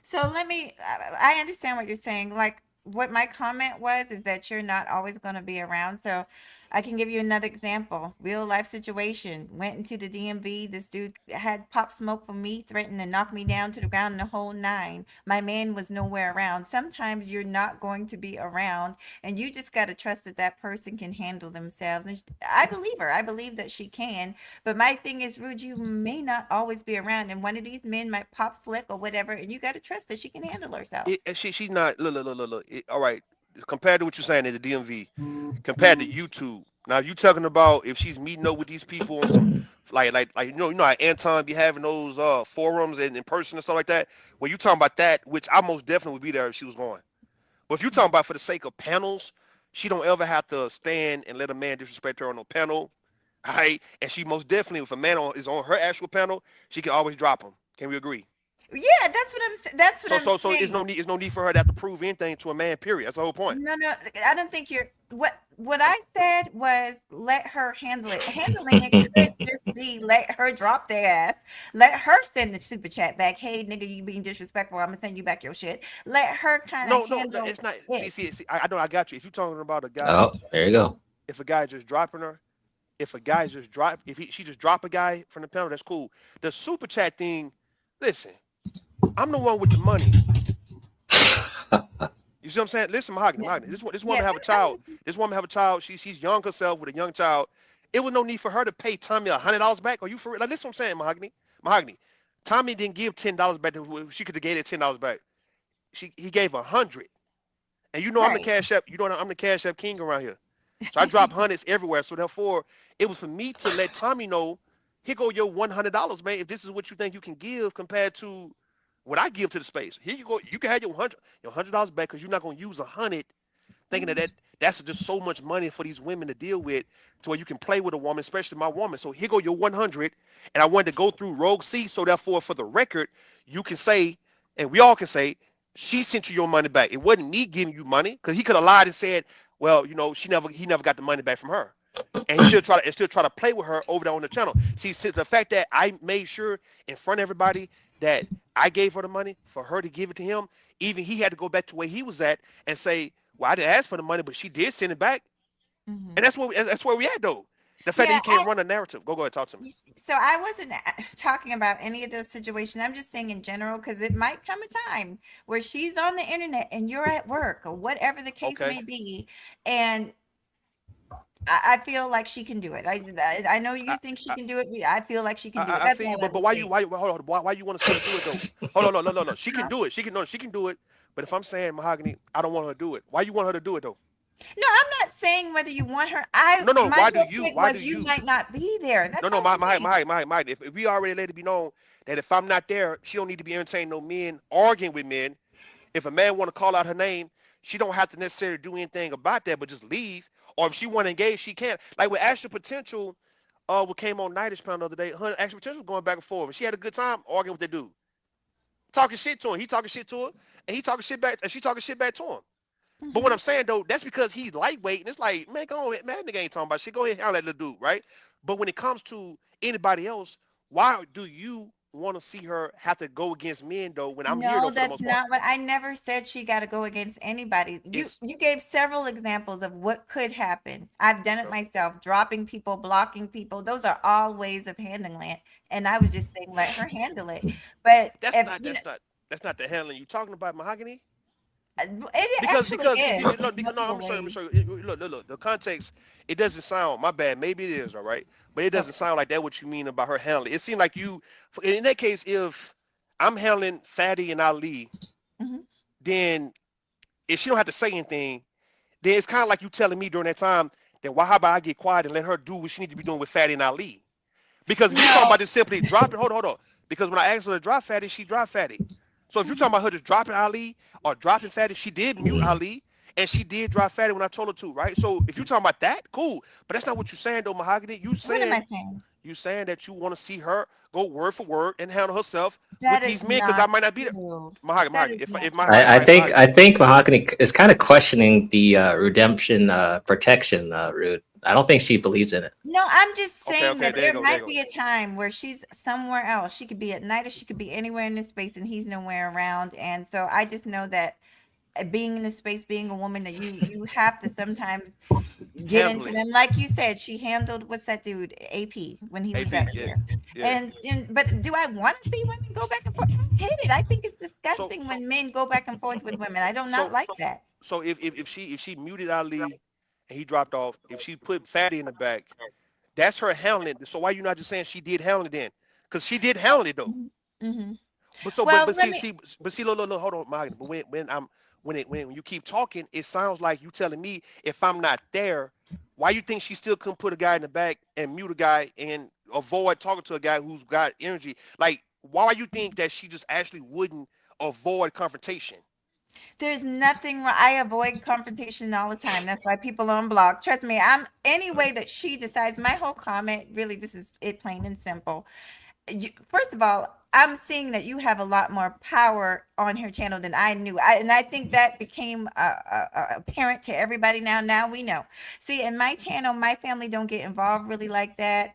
So let me, I understand what you're saying. Like, what my comment was is that you're not always going to be around. So I can give you another example. Real life situation. Went into the DMV. This dude had pop smoke for me, threatened to knock me down to the ground in the whole nine. My man was nowhere around. Sometimes you're not going to be around, and you just got to trust that that person can handle themselves. And I believe her. I believe that she can. But my thing is, Rude, you may not always be around, and one of these men might pop slick or whatever, and you got to trust that she can handle herself. She's not. Look. All right. Compared to what you're saying in the DMV, compared to YouTube. Now you talking about if she's meeting up with these people on some like you know how Anton be having those forums and in person and stuff like that. When you talking about that, which I most definitely would be there if she was going. But if you talking about for the sake of panels, she don't ever have to stand and let a man disrespect her on no panel. Right? And she most definitely, if a man is on her actual panel, she can always drop him. Can we agree? Yeah, that's what I'm. That's what I'm So saying. it's no need for her to have to prove anything to a man. Period. That's the whole point. No, I don't think you're. What I said was let her handle it. Handling it could just be let her drop their ass. Let her send the super chat back. Hey, nigga, you being disrespectful. I'm gonna send you back your shit. Let her kind of handle. No, it's not. See, I know I got you. If you're talking about a guy, Oh, there you go. If a guy just dropping her, if she just drop a guy from the panel, that's cool. The super chat thing, listen, I'm the one with the money. You see what I'm saying? Listen, Mahogany. This woman have a child. This woman have a child. She's young herself with a young child. It was no need for her to pay Tommy $100 back. Are you for real? Like, listen, what I'm saying, Mahogany. Tommy didn't give $10 back. She could have gave it $10 back. He gave $100. And you know I'm the Cash App. You know I'm the Cash App king around here. So I drop hundreds everywhere. So therefore, it was for me to let Tommy know, here go your $100, man. If this is what you think you can give compared to what I give to the space, here you go. You can have your $100 back because you're not gonna use $100, thinking that's just so much money for these women to deal with, to where you can play with a woman, especially my woman. So here go your 100, and I wanted to go through Rogue C. So therefore, for the record, you can say, and we all can say, she sent you your money back. It wasn't me giving you money, because he could have lied and said, well, you know, he never got the money back from her. And he still try to play with her over there on the channel. See, since the fact that I made sure in front of everybody that I gave her the money for her to give it to him, even he had to go back to where he was at and say, well, I didn't ask for the money, but she did send it back. And that's where we at, though. The fact that you can't run a narrative. Go ahead, talk to me. So I wasn't talking about any of those situations. I'm just saying in general, because it might come a time where she's on the internet and you're at work or whatever the case may be, and I feel like she can do it. I know you think she can do it. But I feel like she can do it. I feel, but why you want to say do it though? Hold on, no. She can do it. She can do it. But if I'm saying Mahogany, I don't want her to do it. Why you want her to do it though? No, I'm not saying whether you want her. Why do you might not be there. That's my. If we already let it be known that if I'm not there, she don't need to be entertaining no men arguing with men. If a man want to call out her name, she don't have to necessarily do anything about that, but just leave. Or if she want to engage, she can. Like with Ashley Potential, what came on Nightish Pound the other day, Ashley Potential was going back and forth, and she had a good time arguing with the dude, talking shit to him. He talking shit to her, and he talking shit back, and she talking shit back to him. But what I'm saying though, that's because he's lightweight, and it's like, man, go ahead, man, nigga ain't talking about shit. Go ahead, holler at the dude, right? But when it comes to anybody else, why do you want to see her have to go against men though? When I'm here, though, for the most that's not what I never said. She got to go against anybody. You gave several examples of what could happen. I've done it myself, dropping people, blocking people. Those are all ways of handling it. And I was just saying, let her handle it. But that's not the handling you talking about, Mahogany. Because I'm sorry. Look, the context, it doesn't sound, my bad, maybe it is, all right, but it doesn't sound like that what you mean about her handling. It seemed like you, in that case, if I'm handling Fatty and Ali, then if she don't have to say anything, then it's kind of like you telling me during that time then how about I get quiet and let her do what she needs to be doing with Fatty and Ali? Because if you're talking about just simply dropping, hold on. Because when I asked her to drop Fatty, she dropped Fatty. So if you're talking about her just dropping Ali or dropping Fatty, she did mute Ali and she did drop Fatty when I told her to, right? So if you're talking about that, cool. But that's not what you're saying though, Mahogany. What am I saying? You saying that you want to see her go word for word and handle herself That with is these men, because I not might not be there. true. Mahogany, That is not if true. I think Mahogany is kind of questioning the redemption protection route. I don't think she believes in it. No, I'm just saying okay, that there you there go, there you might go. be a time where she's somewhere else. She could be at night or she could be anywhere in this space and he's nowhere around. And so I just know that being in this space, being a woman, that you have to sometimes get Handle into it. them. Like you said, she handled what's that dude, AP, when he was AP, out yeah, here. yeah. And but do I want to see women go back and forth? I hate it. I think it's disgusting when men go back and forth with women. I do not like that. So if she muted Ali and he dropped off, if she put Fatty in the back, that's her handling it. So why you not just saying she did handle it then? Because she did handle it though. Mm-hmm. But so Well, but let me. see, look, hold on, Mahogany. But when you keep talking, it sounds like you telling me if I'm not there, why you think she still couldn't put a guy in the back and mute a guy and avoid talking to a guy who's got energy? Like, why you think that she just actually wouldn't avoid confrontation? There's nothing wrong. I avoid confrontation all the time. That's why people unblock. Trust me, I'm any way that she decides. My whole comment, really, this is it, plain and simple. First of all, I'm seeing that you have a lot more power on her channel than I knew. And I think that became apparent to everybody now. Now we know. See, in my channel, my family don't get involved really like that.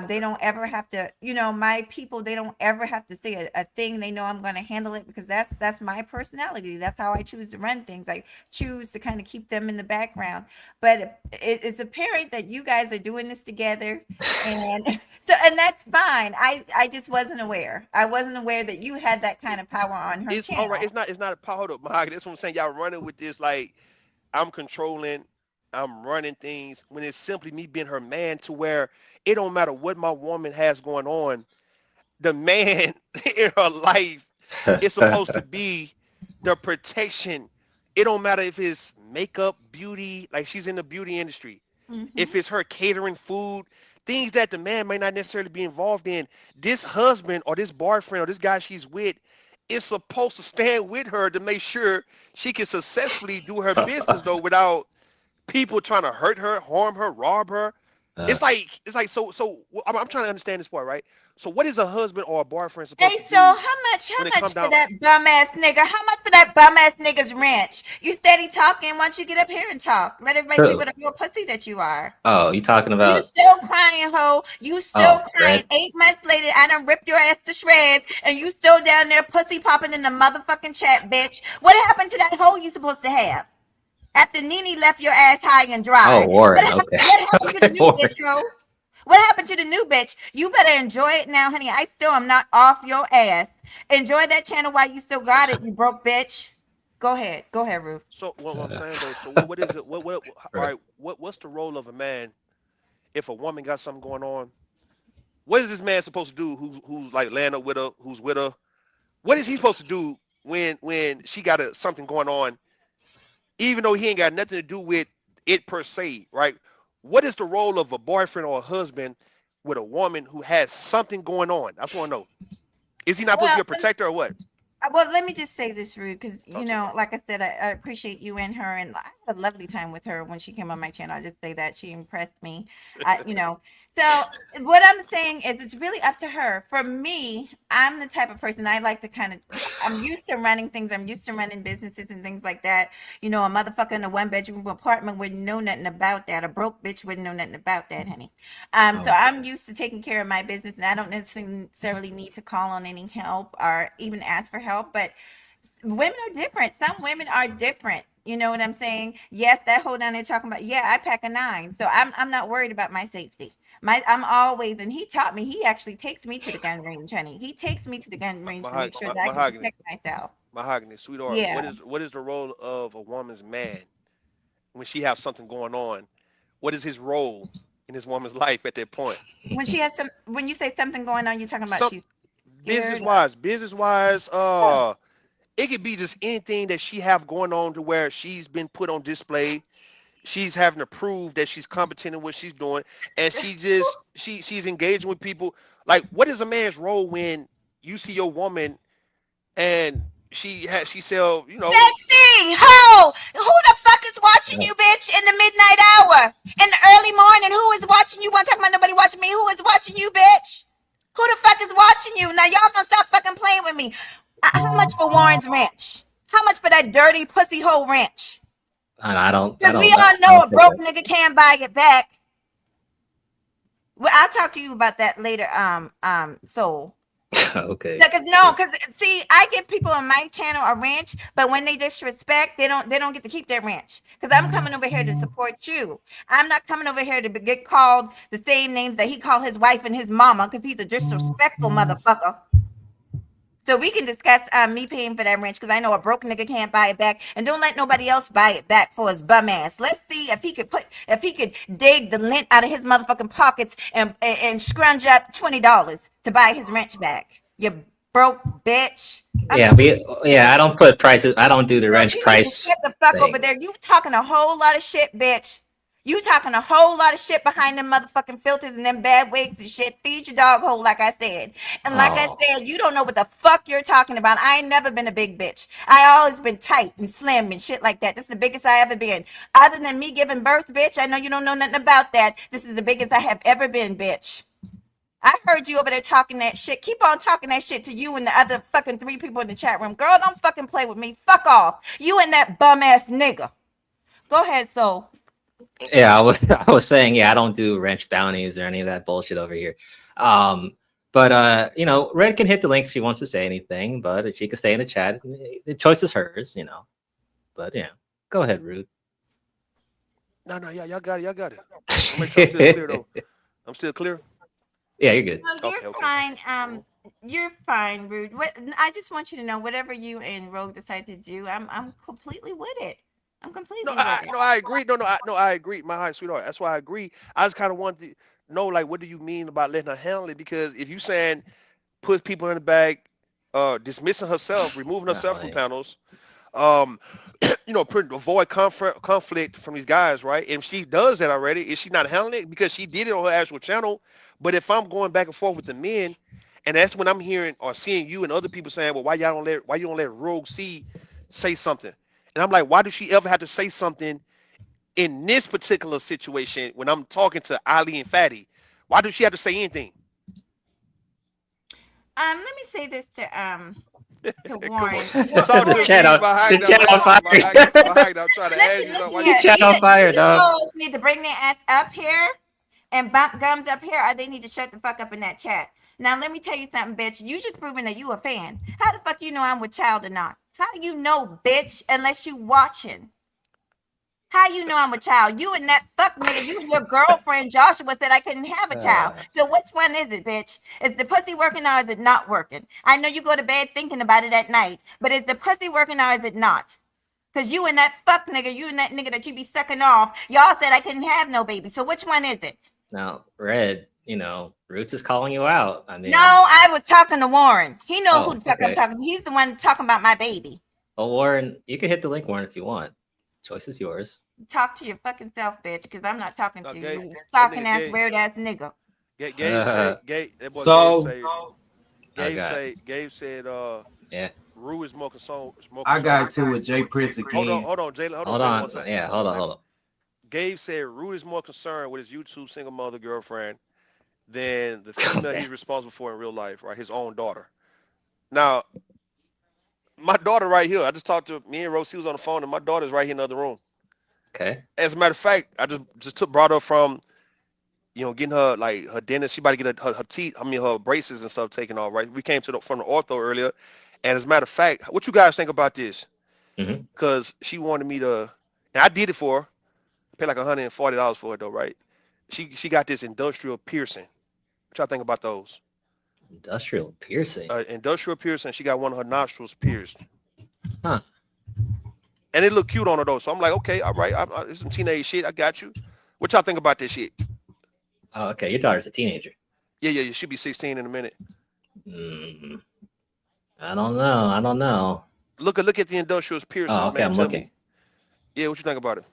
They don't ever have to, my people, they don't ever have to say a thing. They know I'm going to handle it because that's my personality. That's how I choose to run things. I choose to kind of keep them in the background. But it's apparent that you guys are doing this together. And and that's fine. I just wasn't aware. I wasn't aware that you had that kind of power on her It's channel. all right. It's not a power up, Mahogany. That's what I'm saying. Y'all running with this like I'm controlling, I'm running things when it's simply me being her man to where it don't matter what my woman has going on. The man in her life is supposed to be the protection. It don't matter if it's makeup, beauty, like she's in the beauty industry. If it's her catering food, things that the man may not necessarily be involved in. This husband or this boyfriend or this guy she's with is supposed to stand with her to make sure she can successfully do her business though without people trying to hurt her, harm her, rob her. It's like so I'm trying to understand this part, right? So what is a husband or a boyfriend supposed to do? So how much for that bum ass nigga? How much for that bum ass nigga's wrench? You steady talking. Why don't you get up here and talk? Let everybody see what a real pussy that you are. Oh, you talking You about? still crying, ho. You still crying. Red. 8 months later, I done ripped your ass to shreds, and you still down there pussy popping in the motherfucking chat, bitch. What happened to that hoe you supposed to have? After Nene left your ass high and dry. Oh, Warren. What Okay. happened to the new Warren. bitch, ho? What happened to the new bitch? You better enjoy it now, honey. I still am not off your ass. Enjoy that channel while you still got it, you broke bitch. Go ahead, Ruth. So what I'm saying though, so what is it? All right, what's the role of a man if a woman got something going on? What is this man supposed to do? Who's like laying up with her? Who's with her? What is he supposed to do when she got something going on? Even though he ain't got nothing to do with it per se, right? What is the role of a boyfriend or a husband with a woman who has something going on? I just want to know. Is he not supposed to be a protector or what? Well, let me just say this, Rude, because, like I said, I appreciate you and her, and I had a lovely time with her when she came on my channel. I just say that she impressed me, So what I'm saying is it's really up to her. For me, I'm the type of person I like to I'm used to running things. I'm used to running businesses and things like that. A motherfucker in a 1-bedroom apartment wouldn't know nothing about that. A broke bitch wouldn't know nothing about that, honey. So I'm used to taking care of my business, and I don't necessarily need to call on any help or even ask for help. But women are different. Some women are different. You know what I'm saying? Yes, that whole down there talking about, I pack a 9. So I'm not worried about my safety. I'm always, and he taught me, he actually takes me to the gun range, honey. He takes me to the gun range to make sure that I can protect myself. Mahogany, sweetheart, what is the role of a woman's man when she has something going on? What is his role in his woman's life at that point? When she has when you say something going on, you're talking about she's business-wise, it could be just anything that she have going on to where she's been put on display. she's having to prove that she's competent in what she's doing, and she's engaging with people. Like, what is a man's role when you see your woman and she sell, Sexy ho! Who the fuck is watching you, bitch, in the midnight hour? In the early morning, who is watching you? I'm talking about nobody watching me. Who is watching you, bitch? Who the fuck is watching you? Now y'all gonna stop fucking playing with me. How much for Warren's ranch? How much for that dirty pussy hole ranch? I don't. Because we all know a broke nigga can't buy it back. Well, I'll talk to you about that later. Soul. Okay. Because see, I give people on my channel a ranch, but when they disrespect, they don't get to keep their ranch. Because I'm coming over here to support you. I'm not coming over here to get called the same names that he called his wife and his mama, because he's a disrespectful motherfucker. So we can discuss me paying for that ranch, because I know a broke nigga can't buy it back, and don't let nobody else buy it back for his bum ass. Let's see if he could dig the lint out of his motherfucking pockets and scrounge up $20 to buy his ranch back. You broke bitch. I don't put prices. I don't do the ranch price. Get the fuck thing. over there. You talking a whole lot of shit, bitch. You talking a whole lot of shit behind them motherfucking filters and them bad wigs and shit. Feed your dog hole, like I said. And like I said, you don't know what the fuck you're talking about. I ain't never been a big bitch. I always been tight and slim and shit like that. This is the biggest I ever been. Other than me giving birth, bitch, I know you don't know nothing about that. This is the biggest I have ever been, bitch. I heard you over there talking that shit. Keep on talking that shit to you and the other fucking 3 people in the chat room. Girl, don't fucking play with me. Fuck off. You and that bum ass nigga. Go ahead, Soul. Yeah, I was saying, I don't do ranch bounties or any of that bullshit over here. But Red can hit the link if she wants to say anything, but if she can stay in the chat, the choice is hers, But go ahead, Rude. No, y'all got it. I'll make sure I'm still clear though. I'm still clear. Yeah, you're good. No, you're fine. You're fine, Rude. I just want you to know, whatever you and Rogue decide to do, I'm completely with it. I'm completely with it. I agree. I agree. My heart, sweetheart. That's why I agree. I just kind of want to know, like, what do you mean about letting her handle it? Because if you saying put people in the bag, dismissing herself, removing herself from panels, avoid conflict from these guys, right? And she does that already. Is she not handling it because she did it on her actual channel? But if I'm going back and forth with the men, and that's when I'm hearing or seeing you and other people saying, well, why you don't let Rogue C say something? And I'm like, why does she ever have to say something in this particular situation when I'm talking to Ali and Fatty? Why does she have to say anything? Let me say this to Warren. The chat on fire. The chat on fire, dog. Need to bring their ass up here and bump gums up here, or they need to shut the fuck up in that chat. Now let me tell you something, bitch. You just proven that you a fan. How the fuck you know I'm with child or not? How you know, bitch, unless you watching? How you know I'm a child? You and that fuck nigga, you and your girlfriend Joshua said I couldn't have a child. So which one is it, bitch? Is the pussy working or is it not working? I know you go to bed thinking about it at night, but is the pussy working or is it not? Because you and that fuck nigga, you and that nigga that you be sucking off, y'all said I couldn't have no baby. So which one is it? Now, Red, Roots is calling you out. I mean, no, I was talking to Warren. He knows who the fuck I'm talking to. He's the one talking about my baby. Well, Warren, you can hit the link, Warren, if you want. Choice is yours. Talk to your fucking self, bitch, because I'm not talking to you. Stalking ass, weird ass nigga. Gabe said, yeah. Rue is more concerned. I got to with Jay Prince again. Hold on, Jay. Hold on. Yeah, hold on. Gabe said Rue is more concerned with his YouTube single mother girlfriend than the female he's responsible for in real life, right? His own daughter. Now, my daughter right here, I just talked to me and Rosie was on the phone, and my daughter's right here in the other room. Okay. As a matter of fact, I just brought her from, getting her like her dentist. She about to get her teeth, her braces and stuff taken off, right? We came from the ortho earlier, and as a matter of fact, what you guys think about this? Because she wanted me to, and I did it for her. I paid like $140 for it though, right? She got this industrial piercing. What y'all think about those? Industrial piercing. Industrial piercing. She got one of her nostrils pierced. Huh. And it looked cute on her though. So I'm like, okay, all right. It's some teenage shit. I got you. What y'all think about this shit? Oh, okay. Your daughter's a teenager. Yeah. She'll be 16 in a minute. I don't know. Look at the industrial piercing. Oh, okay. Man, I'm looking. Yeah, what you think about it?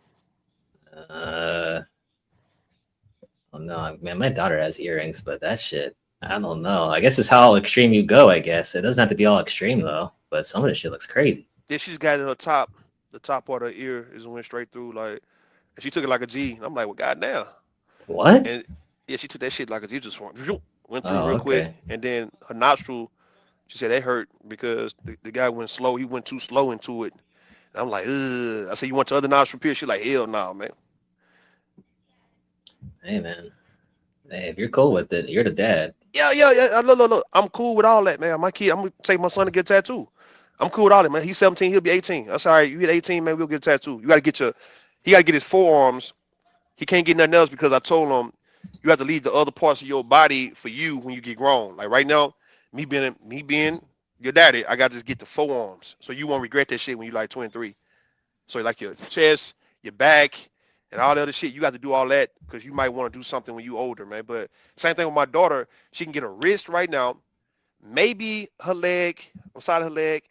Oh no, man, my daughter has earrings, but that shit, I don't know. I guess it's how extreme you go. I guess it doesn't have to be all extreme though. But some of this shit looks crazy. Yeah, she's got it her top. The top part of her ear is went straight through. Like, and she took it like a G. And I'm like, well, goddamn. What? And yeah, she took that shit like a G. Just went through Oh, real quick. okay. And then her nostril, she said that hurt because the guy went slow. He went too slow into it. And I'm like, ugh. I said, you want your other nostril pierced? She's like, hell no, man. Hey man, hey, if you're cool with it, you're the dad. Yeah. Look. I'm cool with all that, man. My kid, I'm gonna take my son to get a tattoo. I'm cool with all that, man. He's 17, he'll be 18. That's all right. You get 18, man, we'll get a tattoo. He gotta get his forearms. He can't get nothing else because I told him you have to leave the other parts of your body for you when you get grown. Like right now, me being your daddy, I gotta just get the forearms. So you won't regret that shit when you like 23. So like your chest, your back, and all the other shit, you got to do all that because you might want to do something when you older, man. But same thing with my daughter. She can get a wrist right now, maybe her leg, on the side of her leg,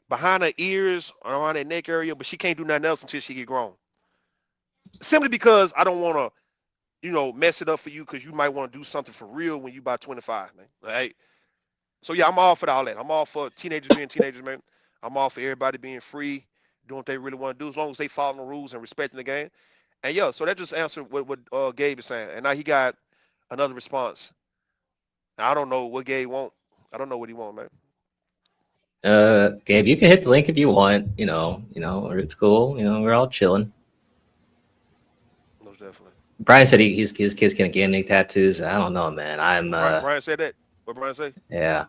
behind her ears, around her neck area, but she can't do nothing else until she get grown. Simply because I don't want to, mess it up for you because you might want to do something for real when you about 25, man. All right. So yeah, I'm all for all that. I'm all for teenagers being teenagers, man. I'm all for everybody being free, doing what they really want to do, as long as they following the rules and respecting the game. And yeah, so that just answered what Gabe is saying. And now he got another response. Now, I don't know what Gabe want. I don't know what he want, man. Gabe, you can hit the link if you want. Or it's cool. We're all chilling. Most definitely. Brian said his kids can't get any tattoos. I don't know, man. Brian said that. What Brian say? Yeah.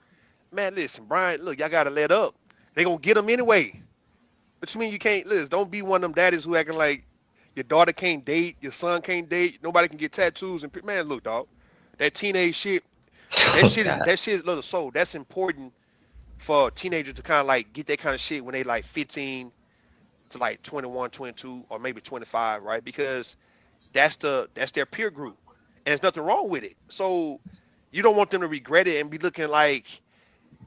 Man, listen, Brian. Look, y'all gotta let up. They gonna get them anyway. But you mean you can't? Listen, don't be one of them daddies who acting like your daughter can't date, your son can't date, nobody can get tattoos. And man, look, dog, that teenage shit, that shit is little soul. That's important for teenagers to kind of like get that kind of shit when they like 15 to like 21, 22, or maybe 25, right? Because that's their peer group, and there's nothing wrong with it. So you don't want them to regret it and be looking like,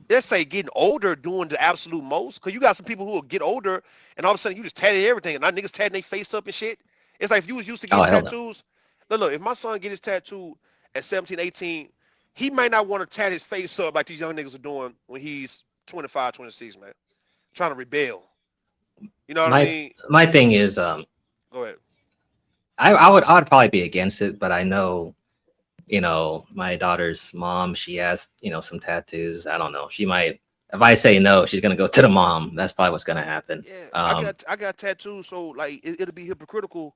let's say, getting older doing the absolute most. Because you got some people who will get older and all of a sudden you just tatted everything, and now niggas tatting their face up and shit. It's like if you was used to getting tattoos. Look, if my son get his tattoo at 17, 18, he might not want to tat his face up like these young niggas are doing when he's 25, 26, man. Trying to rebel. You know what I mean? My thing is, go ahead. I would probably be against it, but I know, my daughter's mom, she has, some tattoos. I don't know. She might, if I say no, she's gonna go to the mom. That's probably what's gonna happen. Yeah, I got tattoos, so like it'll be hypocritical.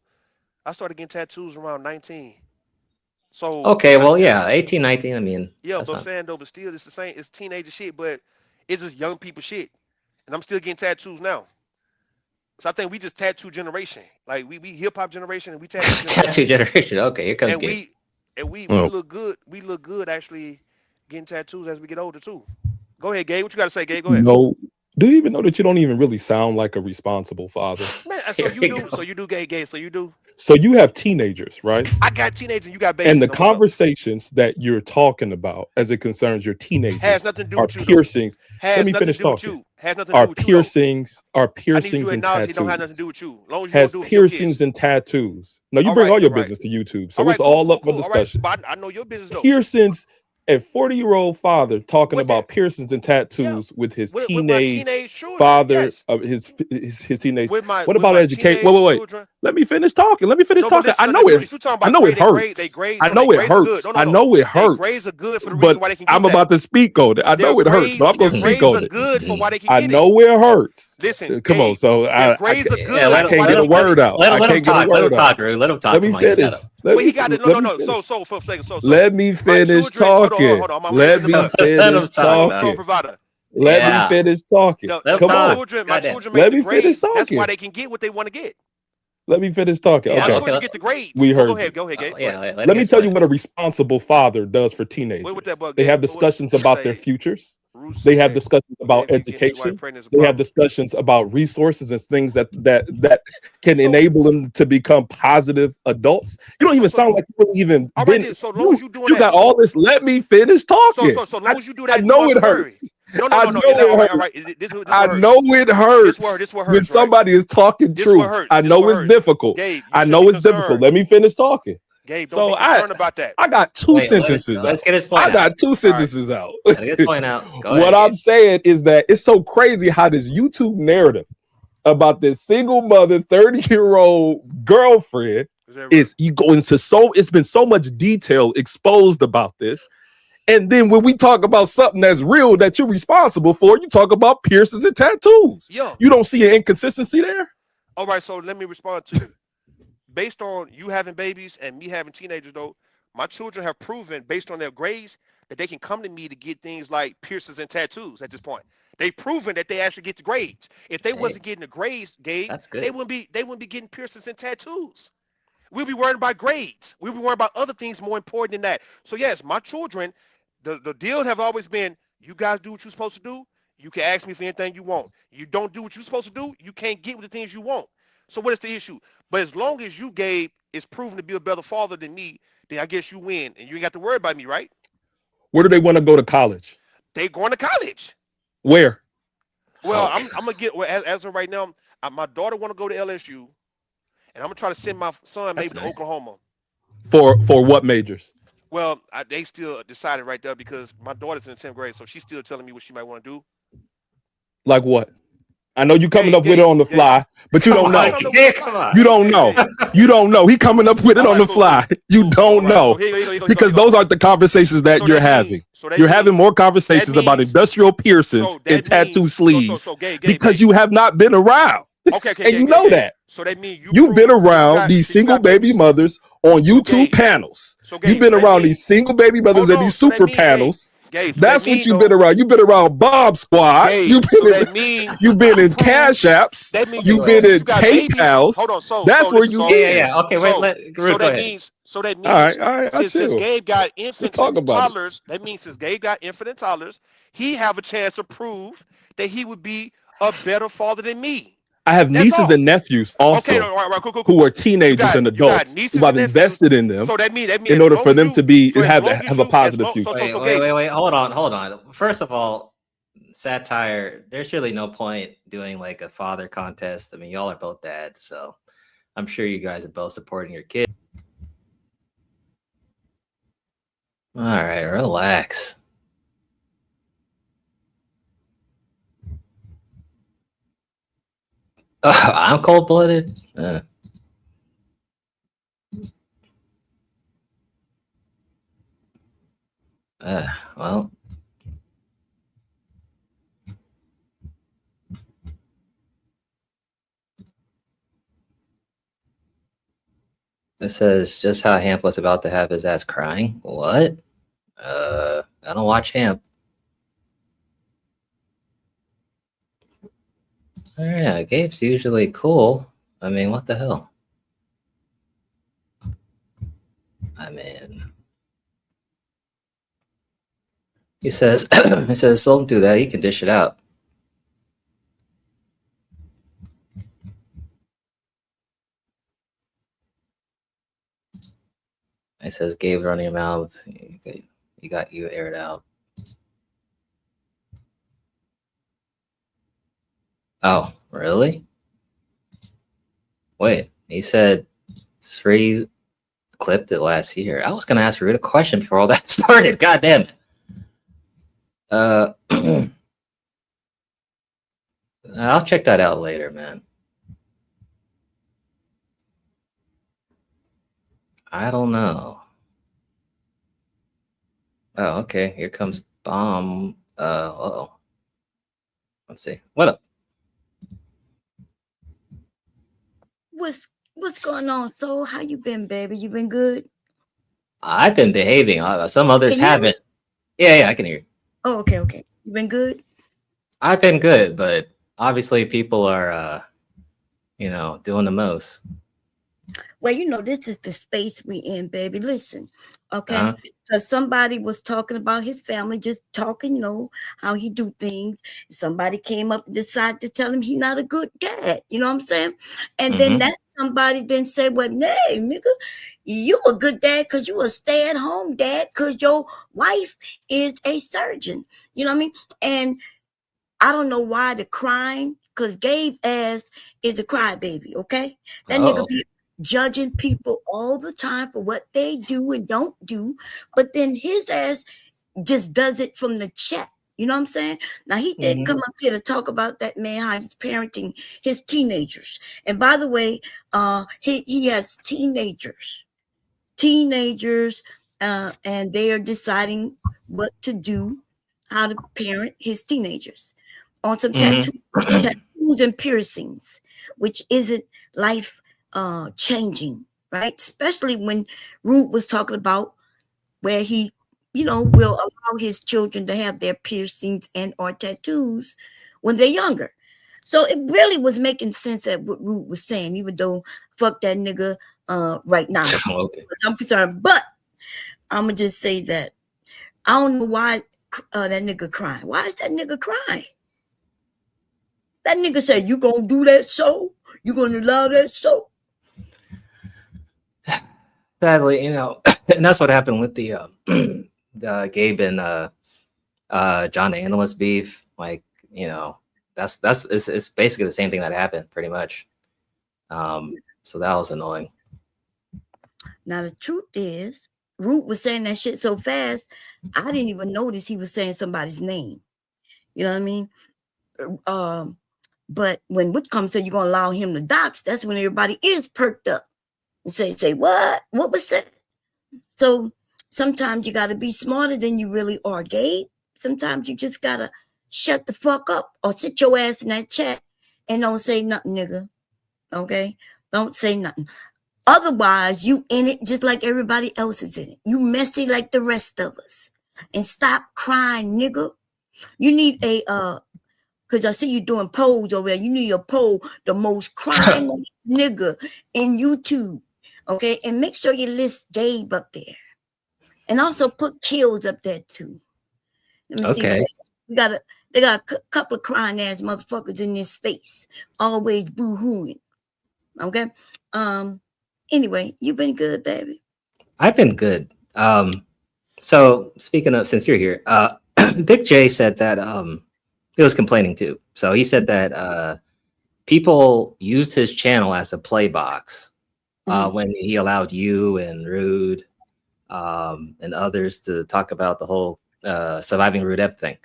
I started getting tattoos around 19. So okay, well, yeah, 18, 19. I mean, yeah, but I'm saying though, but still, it's the same. It's teenager shit, but it's just young people shit, and I'm still getting tattoos now. So I think we just tattoo generation. Like we hip hop generation, and we tattoo generation. Okay, here comes Gabe. We look good. We look good actually getting tattoos as we get older too. Go ahead, Gabe. What you got to say, Gabe? Go ahead. No, do you even know that you don't even really sound like a responsible father? Man, so you do. So you do, Gabe. So you do. So you have teenagers, right? I got teenagers, and you got babies. And the conversations that you're talking about, as it concerns your teenagers, has nothing to do with you. Piercings. Let me finish talking. Has nothing to do with you. Are piercings and tattoos. It don't have nothing to do with you. As long as you has don't do piercings and tattoos. No, you bring all your business to YouTube, so it's all up for discussion. But I know your business though. Piercings. A 40-year-old father talking about piercings and tattoos with his teenage father, his teenage. What about education? Wait. Let me finish talking. I know it hurts. I know it hurts. I know it hurts. But I'm about to speak on it. I know it hurts, but I'm going to speak on it. I know it hurts. Listen, come on. So I can't get a word out. Let him talk. Let him talk. Let me finish. Well, he got it. No. So for a second. So let me finish talking. Hold on. Let me finish talking. Let me finish talking. Come on. Let me finish talking. That's why they can get what they want to get. Let me finish talking. Yeah, okay. You get the grades. We heard. Go ahead, Gabe. Let me tell you what a responsible father does for teenagers. They have discussions about their futures. They have discussions about education. They have discussions about resources and things that can enable them to become positive adults. You don't even sound like you really even. All right, so long as you doing you got all this. Let me finish talking. So long as you do that, I know it hurts. No. I know it hurts. I know it hurts when somebody is talking truth. I know it's difficult. I know it's difficult. Let me finish talking. Gabe, don't be concerned about that. I got two sentences. Let's get his point out. I got two sentences out. Get his point out. What I'm saying is that it's so crazy how this YouTube narrative about this single mother, 30-year-old girlfriend is you go into it's been so much detail exposed about this. And then when we talk about something that's real that you're responsible for, you talk about piercings and tattoos. Yeah. You don't see an inconsistency there? All right, so let me respond to you. Based on you having babies and me having teenagers, though, my children have proven, based on their grades, that they can come to me to get things like piercings and tattoos at this point. They've proven that they actually get the grades. If they wasn't getting the grades, Gabe, they wouldn't be getting piercings and tattoos. We'll be worried about grades. We'll be worried about other things more important than that. So yes, my children, the deal have always been, you guys do what you're supposed to do. You can ask me for anything you want. You don't do what you're supposed to do, you can't get with the things you want. So what is the issue? But as long as you, Gabe, is proven to be a better father than me, then I guess you win, and you ain't got to worry about me, right? Where do they want to go to college? They going to college. Where? Well, I'm gonna get as of right now. My daughter want to go to LSU, and I'm gonna try to send my son maybe to Oklahoma. For what majors? Well, they still decided right there because my daughter's in the 10th grade, so she's still telling me what she might want to do. Like what? I know you coming up with it on the fly, but you don't know. You don't know. You don't know. He coming up with it on the fly. You don't know because those aren't the conversations that you're having. You're having more conversations about industrial piercings and tattoo sleeves because you have not been around. And you know that. So that means you've been around these single baby mothers on YouTube panels. You've been around these single baby mothers and these super panels. That's what you've been around. You've been around Bob Squad. You've been in Cash Apps. You've been in PayPals. That's where you. Yeah. Okay, wait. So that means. All right. Since Gabe got infants and toddlers, that means since Gabe got infant and toddlers, he have a chance to prove that he would be a better father than me. I have nieces and nephews also who are teenagers and adults who I've invested in them in order for them to have a positive future. Wait. Hold on. First of all, satire, there's really no point doing like a father contest. I mean, y'all are both dads, so I'm sure you guys are both supporting your kid. All right, relax. I'm cold-blooded. Well. It says just how Hamp was about to have his ass crying. What? I don't watch Hamp. Oh, yeah, Gabe's usually cool. I mean, what the hell? I mean, he says, don't do that. He can dish it out. He says, Gabe, run your mouth. You aired out. Oh, really? Wait, he said Sree clipped it last year. I was going to ask Rude a question before all that started. God damn it. I'll check that out later, man. I don't know. Oh, okay. Here comes Bomb. Uh-oh. Let's see. What up? What's going on? So how you been, baby? You been good? I've been behaving. Some others haven't. Yeah, I can hear you. Oh, okay. You been good? I've been good, but obviously people are, doing the most. Well, this is the space we in, baby. Listen, okay? Because somebody was talking about his family, just talking, how he do things. Somebody came up and decided to tell him he's not a good dad. You know what I'm saying? And then that somebody then said, well, nay, nigga, you a good dad because you a stay-at-home dad because your wife is a surgeon. You know what I mean? And I don't know why the crying, because Gabe ass is a crybaby, okay? That nigga be judging people all the time for what they do and don't do, but then his ass just does it from the chat. You know what I'm saying? Now, he did come up here to talk about that man, how he's parenting his teenagers. And by the way, he has teenagers, and they are deciding what to do, how to parent his teenagers on some tattoos and piercings, which isn't life changing, right? Especially when Root was talking about where he, will allow his children to have their piercings and or tattoos when they're younger. So it really was making sense at what Root was saying, even though fuck that nigga right now. I'm concerned, but I'm gonna just say that I don't know why that nigga crying. Why is that nigga crying? That nigga said, "You gonna do that show? You gonna allow that show?" Sadly, and that's what happened with the Gabe and John the Analyst beef. Like, it's basically the same thing that happened, pretty much. So that was annoying. Now the truth is, Root was saying that shit so fast, I didn't even notice he was saying somebody's name. You know what I mean? But when Whitcomb said you're gonna allow him to dox, that's when everybody is perked up and say what? What was that? So sometimes you gotta be smarter than you really are, Gabe. Sometimes you just gotta shut the fuck up or sit your ass in that chat and don't say nothing, nigga. Okay? Don't say nothing. Otherwise, you in it just like everybody else is in it. You messy like the rest of us. And stop crying, nigga. You need a because I see you doing polls over there. You need a poll, the most crying nigga in YouTube. Okay, and make sure you list Gabe up there. And also put Kills up there too. Let me see. They got a couple of crying ass motherfuckers in this space. Always boo-hooing. Okay. Anyway, you been good, baby. I've been good. So speaking of, since you're here, Big J said that he was complaining too. So he said that people used his channel as a play box when he allowed you and Rude and others to talk about the whole surviving Rude Ep thing.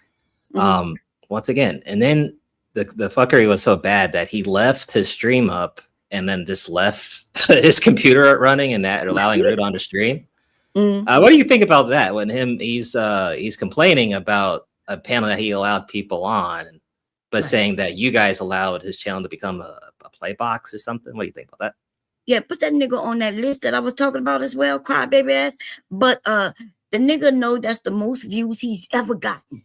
Once again, and then the fuckery was so bad that he left his stream up and then just left his computer running and that allowing Rude on the stream. What do you think about that? When he's complaining about a panel that he allowed people on, but saying that you guys allowed his channel to become a play box or something. What do you think about that? Yeah, put that nigga on that list that I was talking about as well, crybaby ass. But the nigga know that's the most views he's ever gotten.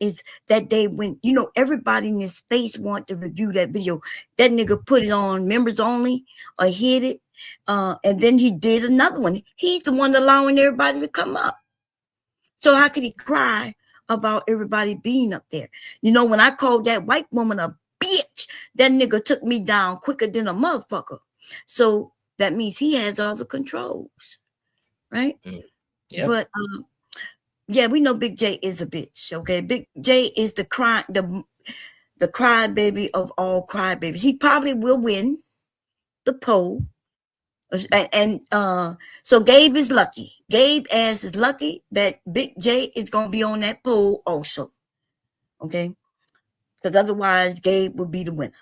Is that day when, everybody in this space want to review that video. That nigga put it on members only or hid it. And then he did another one. He's the one allowing everybody to come up. So how could he cry about everybody being up there? When I called that white woman a bitch, that nigga took me down quicker than a motherfucker. So that means he has all the controls, right? Yeah. But yeah, we know Big J is a bitch. Okay, Big J is the crybaby of all crybabies. He probably will win the poll. And so Gabe is lucky. Gabe ass is lucky that Big J is gonna be on that poll also. Okay, because otherwise Gabe would be the winner.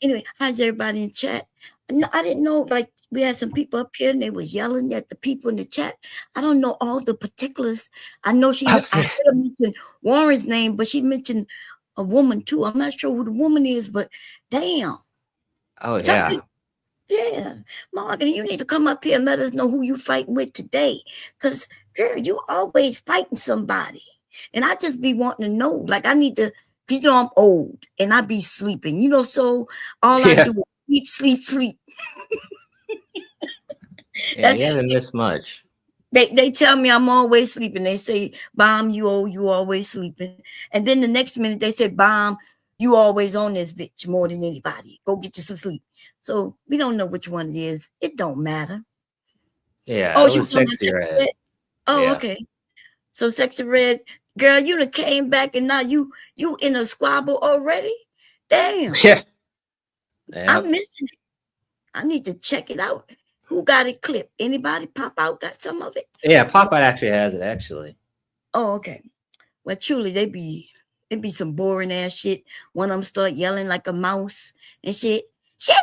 Anyway, how's everybody in chat? No, I didn't know, like, we had some people up here and they was yelling at the people in the chat. I don't know all the particulars. I know I could have mentioned Warren's name, but she mentioned a woman too. I'm not sure who the woman is, but damn. Oh, yeah. Yeah. Morgan, you need to come up here and let us know who you fighting with today. Because, girl, you always fighting somebody. And I just be wanting to know. Like, I need to, I'm old and I be sleeping, so all I do is sleep. Yeah, you haven't missed much. They tell me I'm always sleeping. They say, Bomb, you always sleeping. And then the next minute they say, Bomb, you always on this bitch more than anybody. Go get you some sleep. So we don't know which one it is. It don't matter. Yeah, it was Sexy Red. Oh, yeah. Okay. So Sexy Red, Girl, you done came back and now you in a squabble already? Damn. Yeah. I'm missing it. I need to check it out. Who got it clipped? Anybody pop out got some of it? Yeah, Pop Out actually has it, actually. Oh, okay. Well, truly, it be some boring ass shit. One of them start yelling like a mouse and shit. Shit.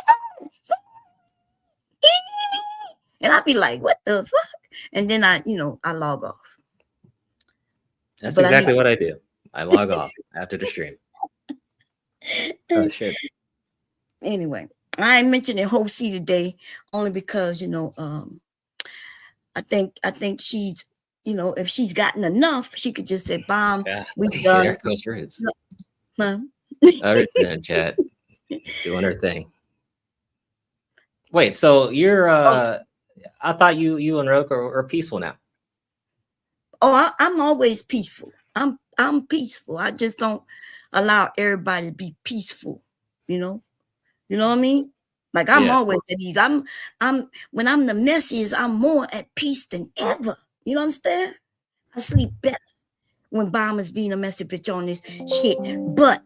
And I be like, what the fuck? And then I log off. That's exactly what I do. I log off after the stream. Oh shit. Anyway, I ain't mentioning Ho C today only because I think she's if she's gotten enough, she could just say, "Bomb, we done." There goes Roots. Huh? Roots in chat, doing her thing. Wait, so you're? I thought you and Roke are peaceful now. Oh, I'm always peaceful. I'm peaceful. I just don't allow everybody to be peaceful. You know what I mean? Like I'm always at ease. I'm when I'm the messiest, I'm more at peace than ever. You know what I'm saying? I sleep better when Bomb is being a messy bitch on this shit. But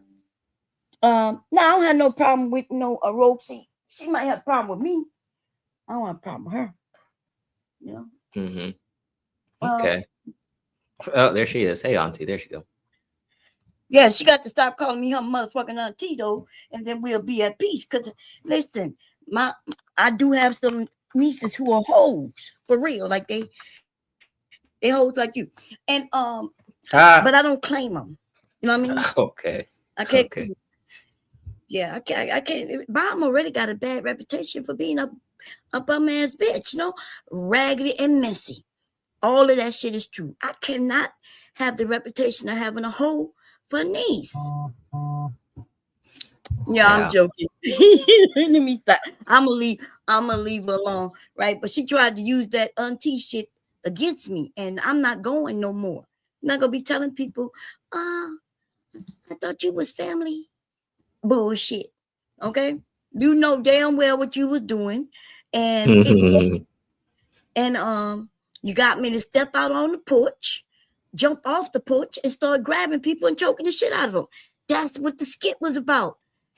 no, I don't have no problem with a Rogue. She might have a problem with me. I don't have a problem with her. You know? Mm-hmm. Okay. Oh, there she is. Hey, auntie. There she go. Yeah, she got to stop calling me her motherfucking auntie though, and then we'll be at peace. Cause listen, I do have some nieces who are hoes for real, like they hoes like you, and but I don't claim them. You know what I mean? Okay. I can't. Okay. Yeah, I can't. Bomb already got a bad reputation for being a bum ass bitch. Raggedy and messy. All of that shit is true. I cannot have the reputation of having a hoe for a niece. Yeah, I'm joking. Let me stop. I'm gonna leave her alone, right? But she tried to use that auntie shit against me, and I'm not going no more. I'm not gonna be telling people, I thought you was family. Bullshit. Okay? You know damn well what you was doing. And you got me to step out on the porch, jump off the porch, and start grabbing people and choking the shit out of them. That's what the skit was about.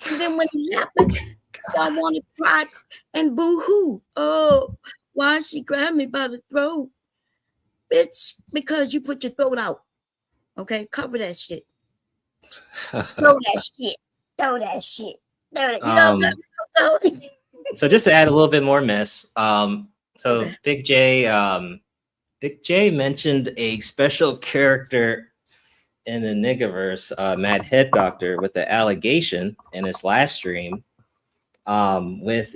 And then when it happened, y'all want to cry and boo-hoo. Oh, why she grabbed me by the throat? Bitch, because you put your throat out. Okay? Cover that shit. Throw that shit. Throw that shit. Throw that. You know what I'm talking about? So just to add a little bit more mess. So Big J mentioned a special character in the Negaverse, Mad Head Doctor, with the allegation in his last stream. With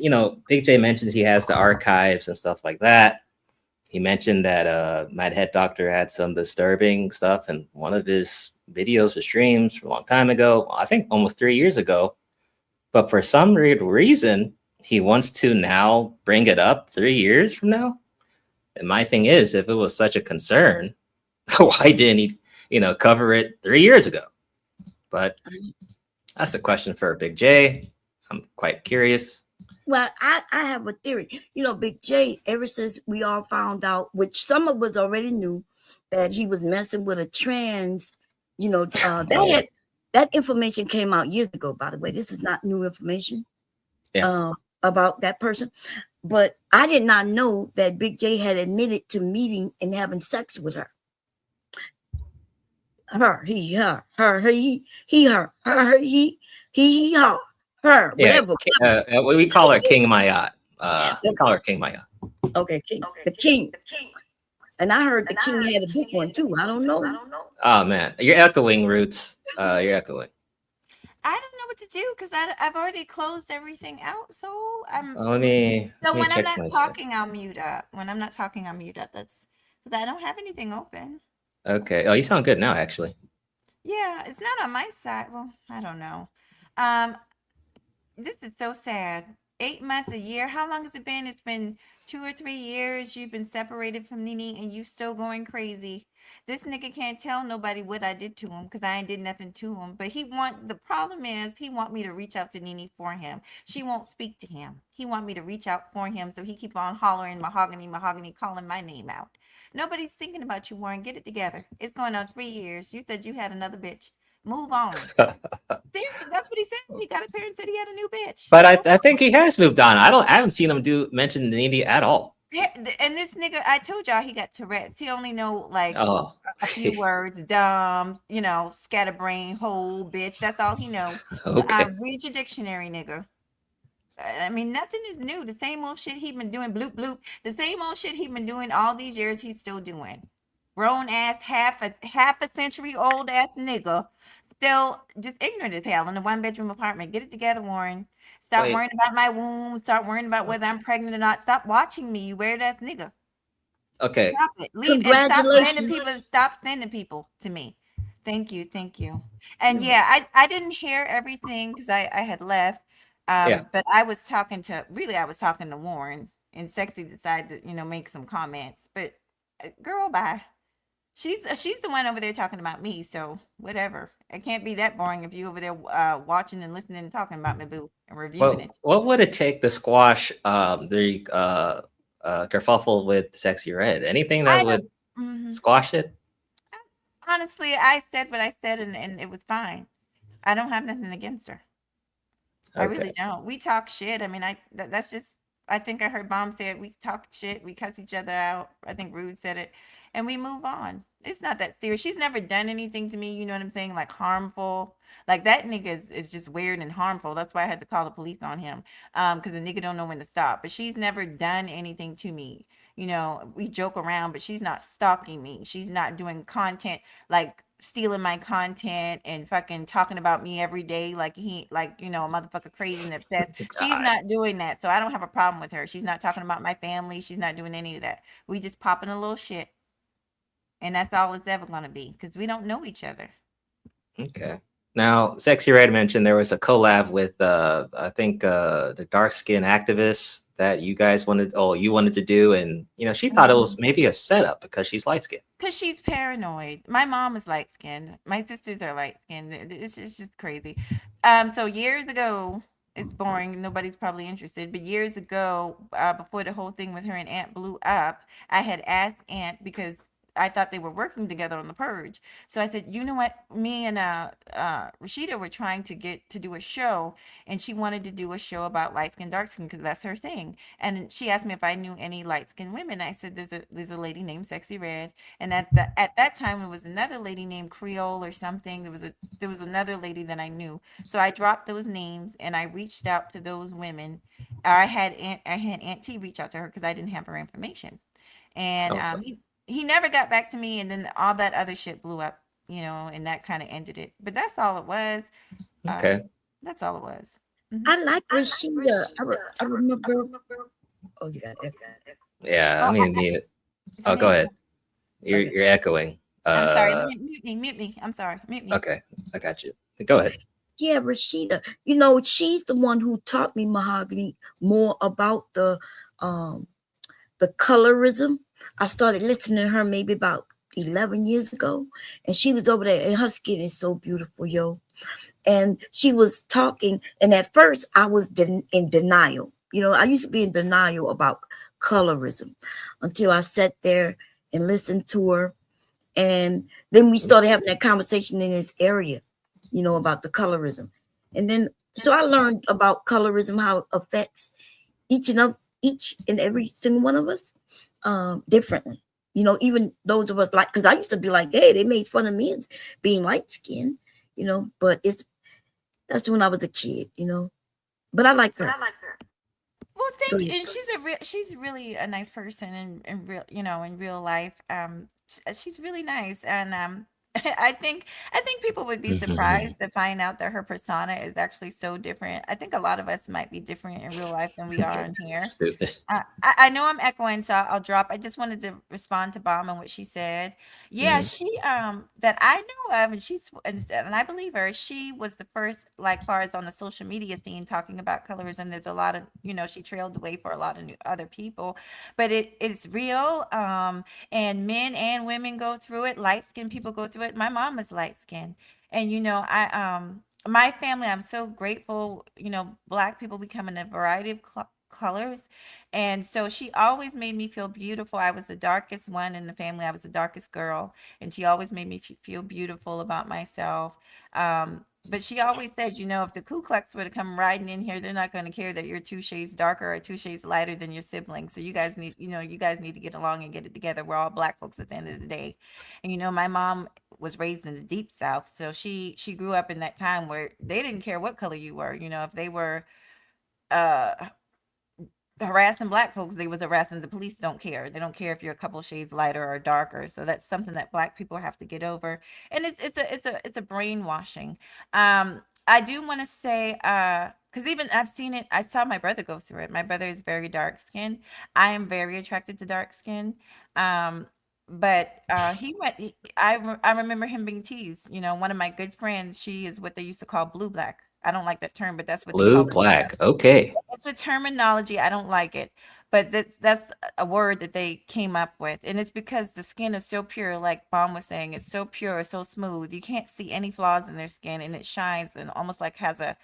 Big J mentions he has the archives and stuff like that. He mentioned that Mad Head Doctor had some disturbing stuff in one of his videos or streams from a long time ago. I think almost 3 years ago. But for some weird reason, he wants to now bring it up 3 years from now. And my thing is, if it was such a concern, why didn't he, cover it 3 years ago? But that's a question for Big J. I'm quite curious. Well, I have a theory. Big J, ever since we all found out, which some of us already knew, that he was messing with a trans, that information came out years ago, by the way. This is not new information about that person. But I did not know that Big J had admitted to meeting and having sex with her. Her, he, her, her, he, her, her, he, her, her, whatever. We call her King Mayat. We call her King Mayat. Okay, King. The King. And I heard the King had a big one too. I don't know. Oh man, you're echoing, Roots. You're echoing. I don't know what to do because I've already closed everything out. So I'm. Let me when I'm not myself. talking, I'll mute up. When I'm not talking, I'll mute up. That's because I don't have anything open. Okay. Oh, you sound good now, actually. Yeah, it's not on my side. Well, I don't know. This is so sad. 8 months, a year. How long has it been? It's been 2 or 3 years. You've been separated from Nene and you still going crazy. This nigga can't tell nobody what I did to him because I ain't did nothing to him. But the problem is he want me to reach out to Nene for him. She won't speak to him. He want me to reach out for him. So he keep on hollering mahogany, mahogany, calling my name out. Nobody's thinking about you, Warren. Get it together. It's going on 3 years. You said you had another bitch. Move on. Seriously, that's what he said. He got up here and said he had a new bitch. But I think he has moved on. I haven't seen him mention Nene at all. And this nigga, I told y'all he got Tourette's. He only know like Oh, a few words, dumb, scatterbrain, whole bitch. That's all he know. Okay. Read your dictionary, nigga. I mean, nothing is new. The same old shit he been doing, bloop bloop. The same old shit he been doing all these years. He's still doing. Grown ass, half a century old ass nigga, still just ignorant as hell in a 1-bedroom apartment. Get it together, Warren. Stop Wait. worrying about my womb. Start worrying about whether I'm pregnant or not. Stop watching me, you weird ass nigga. Okay. Stop it. Leave and stop sending people to me. Thank you. And yeah, I didn't hear everything because I had left. But I was talking to Warren, and Sexy decided to, make some comments. But girl, bye. She's the one over there talking about me, so whatever. It can't be that boring if you over there watching and listening and talking about me, boo, and reviewing it. What would it take to squash the kerfuffle with Sexy Red? Anything that would squash it? Honestly, I said what I said, and it was fine. I don't have nothing against her. I really don't. We talk shit. I mean, that's just. I think I heard Bomb say it. We talk shit. We cuss each other out. I think Rude said it, and we move on. It's not that serious. She's never done anything to me. You know what I'm saying? Like harmful. Like that nigga is just weird and harmful. That's why I had to call the police on him. Because the nigga don't know when to stop. But she's never done anything to me. We joke around, but she's not stalking me. She's not doing content like stealing my content and fucking talking about me every day like a motherfucker crazy and obsessed. She's not doing that. So I don't have a problem with her. She's not talking about my family. She's not doing any of that. We just popping a little shit. And that's all it's ever going to be because we don't know each other. Okay. Now, Sexy Red mentioned there was a collab with, I think, the dark skin activists that you wanted to do. And, she thought it was maybe a setup because she's light skinned. Because she's paranoid. My mom is light skinned. My sisters are light skinned. It's just crazy. So years ago, it's boring. Nobody's probably interested. But years ago, before the whole thing with her and Aunt blew up, I had asked Aunt because I thought they were working together on The Purge. So I said, you know what? Me and Rashida were trying to get to do a show, and she wanted to do a show about light skin, dark skin, because that's her thing. And she asked me if I knew any light skinned women. I said, there's a lady named Sexy Red, and at that time it was another lady named Creole or something. There was another lady that I knew. So I dropped those names and I reached out to those women. I had Aunt T reach out to her because I didn't have her information, and he never got back to me, and then all that other shit blew up, and that kind of ended it. But that's all it was. Okay. That's all it was. I like Rashida. I remember. Oh, you got that. Yeah, I mean, go ahead. You're echoing. I'm sorry. Mute me. I'm sorry. Mute me. Okay, I got you. Go ahead. Yeah, Rashida. She's the one who taught me, Mahogany, more about the colorism. I started listening to her maybe about 11 years ago, and she was over there, and her skin is so beautiful, yo. And she was talking, and at first I was in denial. I used to be in denial about colorism until I sat there and listened to her, and then we started having that conversation in this area, about the colorism. And then, so I learned about colorism, how it affects each and every single one of us differently. Even those of us because I used to be like, hey, they made fun of me as being light skinned, but that's when I was a kid, but I like her. Well, thank you. And she's really a nice person in real, in real life. She's really nice. And I think people would be surprised to find out that her persona is actually so different. I think a lot of us might be different in real life than we are in here. Stupid. I know I'm echoing, so I'll drop. I just wanted to respond to Bomb and what she said. Yeah, she that I know of, and and I believe her. She was the first, like far as on the social media scene, talking about colorism. There's a lot of, she trailed the way for a lot of other people, but it's real. And men and women go through it. Light skinned people go through it. My mom is light skinned, and my family, I'm so grateful. Black people become in a variety of colors. And so she always made me feel beautiful. I was the darkest one in the family. I was the darkest girl. And she always made me feel beautiful about myself. But she always said, if the Ku Klux were to come riding in here, they're not going to care that you're 2 shades darker or 2 shades lighter than your siblings. So you guys need to get along and get it together. We're all Black folks at the end of the day. And my mom was raised in the deep South. So she grew up in that time where they didn't care what color you were. If they were harassing Black folks, they was harassing. The police don't care. They don't care if you're a couple shades lighter or darker. So that's something that Black people have to get over. And it's a brainwashing. I do want to say, because even I've seen it. I saw my brother go through it. My brother is very dark skinned. I am very attracted to dark skin. But I remember him being teased. One of my good friends, she is what they used to call blue black. I don't like that term, but that's what they call Blue black. Okay. It's a terminology. I don't like it, but that's a word that they came up with, and it's because the skin is so pure. Like Bomb was saying, it's so pure, so smooth. You can't see any flaws in their skin, and it shines and almost like has a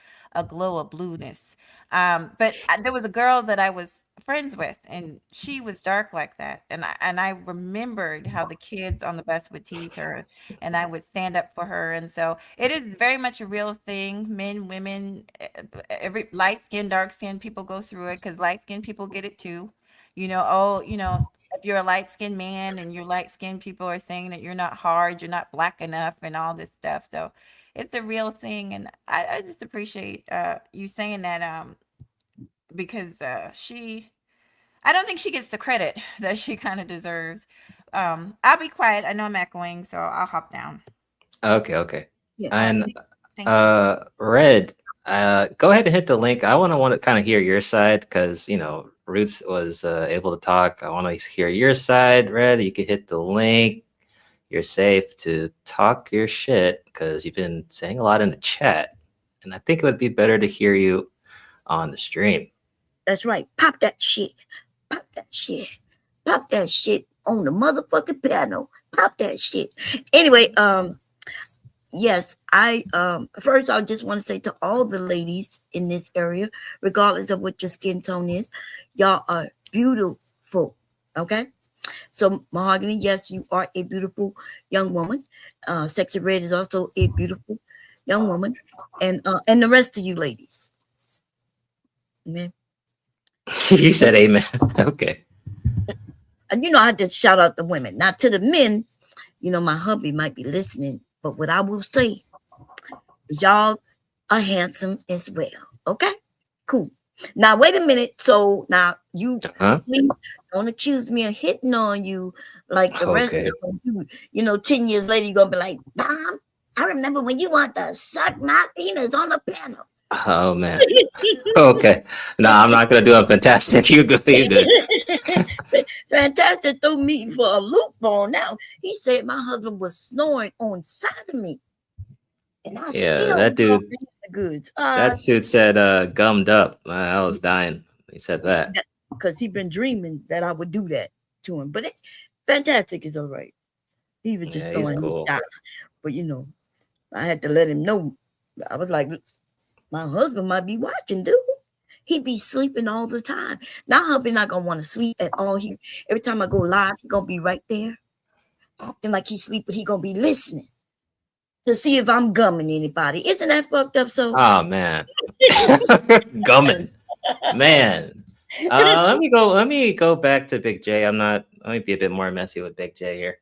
glow of blueness. But there was a girl that I was friends with, and she was dark like that, and I remembered how the kids on the bus would tease her, and I would stand up for her. And so it is very much a real thing. Men, women, every light skin, dark skin people go through it, because light skin people get it too. If you're a light skinned man and you're light skinned, people are saying that you're not hard, you're not Black enough, and all this stuff. So it's a real thing, and I just appreciate you saying that, because I don't think she gets the credit that she kind of deserves. I'll be quiet. I know I'm echoing, so I'll hop down. Okay. Yeah. And Thank you. Red, go ahead and hit the link. I want to kind of hear your side, because Roots was able to talk. I want to hear your side. Red, you can hit the link. You're safe to talk your shit, because you've been saying a lot in the chat, and I think it would be better to hear you on the stream. That's right. Pop that shit. Pop that shit. Pop that shit on the motherfucking piano. Pop that shit. Anyway, yes, first I just want to say to all the ladies in this area, regardless of what your skin tone is, y'all are beautiful. Okay? So Mahogany, yes, you are a beautiful young woman. Sexy Red is also a beautiful young woman. And the rest of you ladies. Amen. You said amen. Okay. And I just shout out the women. Now to the men, my hubby might be listening, but what I will say is y'all are handsome as well. Okay? Cool. Now wait a minute. So now you please don't accuse me of hitting on you like the rest of you. 10 years later, you're gonna be like, Mom, I remember when you want to suck my penis on the piano. Oh man. Okay. No, I'm not gonna do it. Fantastic. You good. You good. Fantastic threw me for a loop on now. He said my husband was snoring on side of me. And I that dude. The goods. That dude said gummed up. I was dying. He said that. Because he'd been dreaming that I would do that to him. But Fantastic is all right. He was just throwing me shots. But I had to let him know. I was like, my husband might be watching, dude. He be sleeping all the time. Now hubby not gonna want to sleep at all. Every time I go live, he gonna be right there. Acting like he's sleeping, he gonna be listening to see if I'm gumming anybody. Isn't that fucked up? So oh man. Gumming. Man. Let me go back to Big J. Let me be a bit more messy with Big J here.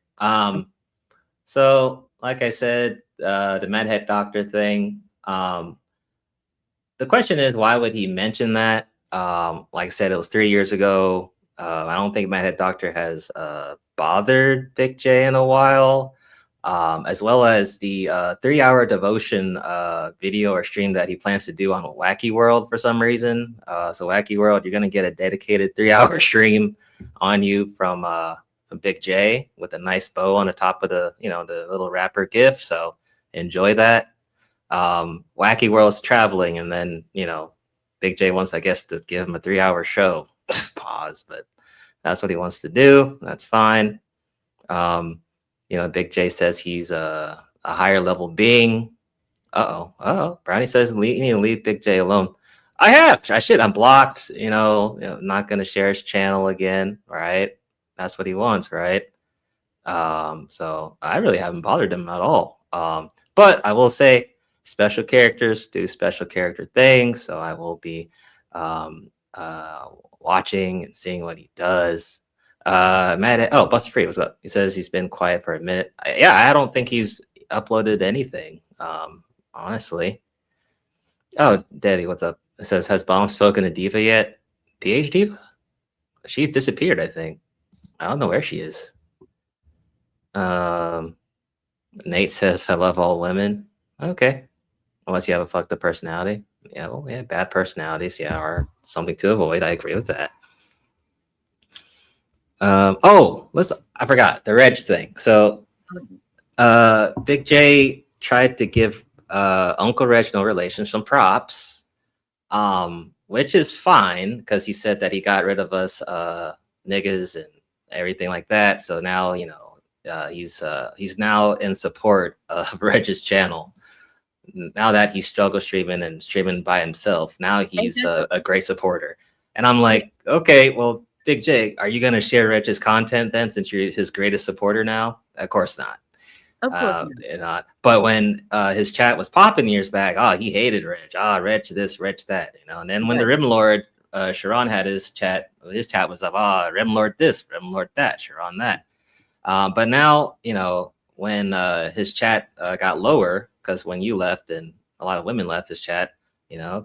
So like I said, the Medhead Doctor thing. The question is, why would he mention that? Like I said, it was 3 years ago. I don't think Medhead Doctor has bothered Big J in a while, as well as the 3-hour devotion video or stream that he plans to do on Wacky World for some reason. So Wacky World, you're gonna get a dedicated 3-hour stream on you from Big J with a nice bow on the top of the the little wrapper GIF. So enjoy that. Wacky World's traveling, and then Big J wants, I guess, to give him a 3-hour show. Pause, but that's what he wants to do. That's fine. Big J says he's a higher level being. Brownie says you need to leave Big J alone. I'm blocked, not gonna share his channel again, right? That's what he wants, right? So I really haven't bothered him at all. But I will say special characters do special character things, so I will be watching and seeing what he does. Buster Free, what's up? He says he's been quiet for a minute. I don't think he's uploaded anything, honestly. Oh, Debbie, what's up? It says, has Bomb spoken to Diva yet? PH Diva? She's disappeared, I think. I don't know where she is. Nate says, I love all women. Okay. Unless you have a fucked up personality. Yeah, well, yeah, bad personalities, are something to avoid. I agree with that. I forgot the Reg thing. So Big J tried to give Uncle Reg, no relation, some props, which is fine because he said that he got rid of us niggas and everything like that. So now he's now in support of Reg's channel. Now that he's struggle streaming and streaming by himself, now he's a great supporter. And I'm like, okay, well, Big J, are you going to share Reg's content then, since you're his greatest supporter now? Of course not. Of course not. But when his chat was popping years back, he hated Reg. Reg this, Reg that, And then when the Rim Lord, Sharon had his chat was up, Rim Lord this, Rim Lord that, Sharon that. But now, when his chat got lower, because when you left and a lot of women left his chat,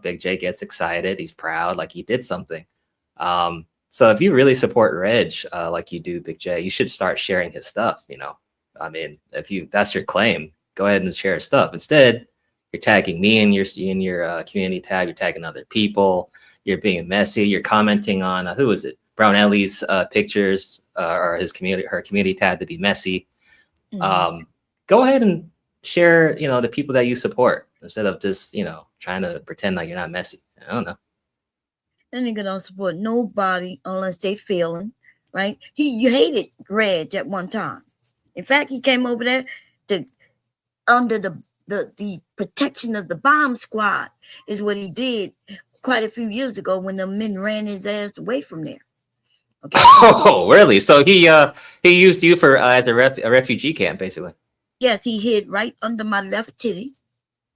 Big J gets excited. He's proud, like he did something. So if you really support Reg, like you do, Big J, you should start sharing his stuff. I mean, if that's your claim, go ahead and share his stuff. Instead, you're tagging me in your community tab. You're tagging other people. You're being messy. You're commenting on who is it? Brown Ellie's pictures or her community tab to be messy. Mm-hmm. Go ahead and share, the people that you support instead of just, trying to pretend like you're not messy. I don't know. And nigga don't support nobody unless they feeling, right? You hated Reg at one time. In fact, he came over there under the protection of the bomb squad is what he did quite a few years ago when the men ran his ass away from there. Okay. Oh, really? So he used you for as a refugee camp, basically. Yes, he hid right under my left titty,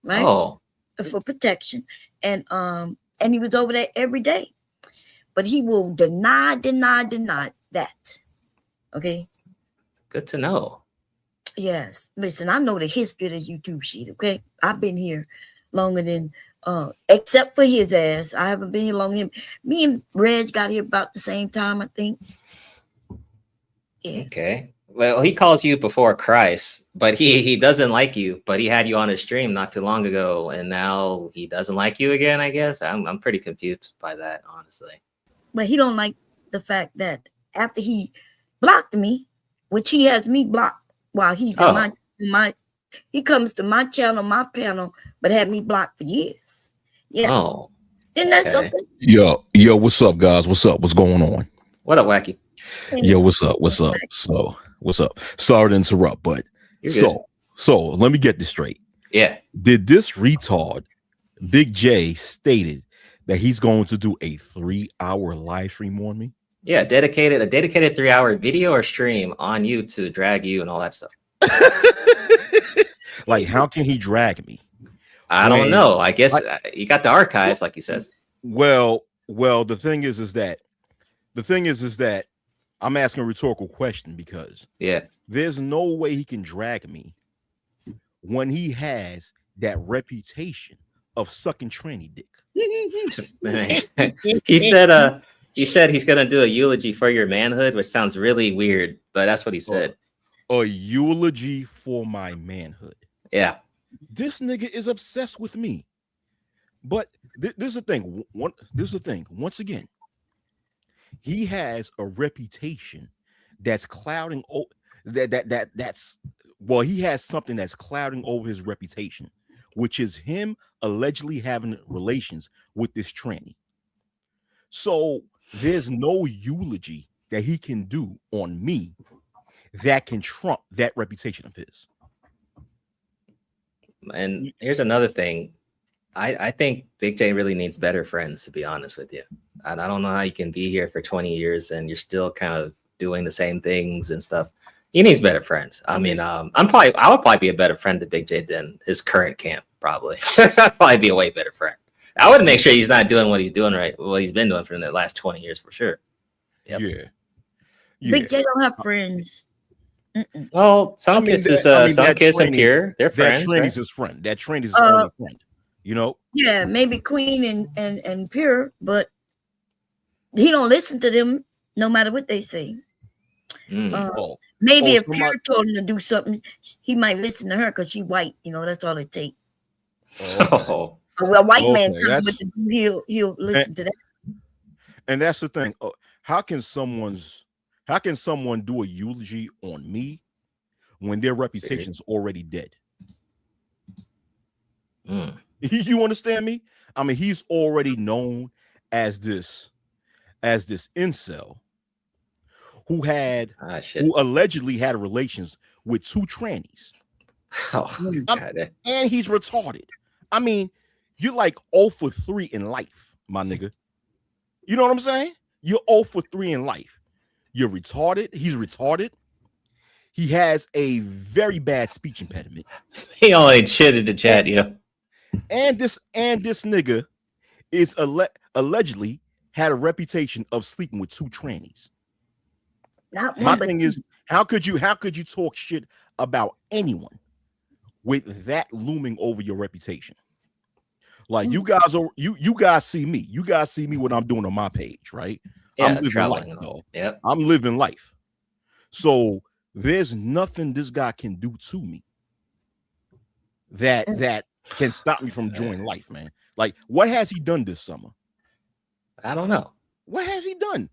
right? Oh, for protection, and he was over there every day, but he will deny that. Okay. Good to know. Yes. Listen, I know the history of the YouTube shit. Okay, I've been here longer than except for his ass. I haven't been here longer than him. Me and Reg got here about the same time, I think. Yeah. Okay. Well, he calls you before Christ, but he doesn't like you. But he had you on his stream not too long ago, and now he doesn't like you again. I guess I'm pretty confused by that, honestly. But he don't like the fact that after he blocked me, which he has me blocked while he's in my he comes to my channel, my panel, but had me blocked for years. Yes. Oh, isn't that something? Yo, what's up, guys? What's up? What's going on? What up, Wacky? Yo, what's up? What's up? So, what's up? Sorry to interrupt, but so let me get this straight. Yeah. Did this retard, Big J, stated that he's going to do a 3-hour live stream on me? Yeah, a dedicated 3-hour video or stream on you to drag you and all that stuff. Like, how can he drag me? I don't know. I guess he got the archives, like he says. Well, the thing is that I'm asking a rhetorical question because there's no way he can drag me when he has that reputation of sucking tranny dick. He said he's gonna do a eulogy for your manhood, which sounds really weird, but that's what he said. a eulogy for my manhood. Yeah. This nigga is obsessed with me. But this is the thing. This is the thing. Once again, he has a reputation that's clouding he has something that's clouding over his reputation, which is him allegedly having relations with this tranny. So there's no eulogy that he can do on me that can trump that reputation of his. And here's another thing. I think Big J really needs better friends, to be honest with you. And I don't know how you can be here for 20 years and you're still kind of doing the same things and stuff. He needs better friends. I mean, I would probably be a better friend to Big J than his current camp, probably. I'd probably be a way better friend. I would make sure he's not doing what he's doing what he's been doing for the last 20 years for sure. Yep. Yeah. Big J don't have friends. Well, some kiss and Pure. They're friends. That Tranny's his friend. That Tranny's his only friend. You know? Yeah, maybe Queen and Pure, but he don't listen to them no matter what they say. Maybe if Pure told him to do something, he might listen to her because she's white. You know, that's all it takes. Oh. Well, a white man tells him what to do, he'll listen to that. And that's the thing. How can someone do a eulogy on me when their reputation's already dead? You understand me? I mean, he's already known as this incel who allegedly had relations with two trannies. And he's retarded. I mean, you're like 0 for 3 in life, my nigga. You know what I'm saying? You're 0 for 3 in life. You're retarded. He's retarded. He has a very bad speech impediment. He only shit in the chat, yeah. And this nigga is allegedly had a reputation of sleeping with two trannies. My thing is, how could you talk shit about anyone with that looming over your reputation? Like you guys see me. You guys see me what I'm doing on my page, right? Yeah, I'm living life. Yep. I'm living life. So there's nothing this guy can do to me that can stop me from enjoying life, man. Like, what has he done this summer? I don't know. What has he done?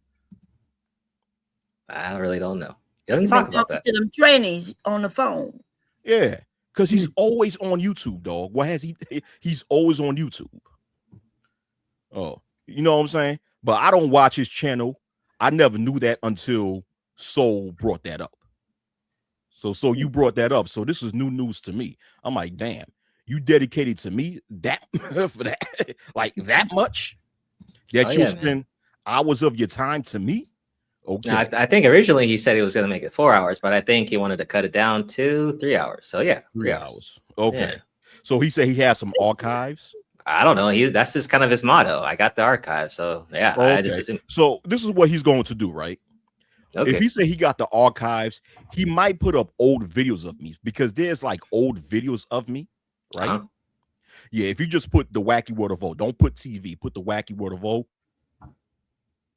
I really don't know. He doesn't talk about that. To them trannies on the phone. Yeah, because he's always on YouTube, dog. What has he? He's always on YouTube. Oh, you know what I'm saying? But I don't watch his channel. I never knew that until Soul brought that up. So you brought that up. So this is new news to me. I'm like, damn, you dedicated to me that for that, like that much that you spend hours of your time to me. Okay. Now, I think originally he said he was going to make it 4 hours, but I think he wanted to cut it down to 3 hours. So yeah, 3 hours. Okay. Yeah. So he said he has some archives. I don't know. That's just kind of his motto. I got the archive. So yeah. Okay. So this is what he's going to do, right? Okay. If he said he got the archives, he might put up old videos of me because there's like old videos of me, right? Uh-huh. Yeah. If you just put the Wacky World of O, don't put TV, put the Wacky World of O.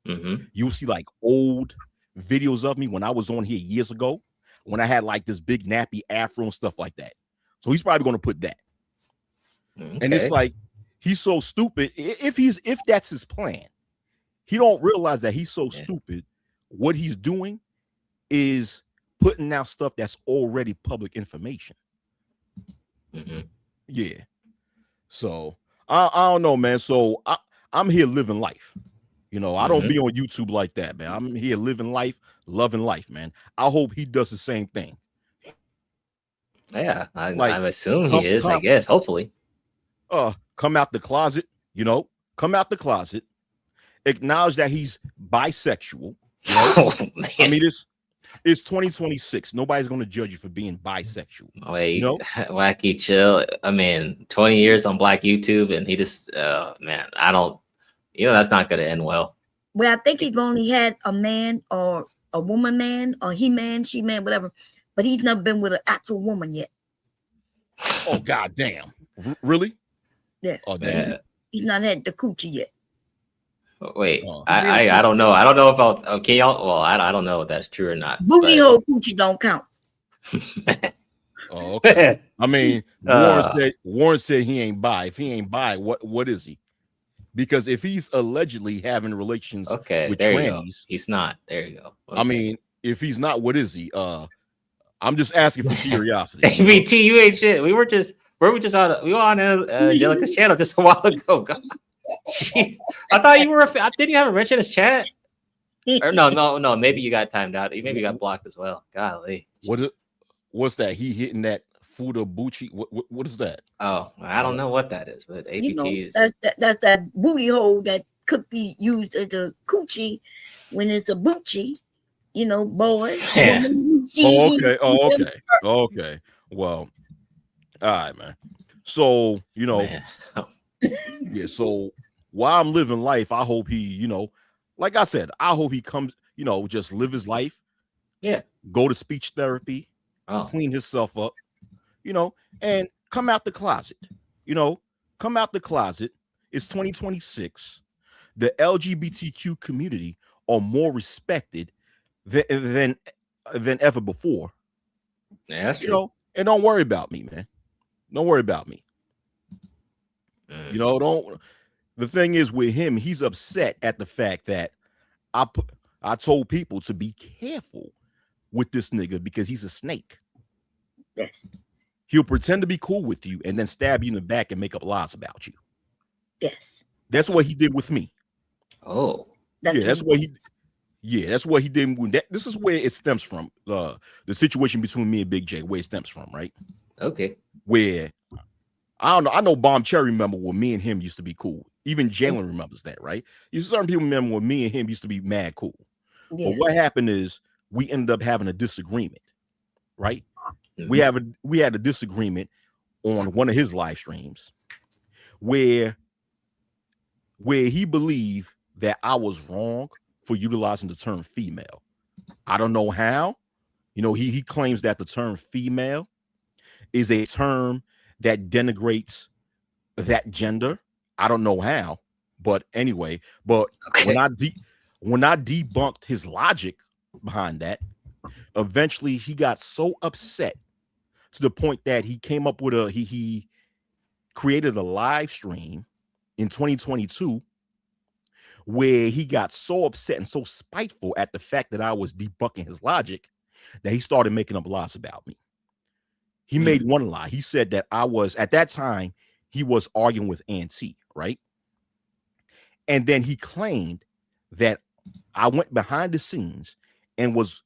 Mm-hmm. You'll see like old videos of me when I was on here years ago, when I had like this big nappy afro and stuff like that. So he's probably going to put that. Okay. And it's like, he's so stupid. If that's his plan, he don't realize that he's so stupid. What he's doing is putting out stuff that's already public information. Mm-hmm. Yeah. So I don't know, man. So I'm here living life. You know, I don't be on YouTube like that, man. I'm here living life, loving life, man. I hope he does the same thing. Yeah, I assume he is, I guess, hopefully. Come out the closet, you know, come out the closet, acknowledge that he's bisexual. You know? Oh, I mean, it's 2026. Nobody's going to judge you for being bisexual. Wait, you know? Wacky, chill. I mean, 20 years on Black YouTube, and he just, man, that's not going to end well. Well, I think he's only had a man or a woman man or he man, she man, whatever. But he's never been with an actual woman yet. Oh, God damn. Really? Yeah. Oh, damn. He's not had the coochie yet. Wait, I don't know. I don't know about okay, y'all. Well, I don't know if that's true or not. Booty hole coochie don't count. Oh, okay. I mean, Warren said he ain't bi. If he ain't bi, what is he? Because if he's allegedly having relations with there you go. trannies, He's not. There you go. Okay. I mean, if he's not, what is he? I'm just asking for curiosity. ABT, you ain't shit. We were on Angelica's channel just a while ago. God. Jeez. I thought you were didn't you have a wrench in his chat? Or no, maybe you got timed out. Maybe you got blocked as well. Golly. What's that? He hitting that Fuda Bucci? What is that? Oh, I don't know what that is, but ABT is that's that booty hole that could be used as a coochie when it's a boochie, boy. Yeah. Okay. Well, all right, man. So, yeah, so while I'm living life, I hope he, like I said, I hope he comes, just live his life. Yeah. Go to speech therapy, clean himself up, and come out the closet. Come out the closet. It's 2026. The LGBTQ community are more respected than ever before. Yeah, that's true. And don't worry about me, man. Don't worry about me. The thing is with him, he's upset at the fact that I told people to be careful with this nigga because he's a snake. Yes. He'll pretend to be cool with you and then stab you in the back and make up lies about you. Yes. That's what he did with me. Oh. That's what he did. This is where it stems from. The situation between me and Big J, where it stems from, right? Okay. Where I don't know. I know Bomb Cherry remember when me and him used to be cool. Even Jalen remembers that, right? Certain people remember when me and him used to be mad cool. Yeah. But what happened is we ended up having a disagreement, right? Mm-hmm. We had a disagreement on one of his live streams where he believed that I was wrong for utilizing the term female. I don't know how. He claims that the term female is a term that denigrates that gender. I don't know how, but anyway, when I debunked his logic behind that, eventually he got so upset to the point that he came up with he created a live stream in 2022 where he got so upset and so spiteful at the fact that I was debunking his logic that he started making up lies about me. He made one lie. He said that at that time, he was arguing with Auntie, right? And then he claimed that I went behind the scenes and was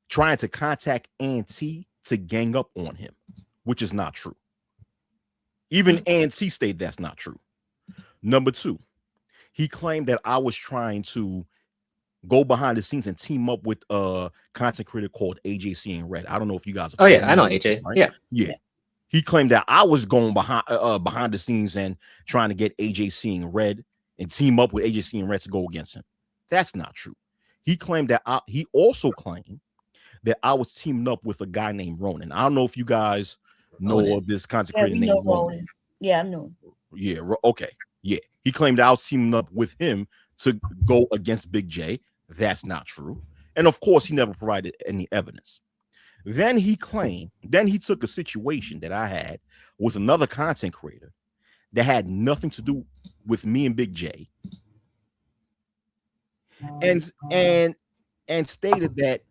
trying to contact Auntie to gang up on him, which is not true. Even Auntie stated that's not true. Number two, he claimed that I was trying to go behind the scenes and team up with a content creator called AJC in Red. I don't know if you guys are I know AJ. Right? Yeah. He claimed that I was going behind the scenes and trying to get AJC in Red and team up with AJC in Red to go against him. That's not true. He claimed that he also claimed that I was teaming up with a guy named Ronan. I don't know if you guys know of this content creator named Ronan. Yeah, I know. Yeah, okay. Yeah. He claimed that I was teaming up with him to go against Big J. That's not true. And of course, he never provided any evidence. Then he took a situation that I had with another content creator that had nothing to do with me and Big J. And stated that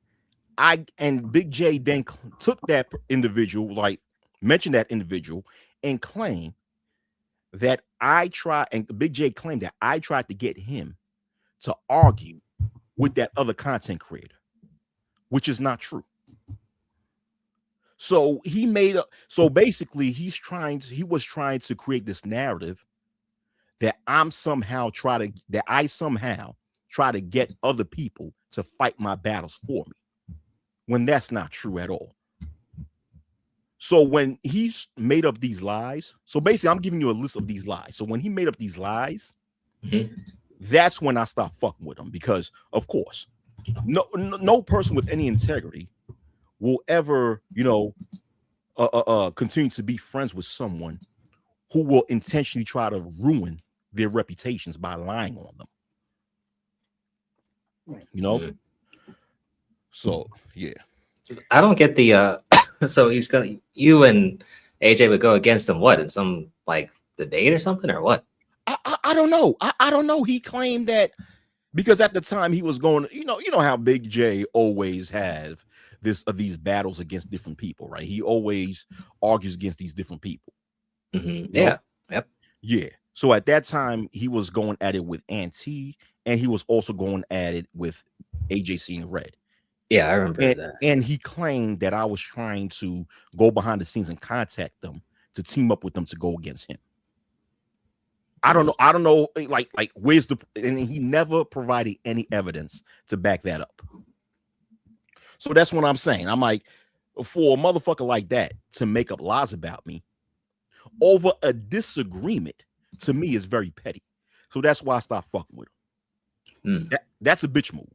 Big J then took that individual, mentioned that individual and claimed that Big J claimed that I tried to get him to argue with that other content creator, which is not true. So basically he was trying to create this narrative that I somehow try to get other people to fight my battles for me, when that's not true at all. So when he made up these lies, so basically I'm giving you a list of these lies. So when he made up these lies, that's when I stopped fucking with him, because of course, no person with any integrity will ever, continue to be friends with someone who will intentionally try to ruin their reputations by lying on them. So yeah. I don't get the so he's gonna, you and AJ would go against him what, in some like debate or something, or what? I don't know. I don't know. He claimed that because at the time he was going, you know how Big J always have these battles against different people, right? He always argues against these different people. Yeah. Yep. Yeah. So at that time he was going at it with Auntie, and he was also going at it with AJC and Red. Yeah, I remember that. And he claimed that I was trying to go behind the scenes and contact them to team up with them to go against him. I don't know. Like where's and he never provided any evidence to back that up. So that's what I'm saying. I'm like, for a motherfucker like that to make up lies about me over a disagreement, to me is very petty. So that's why I stopped fucking with him. That's a bitch move.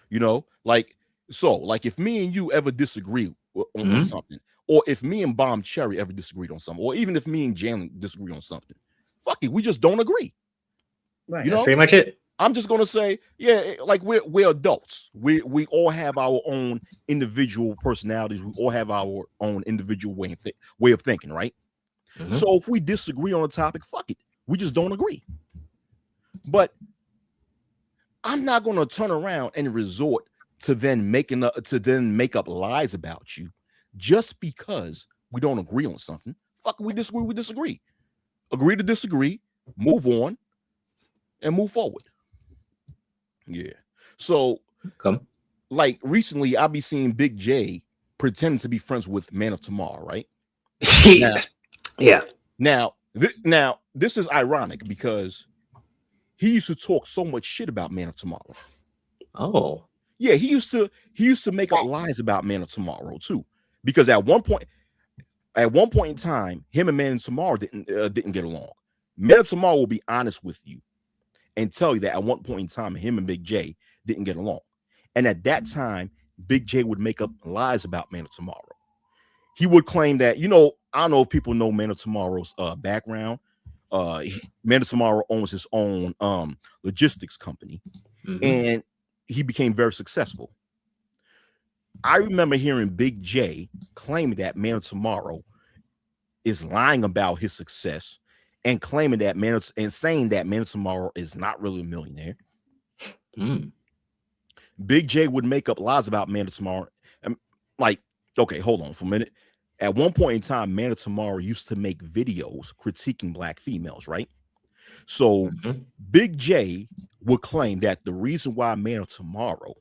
You know, like if me and you ever disagree on something, or if me and Bomb Cherry ever disagreed on something, or even if me and Jalen disagree on something, fuck it, we just don't agree. Right. That's pretty much it. I'm just gonna say, yeah, like we're adults. We all have our own individual personalities. We all have our own individual way of thinking, right? So if we disagree on a topic, fuck it, we just don't agree. But I'm not gonna turn around and resort to then make up lies about you just because we don't agree on something. Fuck, we disagree. Agree to disagree, move on, and move forward. Yeah. So, like recently, I'll be seeing Big J pretending to be friends with Man of Tomorrow, right? Now, this is ironic because he used to talk so much shit about Man of Tomorrow. Oh. Yeah, he used to make up lies about Man of Tomorrow too, because at one point in time, him and Man of Tomorrow didn't get along. Man of Tomorrow will be honest with you and tell you that at one point in time, him and Big J didn't get along, and at that time, Big J would make up lies about Man of Tomorrow. He would claim that, I don't know if people know Man of Tomorrow's background. Man of Tomorrow owns his own logistics company, and he became very successful. I remember hearing Big J claiming that Man of Tomorrow is lying about his success and claiming that saying that Man of Tomorrow is not really a millionaire. Big J would make up lies about Man of Tomorrow. Like, okay, hold on for a minute. At one point in time, Man of Tomorrow used to make videos critiquing black females, right? So Big J would claim that the reason why Man of Tomorrow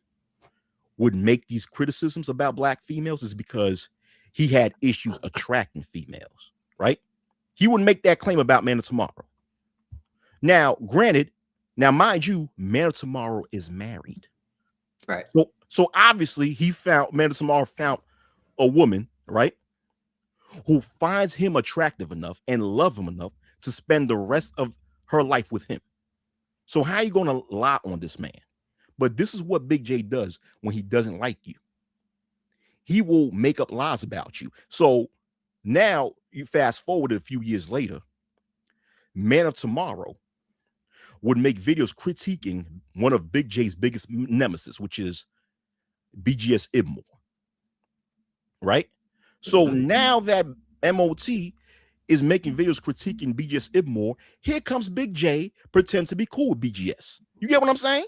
would make these criticisms about black females is because he had issues attracting females, right? He would make that claim about Man of Tomorrow. Now, granted, mind you, Man of Tomorrow is married. Right. So obviously Man of Tomorrow found a woman, right, who finds him attractive enough and love him enough to spend the rest of her life with him. So how are you going to lie on this man? But this is what Big J does when he doesn't like you. He will make up lies about you. So now you fast forward a few years later, Man of Tomorrow would make videos critiquing one of Big J's biggest nemesis, which is BGS Ibmore. Right? So now that MOT is making videos critiquing BGS Ibmore, here comes Big J pretend to be cool with BGS. You get what I'm saying?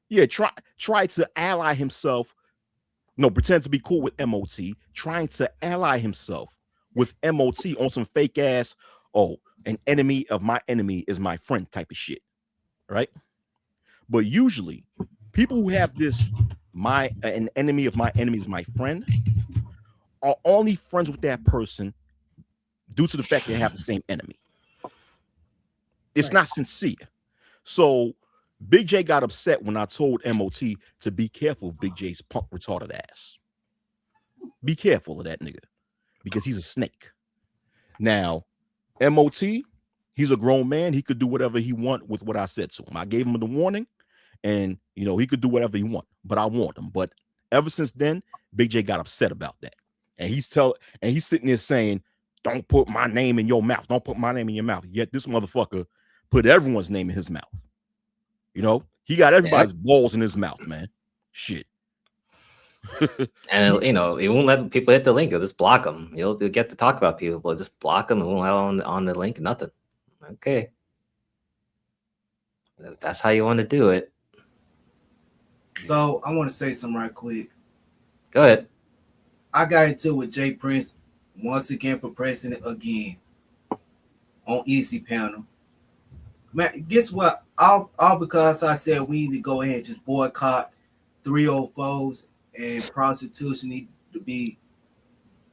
Yeah, try to ally himself. No, pretend to be cool with MOT, trying to ally himself with MOT on some fake ass, an enemy of my enemy is my friend type of shit. Right? But usually people who have this an enemy of my enemy is my friend are only friends with that person due to the fact they have the same enemy. It's not sincere. So Big J got upset when I told MOT to be careful of Big J's punk retarded ass. Be careful of that nigga because he's a snake. Now, MOT, he's a grown man. He could do whatever he want with what I said to him. I gave him the warning, and he could do whatever he want, but I warned him. But ever since then, Big J got upset about that. And he's sitting there saying, don't put my name in your mouth. Don't put my name in your mouth. Yet this motherfucker put everyone's name in his mouth. He got everybody's balls in his mouth, man. Shit. And you know, he won't let people hit the link. He'll just block them. He'll get to talk about people, but just block them. He won't have on the link. Nothing. Okay, if that's how you want to do it. So I want to say something right quick. Go ahead. I got into it with Jay Prince once again for president again on Easy Panel. Man, guess what? All because I said we need to go ahead and just boycott 304s and prostitution need to be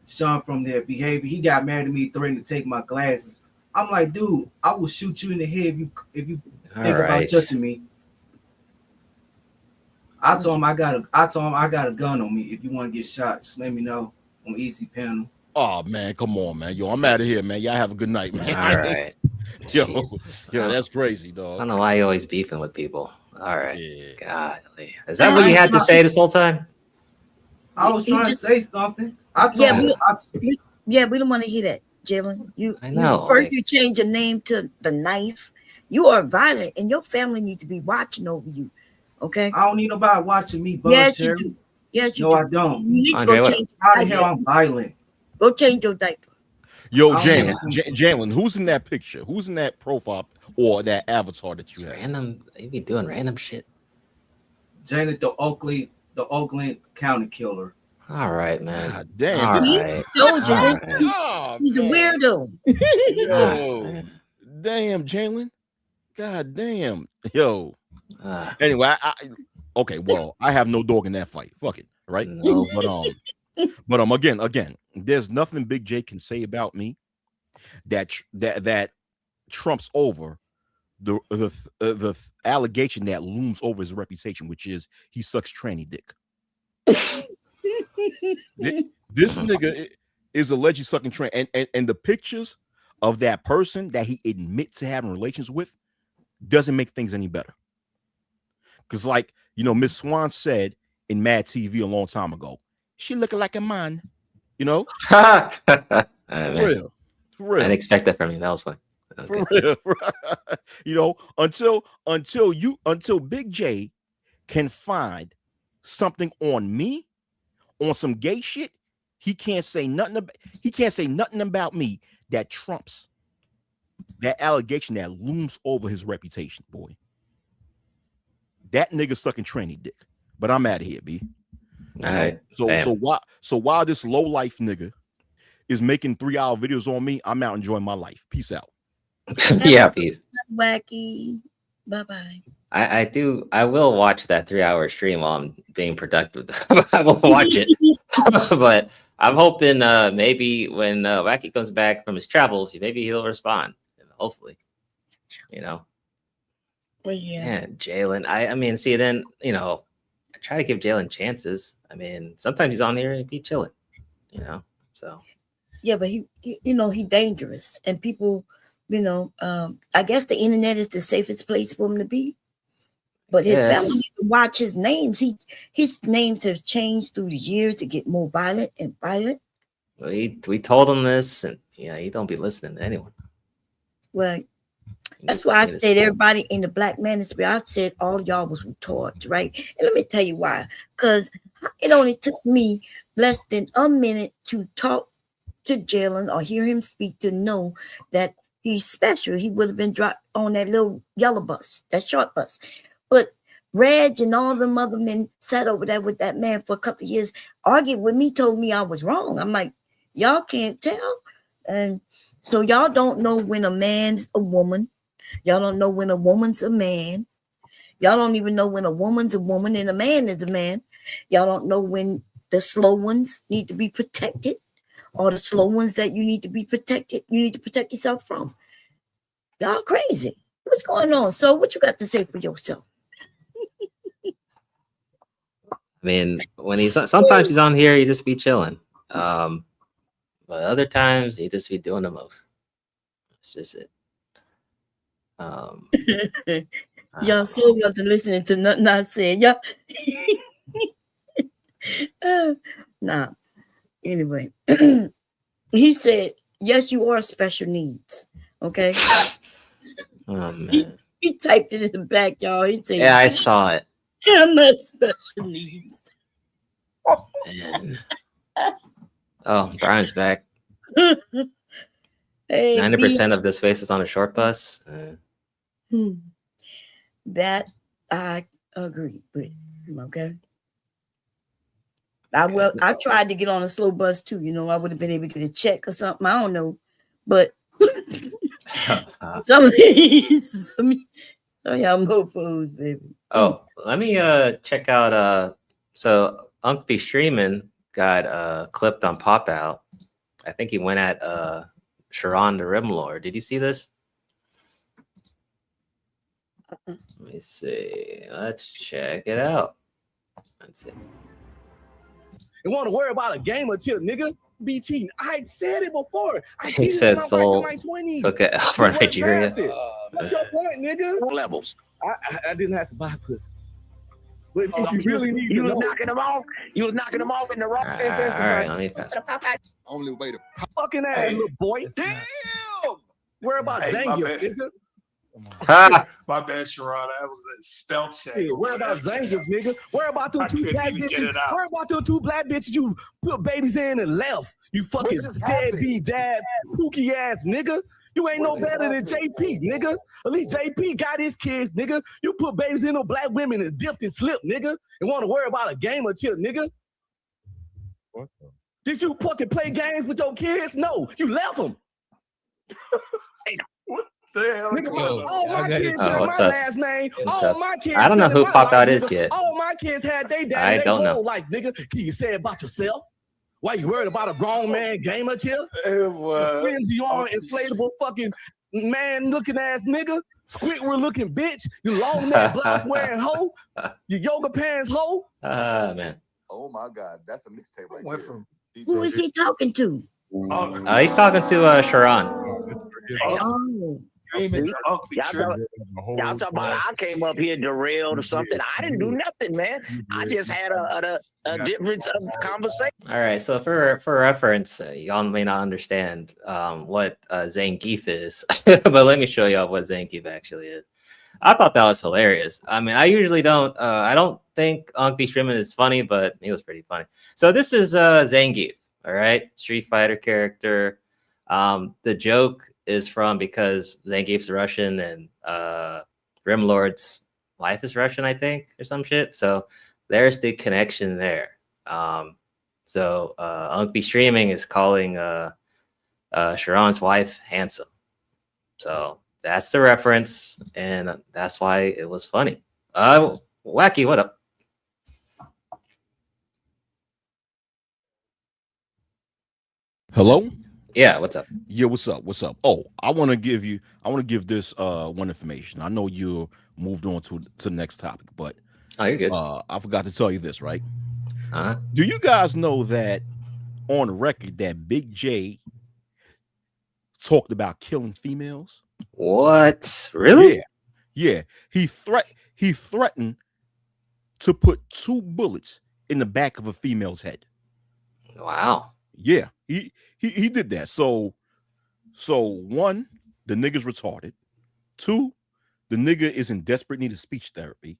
shown from their behavior. He got mad at me, threatening to take my glasses. I'm like, dude, I will shoot you in the head if you think about touching me. I told him I got a gun on me. If you want to get shot, just let me know on Easy Panel. Oh man, come on, man. Yo, I'm out of here, man. Y'all have a good night, man. All right. Yo, that's crazy, dog. I don't know why you're always beefing with people. All right. Yeah. Golly. Is that what you had to say this whole time? I was trying to say something. We don't want to hear that, Jalen. I know. First, you change your name to the Knife. You are violent, and your family need to be watching over you. Okay. I don't need nobody watching me, Bud. Yes, you do. Yes, you do. I don't. You need to go change. How the hell I'm violent? Go change your diaper. Yo, Jalen, who's in that picture? Who's in that profile or that avatar that you have? Random. They be doing random shit. Janet, the Oakland County killer. All right, man. God damn. All right. Told you. Oh, he's a weirdo. Yo, damn, Jalen. God damn. Yo. Anyway, okay, well, I have no dog in that fight. Fuck it, right? No. But again, there's nothing Big J can say about me that trumps over the allegation that looms over his reputation, which is he sucks tranny dick. This nigga is allegedly sucking tranny, and the pictures of that person that he admits to having relations with doesn't make things any better. Because, like, you know, Miss Swan said in Mad TV a long time ago, she looking like a man, you know? For real. I didn't expect that from you. That was funny. Okay. For real. You know, until Big J can find something on me, on some gay shit, he can't say nothing about me that trumps that allegation that looms over his reputation, boy. That nigga sucking tranny dick. But I'm out of here, B. All right. So while this low life nigga is making 3-hour videos on me, I'm out enjoying my life. Peace out. Yeah, peace. Wacky. Bye-bye. I will watch that 3-hour stream while I'm being productive. I will watch it. But I'm hoping maybe when Wacky comes back from his travels, maybe he'll respond. Hopefully. You know. Well, yeah. Man, Jalen. I mean, see, then, you know, I try to give Jalen chances. I mean, sometimes he's on here and be chilling, you know. So yeah, but he dangerous, and people, you know, I guess the internet is the safest place for him to be. But his family need to watch his names. His names have changed through the years to get more violent and violent. Well, we told him this, and he don't be listening to anyone. Well, that's why I said everybody in the Black Manosphere, I said all y'all was retards, right? And let me tell you why. Because it only took me less than a minute to talk to Jalen or hear him speak to know that he's special. He would have been dropped on that little yellow bus, that short bus. But Reg and all them other men sat over there with that man for a couple of years, argued with me, told me I was wrong. I'm like, y'all can't tell. And so y'all don't know when a man's a woman. Y'all don't know when a woman's a man. Y'all don't even know when a woman's a woman and a man is a man. Y'all don't know when the slow ones need to be protected or the slow ones that you need to be protected. You need to protect yourself from. Y'all crazy. What's going on? So what you got to say for yourself? I mean, when sometimes he's on here, he just be chilling. But other times he just be doing the most. It's just it. Y'all still wasn't listening to nothing I said. Y'all nah. Anyway, he said, yes, you are special needs. Okay. Oh man. He typed it in the back, y'all. He said, yeah, I saw it. I'm not special needs. Man. Oh, Brian's back. Hey, 90% of this face is on a short bus. That I agree with. Okay. I tried to get on a slow bus too. You know, I would have been able to get a check or something. I don't know, but some of y'all mofos, baby. Oh, let me check out. So Unc be streaming got clipped on Pop Out. I think he went at Sharon the Rimlord. Did you see this? Let me see. Let's check it out. That's it. You want to worry about a game or two, nigga? Be cheating. I said it before. He said Soul my 20s. took it from Nigeria. What's your point, nigga? Levels. I didn't have to buy pussy. But if you really need You to was know, knocking them off. You was knocking them off in the wrong. All right, let me pass. Only way to fucking ass, little boy. Damn. Worry about Zangief, nigga. My bad, Sharon. That was a spell check. Yeah, worry about Zangief, nigga. Worry about them two black bitches. Worry about them two black bitches you put babies in and left. You fucking deadbeat dad, pookie ass nigga. You ain't no better than JP, nigga. At least JP got his kids, nigga. You put babies in on black women and dipped and slipped, nigga. And want to worry about a game or two, nigga. What the? Did you fucking play games with your kids? No, you left them. Nigga, all my kids share my last name. All my kids. I don't know who Pop Out is nigga. yet. All my kids had they dad. I don't know. Like, nigga, can you say about yourself? Why you worried about a grown man gamer chill? Flimsy on inflatable fucking man looking ass nigga. Squidward looking bitch. You long neck blouse wearing hoe. You yoga pants hoe. Man. Oh my God, that's a mixtape right there. Who is he talking to? He's talking to Sharon. Oh. Y'all talking about I came up here derailed or something. I didn't do nothing, man. I just had a difference of conversation. All right, so for reference, y'all may not understand what Zangief is, but let me show y'all what Zangief actually is. I thought that was hilarious. I mean, I usually don't. I don't think Unc B. Streaming is funny, but he was pretty funny. So this is Zangief. All right, Street Fighter character. The joke is from because Zangief's Russian and Rimlord's wife is Russian, I think, or some shit. So there's the connection there. So Unc B. Streaming is calling Sharon's wife handsome. So that's the reference, and that's why it was funny. Wacky, what up? Hello? Yeah, what's up? Yeah, what's up? What's up? Oh, I want to give this one information. I know you moved on to the next topic, but you're good. I forgot to tell you this, right? Do you guys know that on the record that Big J talked about killing females? What? Really? Yeah. He threatened to put 2 bullets in the back of a female's head. Wow. Yeah, he did that. So 1, the nigga's retarded. 2, the nigga is in desperate need of speech therapy.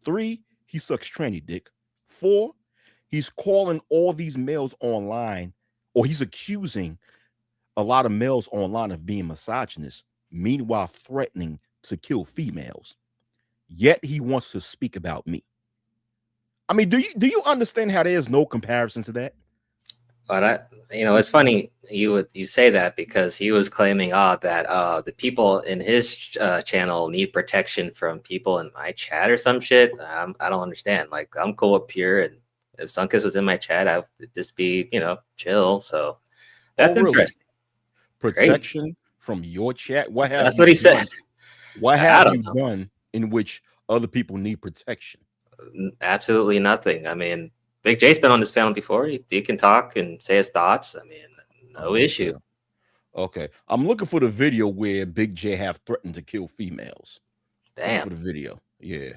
3, he sucks tranny dick. 4, he's calling all these males online, or he's accusing a lot of males online of being misogynist, meanwhile threatening to kill females. Yet he wants to speak about me. I mean, do you understand how there's no comparison to that? But it's funny you say that because he was claiming that the people in his channel need protection from people in my chat or some shit. I don't understand. Like, I'm cool with Pure, and if Sunkiss was in my chat, I would just be chill. So that's interesting. Protection Great. From your chat. What have that's what he said. What have you done in which other people need protection? Absolutely nothing. I mean, Big J's been on this panel before. He can talk and say his thoughts. I mean, no issue. Okay. I'm looking for the video where Big J have threatened to kill females. Damn. For the video. Yeah.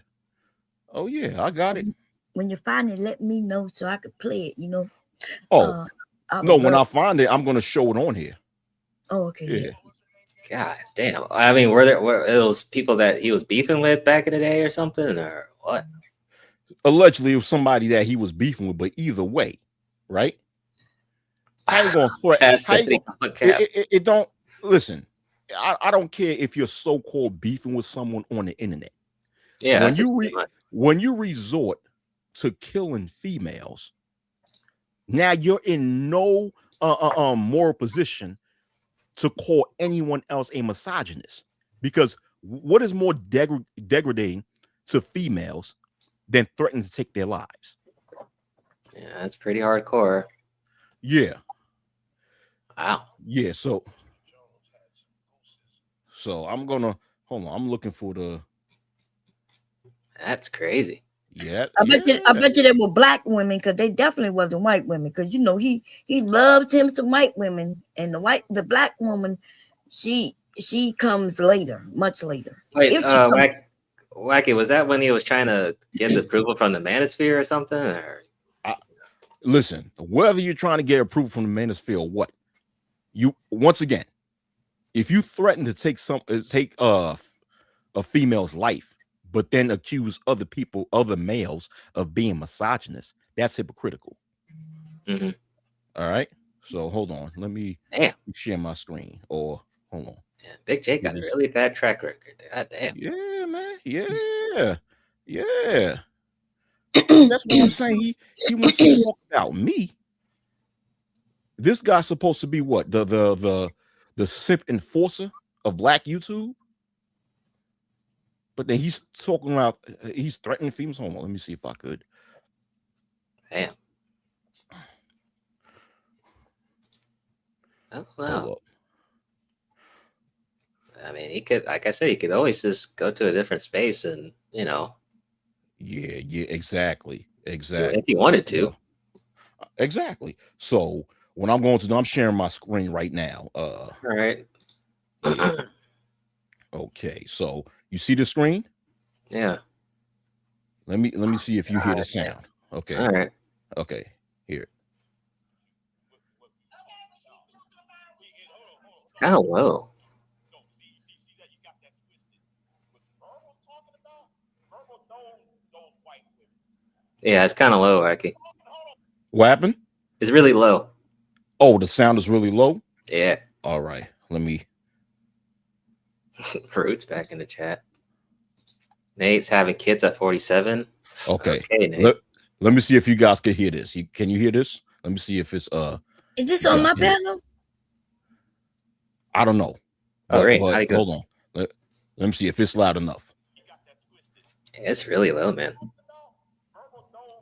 Oh, yeah. I got it. When you find it, let me know so I could play it, Oh, no. When I find it, I'm going to show it on here. Oh, okay. Yeah. God damn. I mean, were those people that he was beefing with back in the day or something, or what? allegedly it was somebody that he was beefing with, but either way, right? How you gonna threaten? It don't listen. I don't care if you're so-called beefing with someone on the internet. Yeah, when you resort to killing females, now you're in no moral position to call anyone else a misogynist, because what is more degrading to females than threatening to take their lives? Yeah, that's pretty hardcore. Yeah. Wow. Yeah. So I'm gonna hold on. I'm looking for the. That's crazy. Yeah. I bet you they were black women, because they definitely wasn't white women. Because he loved him some white women, and the black woman, she comes later, much later. Wait, Wacky, was that when he was trying to get the approval from the manosphere or something? Or? Listen, whether you're trying to get approval from the manosphere or what, you once again, if you threaten to take a female's life, but then accuse other males of being misogynist, that's hypocritical. Mm-hmm. All right. So hold on. Let me share my screen. Or hold on. Yeah, Big J got a really bad track record. God damn. Yeah, man. Yeah. Yeah. That's what I'm saying. He wants to talk about me. This guy's supposed to be what? The simp enforcer of Black YouTube. But then he's talking about he's threatening females. Hold on, let me see if I could. Damn. Oh wow. I mean, he could, like I said, he could always just go to a different space and Yeah, exactly. If he wanted to. Exactly. So what I'm going to do, I'm sharing my screen right now. All right. Okay, so you see the screen? Yeah. Let me see if you hear the sound. Okay. All right. Okay. Here. It's kind of low. Yeah, it's kind of low, Wacky. What happened? It's really low. Oh, the sound is really low? Yeah. All right. Let me. Roots back in the chat. Nate's having kids at 47. Okay. Nate. Let me see if you guys can hear this. Can you hear this? Let me see if it's Is this on my panel? I don't know. Oh, right. Hold on. Let me see if it's loud enough. Yeah, it's really low, man.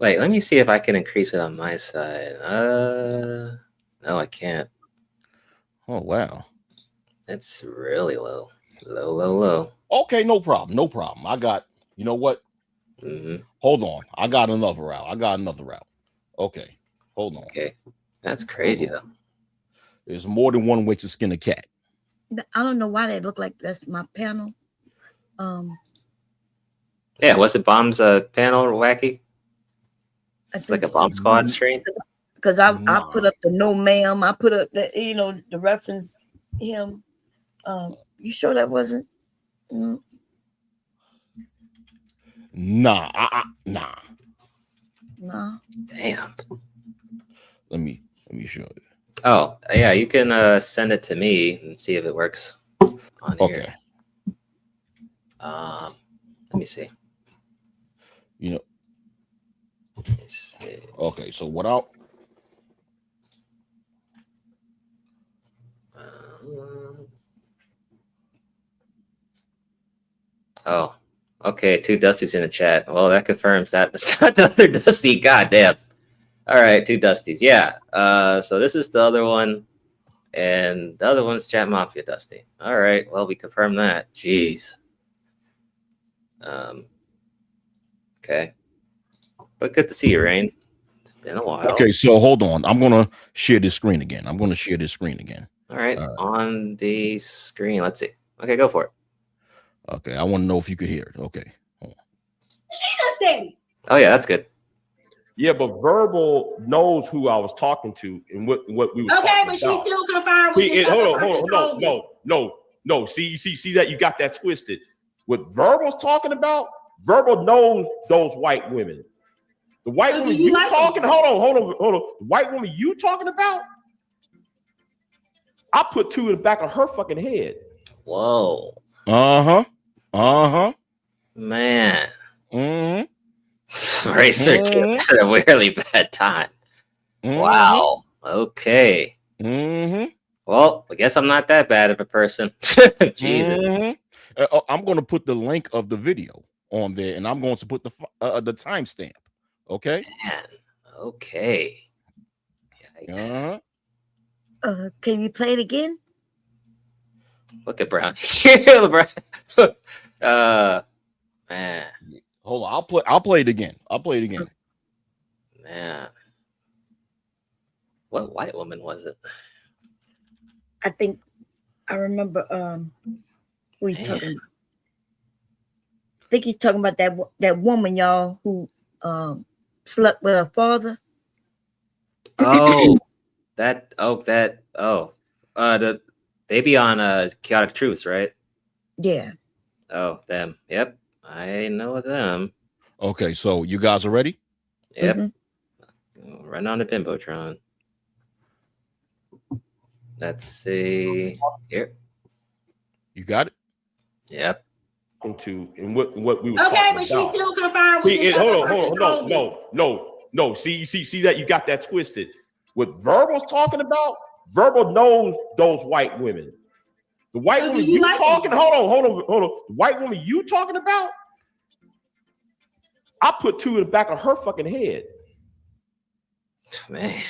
Wait, let me see if I can increase it on my side. No, I can't. Oh wow. It's really low. Low. Okay, no problem. I got, you know what? Mm-hmm. Hold on. I got another route. Okay. Hold on. Okay. That's crazy though. There's more than one way to skin a cat. I don't know why they look like that's my panel. Yeah, was it Bomb's panel, Wacky? It's like a Bomb Squad stream. Because I put up the no ma'am. I put up the the reference him. You sure that wasn't? Nah. Nah. No. Damn. Let me show you. Oh yeah, you can send it to me and see if it works on here. Let me see. Let me see. Okay, so what I'll Oh, okay. 2 Dusties in the chat. Well, that confirms that it's not the other Dusty. Goddamn. All right, 2 Dusties. Yeah. So this is the other one, and the other one's Chat Mafia Dusty. All right. Well, we confirmed that. Jeez. Okay. But good to see you, Rain. It's been a while. Okay, so hold on. I'm gonna share this screen again. All right. On the screen. Let's see. Okay, go for it. Okay, I want to know if you could hear it. Okay. She just said it. Oh yeah, that's good. Yeah, but Verbal knows who I was talking to and what we were Okay, talking but about. she's still confirmed with this Hold other person told me. on. No. See that you got that twisted. What Verbal's talking about, Verbal knows those white women. The white woman you talking? Hold on. The white woman you talking about? I put 2 in the back of her fucking head. Whoa. Man. Racer kid had a really bad time. Wow. Okay. Well, I guess I'm not that bad of a person. Jesus. I'm going to put the link of the video on there, and I'm going to put the timestamp. Okay. Man. Okay. Yikes. Can you play it again? Look at Brown. Man. Hold on. I'll play it again. Man. What white woman was it? I think I remember who he's talking about. I think he's talking about that woman, y'all, who slept with her father. They be on Chaotic Truths, right? Yeah. Oh, them. Yep. I know them. Okay, so you guys are ready? Yep. Run on the Bimbotron. Let's see. Here. You got it? Yep. And what we were okay, talking but she's about. still confined with this Hold on. No. See that you got that twisted. What Verbal's talking about, Verbal knows those white women. The white woman you talking, hold on. The white woman you talking about, I put 2 in the back of her fucking head. Man.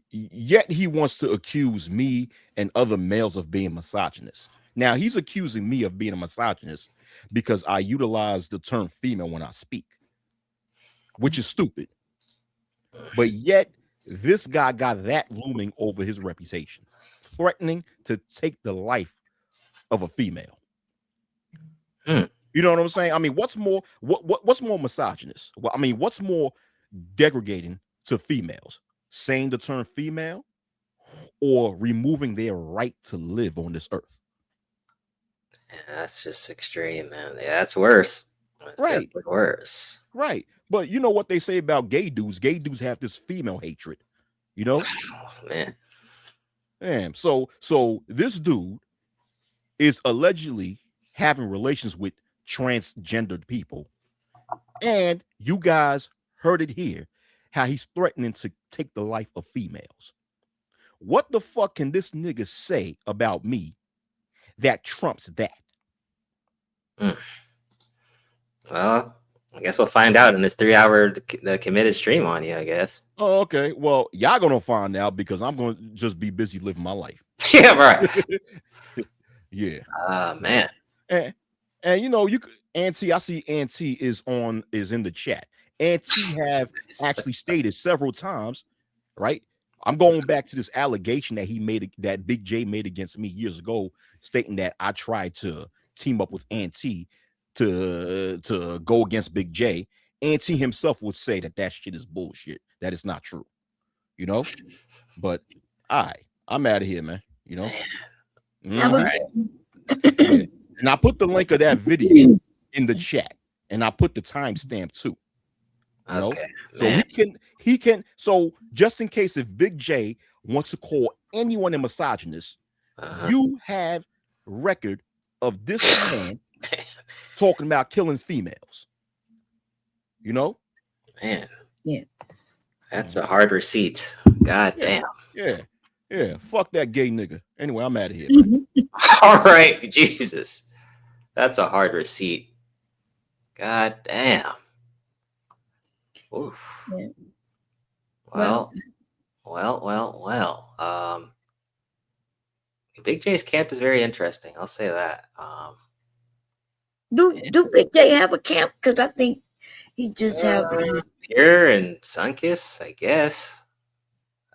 Yet he wants to accuse me and other males of being misogynist. Now he's accusing me of being a misogynist because I utilize the term female when I speak, which is stupid. But yet this guy got that looming over his reputation, threatening to take the life of a female. You know what I'm saying? I mean, what's more misogynist? Well, I mean, what's more degrading to females? Saying the term female or removing their right to live on this earth? That's just extreme, man. Yeah, that's worse. That's right. Worse. Right. But you know what they say about gay dudes? Gay dudes have this female hatred, you know? Oh, man. Damn. So this dude is allegedly having relations with transgendered people. And you guys heard it here, how he's threatening to take the life of females. What the fuck can this nigga say about me that trumps that? Well, I guess we'll find out in this 3-hour committed stream on you, I guess. Oh, okay. Well, y'all gonna find out because I'm gonna just be busy living my life. Yeah, right. Yeah. Man. And you know, you could Auntie, I see Auntie is in the chat. Auntie have actually stated several times, right? I'm going back to this allegation that he made, that Big J made against me years ago, stating that I tried to team up with Auntie to go against Big J. Auntie himself would say that shit is bullshit. That is not true, you know. But I'm out of here, man. You know. Right. Yeah. And I put the link of that video in the chat, and I put the timestamp too. You know? Okay. So he can. So just in case if Big J wants to call anyone a misogynist, you have record of this man talking about killing females. You know, man. Yeah, that's a hard receipt. God damn. Yeah. Fuck that gay nigga. Anyway, I'm out of here. Man. All right, Jesus, that's a hard receipt. God damn. Oof. Yeah. Well. Big J's camp is very interesting. I'll say that. Do Big J have a camp? Because I think he just have Pure and Sunkiss, I guess.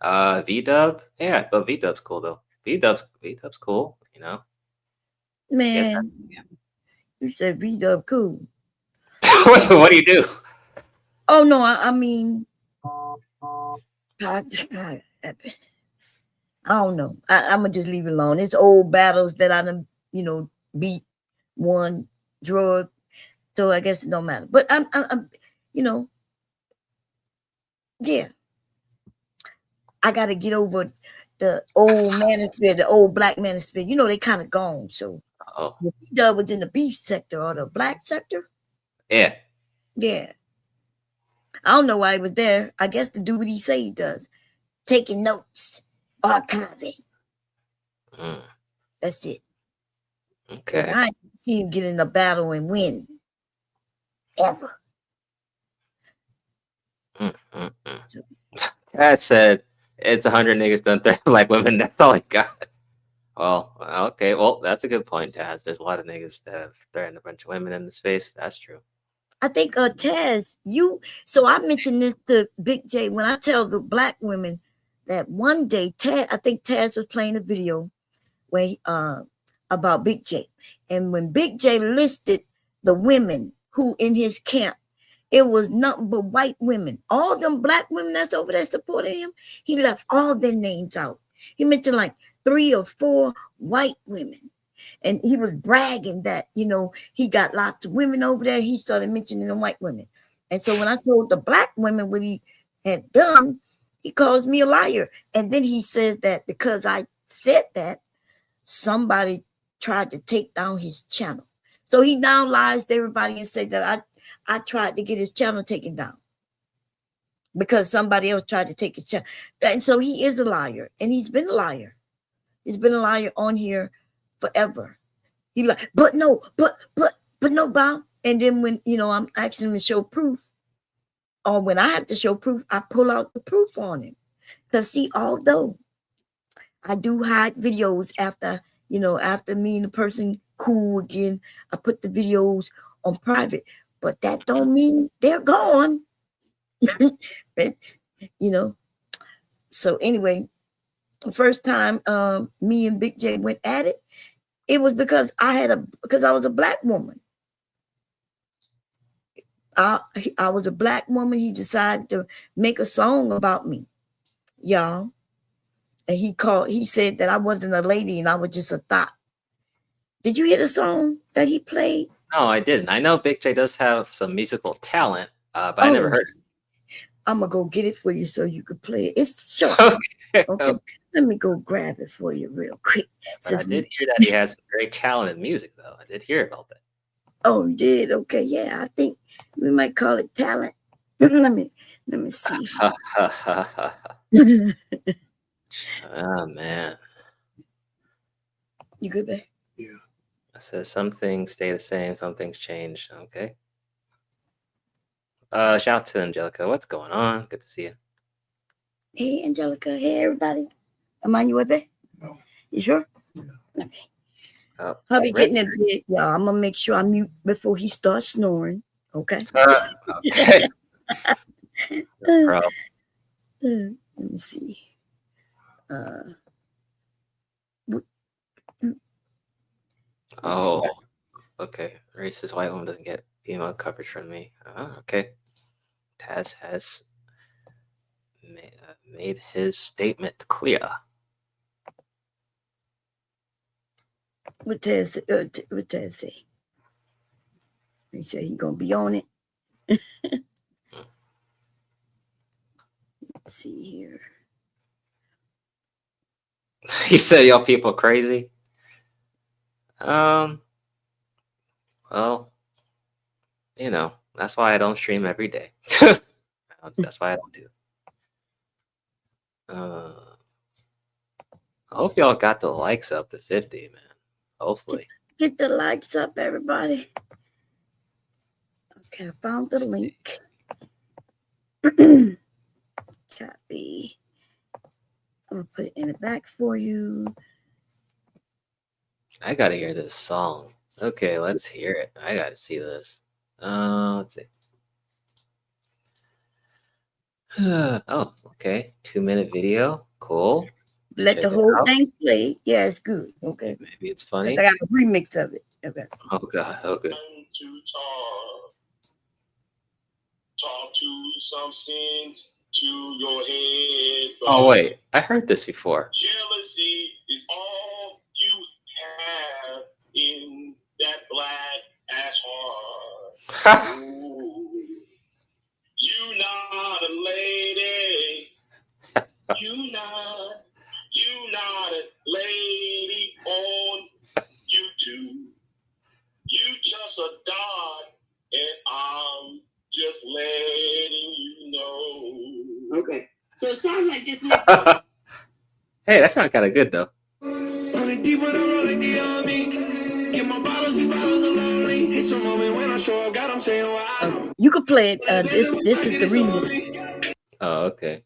V-Dub. Yeah, but V-Dub's cool though. V-Dub's cool, you know. Man, you said V-Dub cool. What do you do? Oh no, I mean, I don't know. I'm gonna just leave it alone. It's old battles that I done, beat, won, drug. So I guess it don't matter. But I'm you know, yeah. I got to get over the old manosphere, the old black manosphere. You know, they kind of gone. So that was in the beef sector or the black sector. Yeah. Yeah. I don't know why he was there. I guess to do what he say he does. Taking notes, archiving. That's it. Okay. I ain't seen him get in a battle and win. Ever. That said, it's 100 niggas done threaten black women. That's all I got. Well, okay. Well, that's a good point, Taz. There's a lot of niggas that have threatened a bunch of women in the space. That's true. I think Taz, so I mentioned this to Big J when I tell the black women that one day I think Taz was playing a video where about Big J. And when Big J listed the women who in his camp, it was nothing but white women. All them black women that's over there supporting him, he left all their names out. He mentioned like 3 or 4 white women. And he was bragging that, you know, he got lots of women over there. He started mentioning the white women. And so when I told the black women what he had done, he calls me a liar. And then he says that because I said that, somebody tried to take down his channel. So he now lies to everybody and say that I tried to get his channel taken down because somebody else tried to take his channel. And so he is a liar. And he's been a liar. He's been a liar on here forever. He be like, but no, Bob. And then when, you know, I'm asking him to show proof, or when I have to show proof, I pull out the proof on him. Because see, although I do hide videos after, you know, after me and the person cool again, I put the videos on private, but that don't mean they're gone. But, you know, so anyway, the first time me and Big J went at it, it was because I was a black woman. I was a black woman. He decided to make a song about me, y'all. And he said that I wasn't a lady and I was just a thought. Did you hear the song that he played? No, I didn't. I know Big J does have some musical talent, but I never heard it. I'm going to go get it for you so you could play it. It's short. Okay. Let me go grab it for you real quick. But I did hear that he has some great talent in music, though. I did hear about that. Oh, you did? Okay, yeah. I think we might call it talent. let me see. Oh, man. You good there? Yeah. I said some things stay the same, some things change. Okay. Shout out to Angelica. What's going on? Good to see you. Hey, Angelica. Hey, everybody. Am I you with it? No. You sure? Yeah. Okay. I'll be getting in bed, y'all. I'm going to make sure I mute before he starts snoring. Okay? Okay. Let me see. Oh, okay. Racist white woman doesn't get female coverage from me. Okay. Taz has made his statement clear. What Taz say? He said he gonna be on it. Let's see here. He said y'all people crazy. Well, you know, that's why I don't stream every day. That's why I don't do it. I hope y'all got the likes up to 50, man. Hopefully. Get the likes up, everybody. Okay, I found the link. Copy. I'm gonna put it in the back for you. I gotta hear this song. Okay, let's hear it. I gotta see this. Let's see. Oh, okay. 2-minute video. Cool. Let the whole thing play. Yeah, it's good. Okay. Maybe it's funny. I got a remix of it. Okay. Oh God. Okay. Talk to some sense to your head. Oh wait, I heard this before. Jealousy is all you have in that black ass You not a lady. You not a lady on YouTube. You just a dog, and I'm just letting you know. Okay. So it sounds like this. Hey, that sounds kind of good though. You could play it. This is the remix. Oh, okay.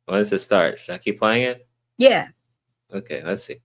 When does it start? Should I keep playing it? Yeah. Okay, let's see.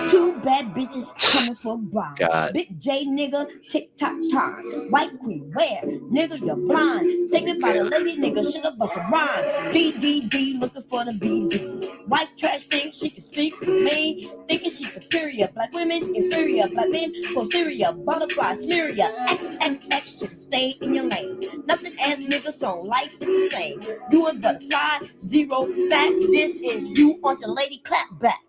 Two bad bitches coming for Brian. God. Big J nigga, tick-tock time. White queen, where? Nigga, you're blind. Take it by the lady, nigga, should have bust a rhyme. DDD, looking for the BD. White trash thinks she can speak for me. Thinking she's superior. Black women, inferior. Black men, posterior. Butterfly, smear ya. XXX should stay in your lane. Nothing as nigga, so life is the same. You a butterfly, zero facts. This is you on the lady clap back.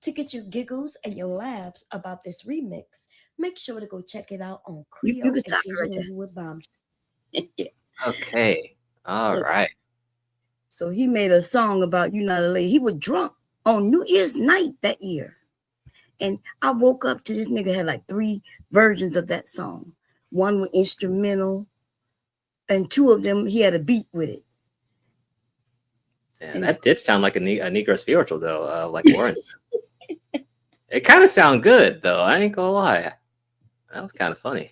To get your giggles and your laughs about this remix, make sure to go check it out on Creole and Asian with Bomb. Okay. All right. So he made a song about you not a lady. He was drunk on New Year's night that year. And I woke up to this nigga had like 3 versions of that song. One was instrumental, and 2 of them he had a beat with it. Yeah, that did sound like a Negro spiritual though, like Warren. It kind of sound good though. I ain't gonna lie. That was kind of funny.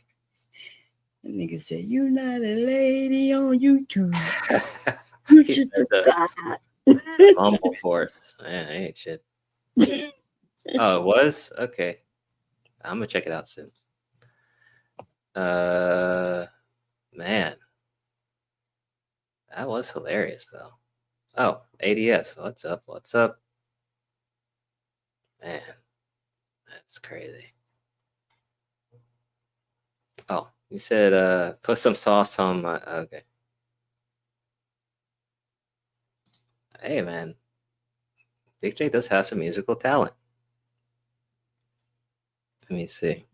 The nigga said, "You not a lady on YouTube. You just a god." Mumble force. Man, ain't shit. Oh, it was? Okay. I'm gonna check it out soon. Man. That was hilarious though. Oh, ADS. What's up? What's up? Man. That's crazy. Oh, you said put some sauce on my okay. Hey man. Big J does have some musical talent. Let me see.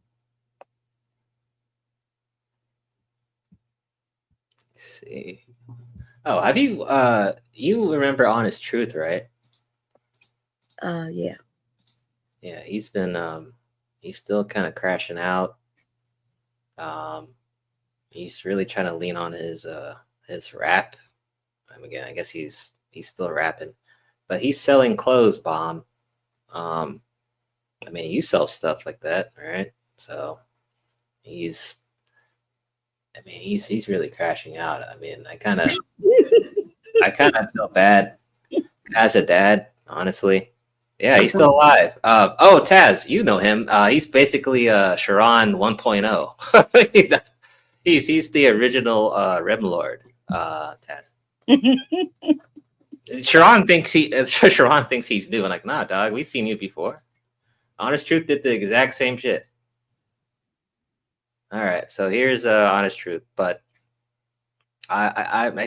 Let's see. Oh, have you you remember Honest Truth, right? Yeah. Yeah, he's been he's still kind of crashing out. He's really trying to lean on his rap. Again, I guess he's still rapping, but he's selling clothes, Bomb. I mean, you sell stuff like that, right? So he's really crashing out. I mean, I kind of feel bad as a dad, honestly. Yeah, he's still alive. Oh, Taz, you know him. He's basically Sharon 1.0. He's the original Rem Lord, Taz. Sharon thinks he's new. I'm like, nah, dog. We've seen you before. Honest Truth did the exact same shit. All right, so here's Honest Truth, but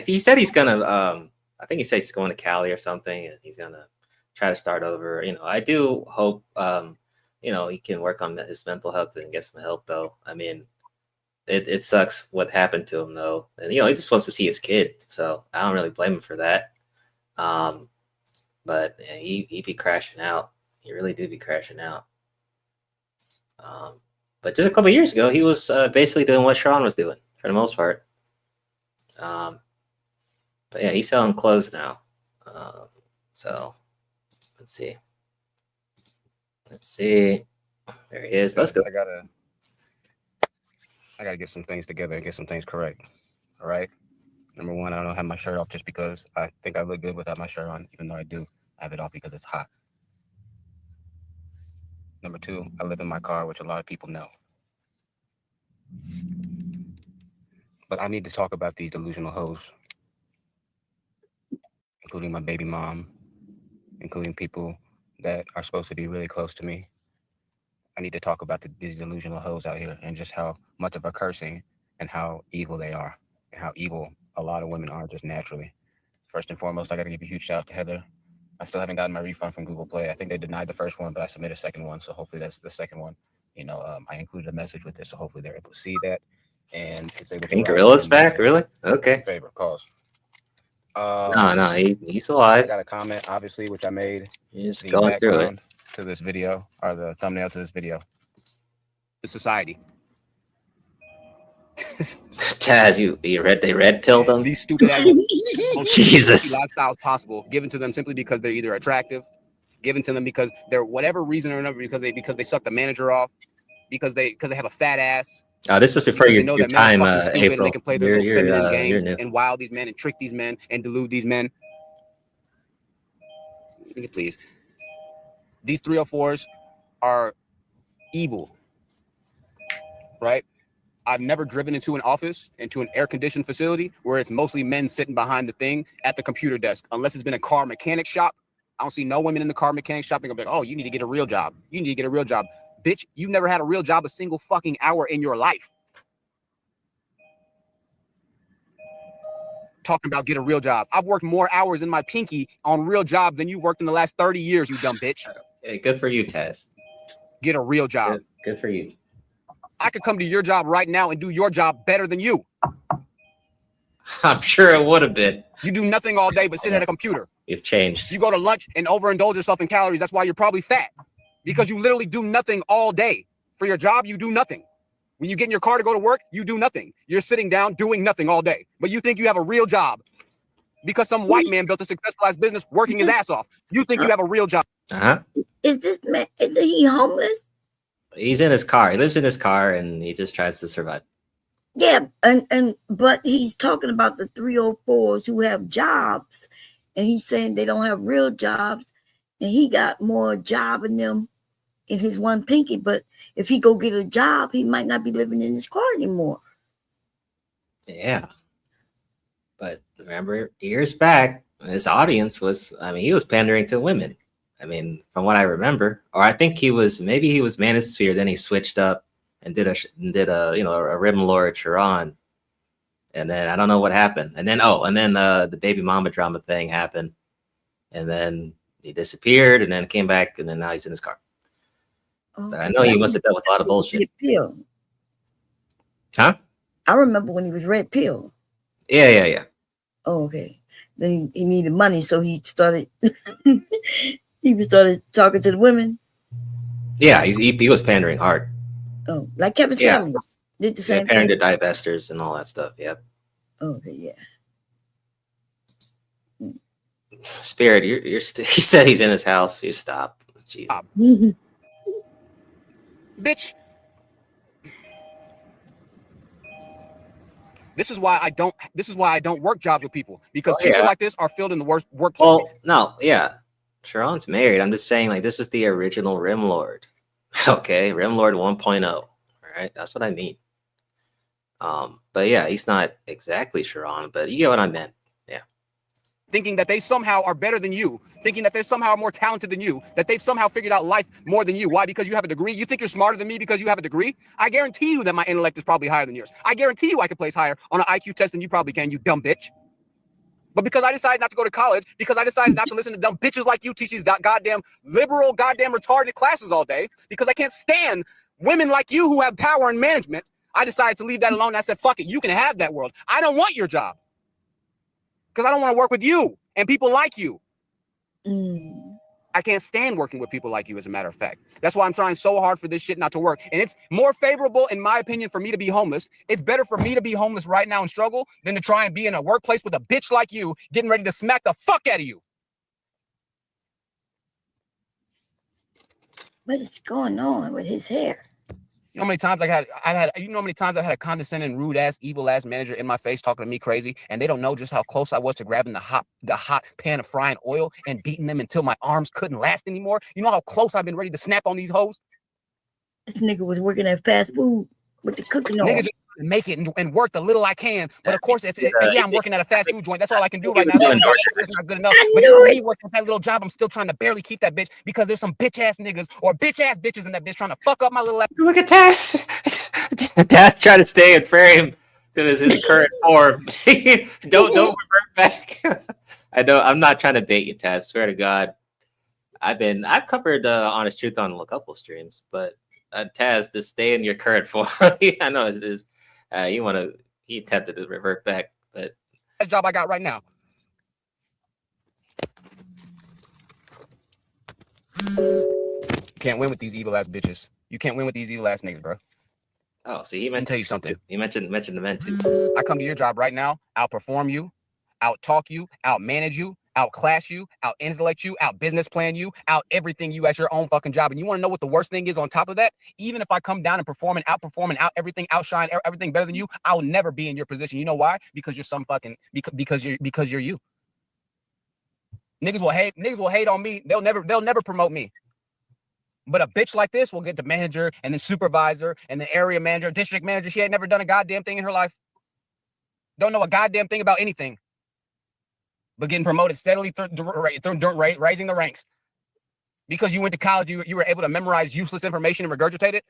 he said he's gonna. I think he said he's going to Cali or something, and he's gonna try to start over. You know, I do hope you know, he can work on his mental health and get some help, though. I mean, it sucks what happened to him, though, and you know, he just wants to see his kid, so I don't really blame him for that. But yeah, he be crashing out. He really do be crashing out. But just a couple of years ago, he was basically doing what Sharon was doing for the most part. But yeah, he's selling clothes now. So let's see. There he is. Let's go. I gotta get some things together and get some things correct. All right. Number one, I don't have my shirt off just because I think I look good without my shirt on, even though I do have it off because it's hot. Number two, I live in my car, which a lot of people know. But I need to talk about these delusional hoes, including my baby mom, including people that are supposed to be really close to me. I need to talk about these delusional hoes out here and just how much of a cursing and how evil they are and how evil a lot of women are just naturally. First and foremost, I got to give a huge shout out to Heather I still haven't gotten my refund from Google Play. I think they denied the first one, but I submitted a second one. So hopefully that's the second one. You know, I included a message with this, so hopefully they're able to see that. And it's able to. Gorilla's back, really? Okay. Favorite cause. No, he's alive. I got a comment, obviously, which I made. He's going through it. To this video, or the thumbnail to this video. The society. Taz, they red pilled them. These stupid ass Jesus lifestyles possible, given to them simply because they're either attractive, given to them because they're whatever reason or another, because they suck the manager off, because they have a fat ass. Oh, this is before your time, April. They can play their little feminine games and wow these men and trick these men and delude these men. Please. These 304s are evil, right? I've never driven into an office, into an air-conditioned facility where it's mostly men sitting behind the thing at the computer desk, unless it's been a car mechanic shop. I don't see no women in the car mechanic shop. They're gonna be like, oh, you need to get a real job. You need to get a real job. Bitch, you never had a real job a single fucking hour in your life. Talking about get a real job. I've worked more hours in my pinky on real job than you've worked in the last 30 years, you dumb bitch. Hey, good for you, Taz. Get a real job. Good for you. I could come to your job right now and do your job better than you. I'm sure it would have been. You do nothing all day but sit at a computer. You've changed. You go to lunch and overindulge yourself in calories. That's why you're probably fat. Because you literally do nothing all day. For your job, you do nothing. When you get in your car to go to work, you do nothing. You're sitting down doing nothing all day. But you think you have a real job because some white man built a successful ass business working his ass off. You think you have a real job. Is this man, is he homeless? He's in his car. He lives in his car and he just tries to survive. Yeah, but he's talking about the 304s who have jobs, and he's saying they don't have real jobs, and he got more job in them in his one pinky. But if he go get a job, he might not be living in his car anymore. Yeah, but remember, years back, his audience was, he was pandering to women. From what I remember, or I think he was Manosphere. Then he switched up and did a Rim Lord Sharon, and then I don't know what happened. And then the baby mama drama thing happened, and then he disappeared, and then came back, and then now he's in his car. Oh, but I know he must have dealt with a lot of bullshit. Pill. Huh? I remember when he was Red Pill. Yeah. Oh, okay. Then he needed money, so he started. He started talking to the women. Yeah, he was pandering hard. Oh, like Kevin Samuels did the same thing. Pandering to divestors and all that stuff. Yep. Okay, yeah. Spirit, you're he said he's in his house. You stop. Jesus. Bitch. This is why I don't work jobs with people, because people like this are filled in the worst workplace. Well, no, yeah. Sharon's married. I'm just saying, like, this is the original Rim Lord. Okay, Rim Lord 1.0. All right, that's what I mean. But yeah, he's not exactly Sharon, but you get what I meant. Yeah. Thinking that they somehow are better than you, thinking that they're somehow more talented than you, that they've somehow figured out life more than you. Why? Because you have a degree. You think you're smarter than me because you have a degree? I guarantee you that my intellect is probably higher than yours. I guarantee you I could place higher on an IQ test than you probably can, you dumb bitch. But because I decided not to go to college, because I decided not to listen to dumb bitches like you teach these goddamn liberal, goddamn retarded classes all day, because I can't stand women like you who have power and management, I decided to leave that alone. I said, fuck it, you can have that world. I don't want your job. Because I don't want to work with you and people like you. I can't stand working with people like you, as a matter of fact. That's why I'm trying so hard for this shit not to work. And it's more favorable, in my opinion, for me to be homeless. It's better for me to be homeless right now and struggle than to try and be in a workplace with a bitch like you getting ready to smack the fuck out of you. What is going on with his hair? You know how many times I've had a condescending, rude ass, evil ass manager in my face talking to me crazy, and they don't know just how close I was to grabbing the hot pan of frying oil and beating them until my arms couldn't last anymore. You know how close I've been ready to snap on these hoes? This nigga was working at fast food with the cooking oil. Niggas just make it and work the little I can, but of course I'm working at a fast food joint. That's all I can do right now. It's not good enough. But even me working at that little job, I'm still trying to barely keep that bitch because there's some bitch ass niggas or bitch ass bitches in that bitch trying to fuck up my little ass. Look at Tash. Tash trying to stay in frame to his current form. don't revert back. I know I'm not trying to bait you, Taz. Swear to God, I've covered Honest Truth on a couple streams, but Taz, to stay in your current form. I know it is. He attempted to revert back, but Best job I got right now. You can't win with these evil ass bitches. You can't win with these evil ass niggas, bro. Oh, see, he mentioned, tell you something. He mentioned the men too. I come to your job right now, outperform you, out talk you, out manage you, outclass you, out intellect you, out business plan you, out everything you at your own fucking job. And you want to know what the worst thing is on top of that? Even if I come down and perform and outperform and out everything, outshine everything better than you, I'll never be in your position. You know why? Because you're some fucking because you're you. Niggas will hate on me. They'll never promote me. But a bitch like this will get to manager and then supervisor and then area manager, district manager. She ain't never done a goddamn thing in her life. Don't know a goddamn thing about anything. But getting promoted steadily, raising the ranks. Because you went to college, you were able to memorize useless information and regurgitate it.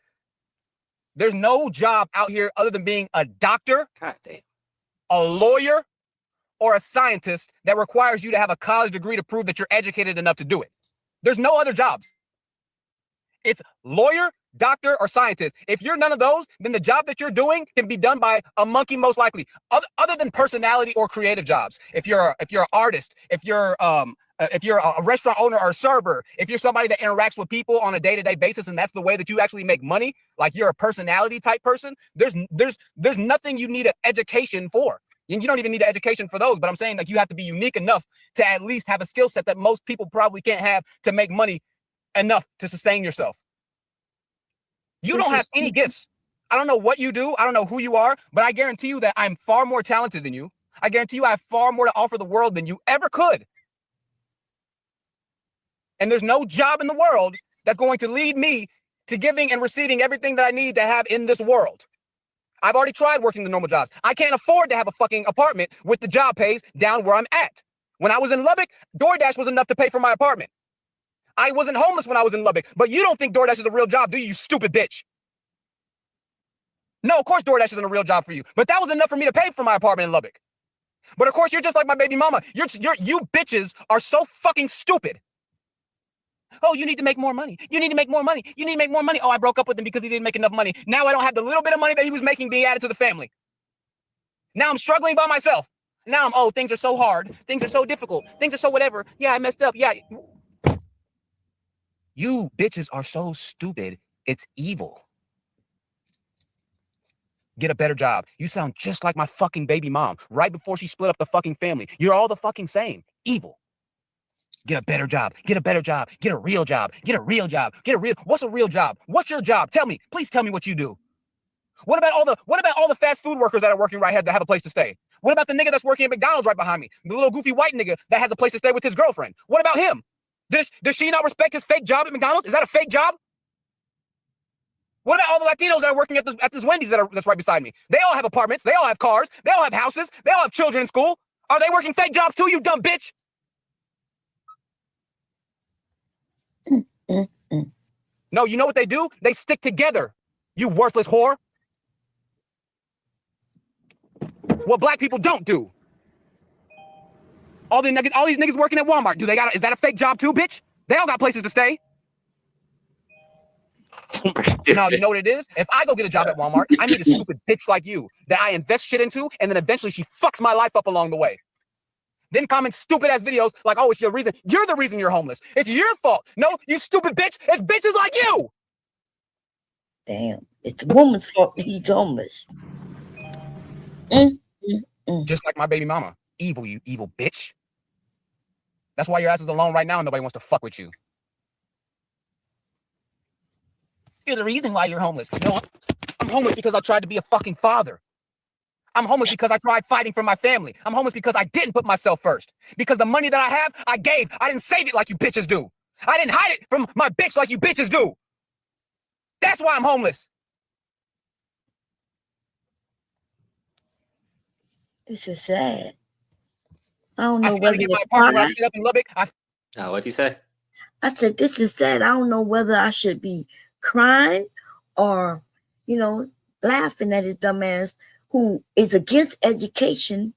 There's no job out here other than being a doctor, a lawyer, or a scientist that requires you to have a college degree to prove that you're educated enough to do it. There's no other jobs. It's lawyer, doctor, or scientist. If you're none of those, then the job that you're doing can be done by a monkey, most likely. Other than personality or creative jobs. If you're an artist, if you're a restaurant owner or a server, if you're somebody that interacts with people on a day-to-day basis, and that's the way that you actually make money, like you're a personality type person, there's nothing you need an education for. And you don't even need an education for those. But I'm saying like you have to be unique enough to at least have a skill set that most people probably can't have to make money enough to sustain yourself. You don't have any gifts. I don't know what you do. I don't know who you are, but I guarantee you that I'm far more talented than you. I guarantee you I have far more to offer the world than you ever could. And there's no job in the world that's going to lead me to giving and receiving everything that I need to have in this world. I've already tried working the normal jobs. I can't afford to have a fucking apartment with the job pays down where I'm at. When I was in Lubbock, DoorDash was enough to pay for my apartment. I wasn't homeless when I was in Lubbock, but you don't think DoorDash is a real job, do you, you stupid bitch? No, of course DoorDash isn't a real job for you, but that was enough for me to pay for my apartment in Lubbock. But of course, you're just like my baby mama. You bitches are so fucking stupid. Oh, you need to make more money. You need to make more money. You need to make more money. Oh, I broke up with him because he didn't make enough money. Now I don't have the little bit of money that he was making being added to the family. Now I'm struggling by myself. Now things are so hard. Things are so difficult. Things are so whatever. Yeah, I messed up. Yeah. You bitches are so stupid. It's evil. Get a better job. You sound just like my fucking baby mom right before she split up the fucking family. You're all the fucking same. Evil. Get a better job. Get a better job. Get a real job. Get a real job. What's a real job? What's your job? Tell me. Please tell me what you do. What about all the fast food workers that are working right here that have a place to stay? What about the nigga that's working at McDonald's right behind me? The little goofy white nigga that has a place to stay with his girlfriend. What about him? Does she not respect his fake job at McDonald's? Is that a fake job? What about all the Latinos that are working at this Wendy's that's right beside me? They all have apartments. They all have cars. They all have houses. They all have children in school. Are they working fake jobs too, you dumb bitch? No, you know what they do? They stick together, you worthless whore. What black people don't do. All these niggas working at Walmart, is that a fake job too, bitch? They all got places to stay. No, you know what it is? If I go get a job at Walmart, I need a stupid bitch like you that I invest shit into, and then eventually she fucks my life up along the way. Then comment stupid ass videos like, oh, it's your reason. You're the reason you're homeless. It's your fault. No, you stupid bitch. It's bitches like you. Damn, it's a woman's fault that he's homeless. Just like my baby mama. Evil, you evil bitch. That's why your ass is alone right now and nobody wants to fuck with you. You're the reason why you're homeless. No, I'm homeless because I tried to be a fucking father. I'm homeless because I tried fighting for my family. I'm homeless because I didn't put myself first. Because the money that I have, I gave. I didn't save it like you bitches do. I didn't hide it from my bitch like you bitches do. That's why I'm homeless. This is sad. I don't know whether to my apartment when I stayed up in Lubbock. What'd you say? I said, this is sad. I don't know whether I should be crying or, laughing at his dumb ass who is against education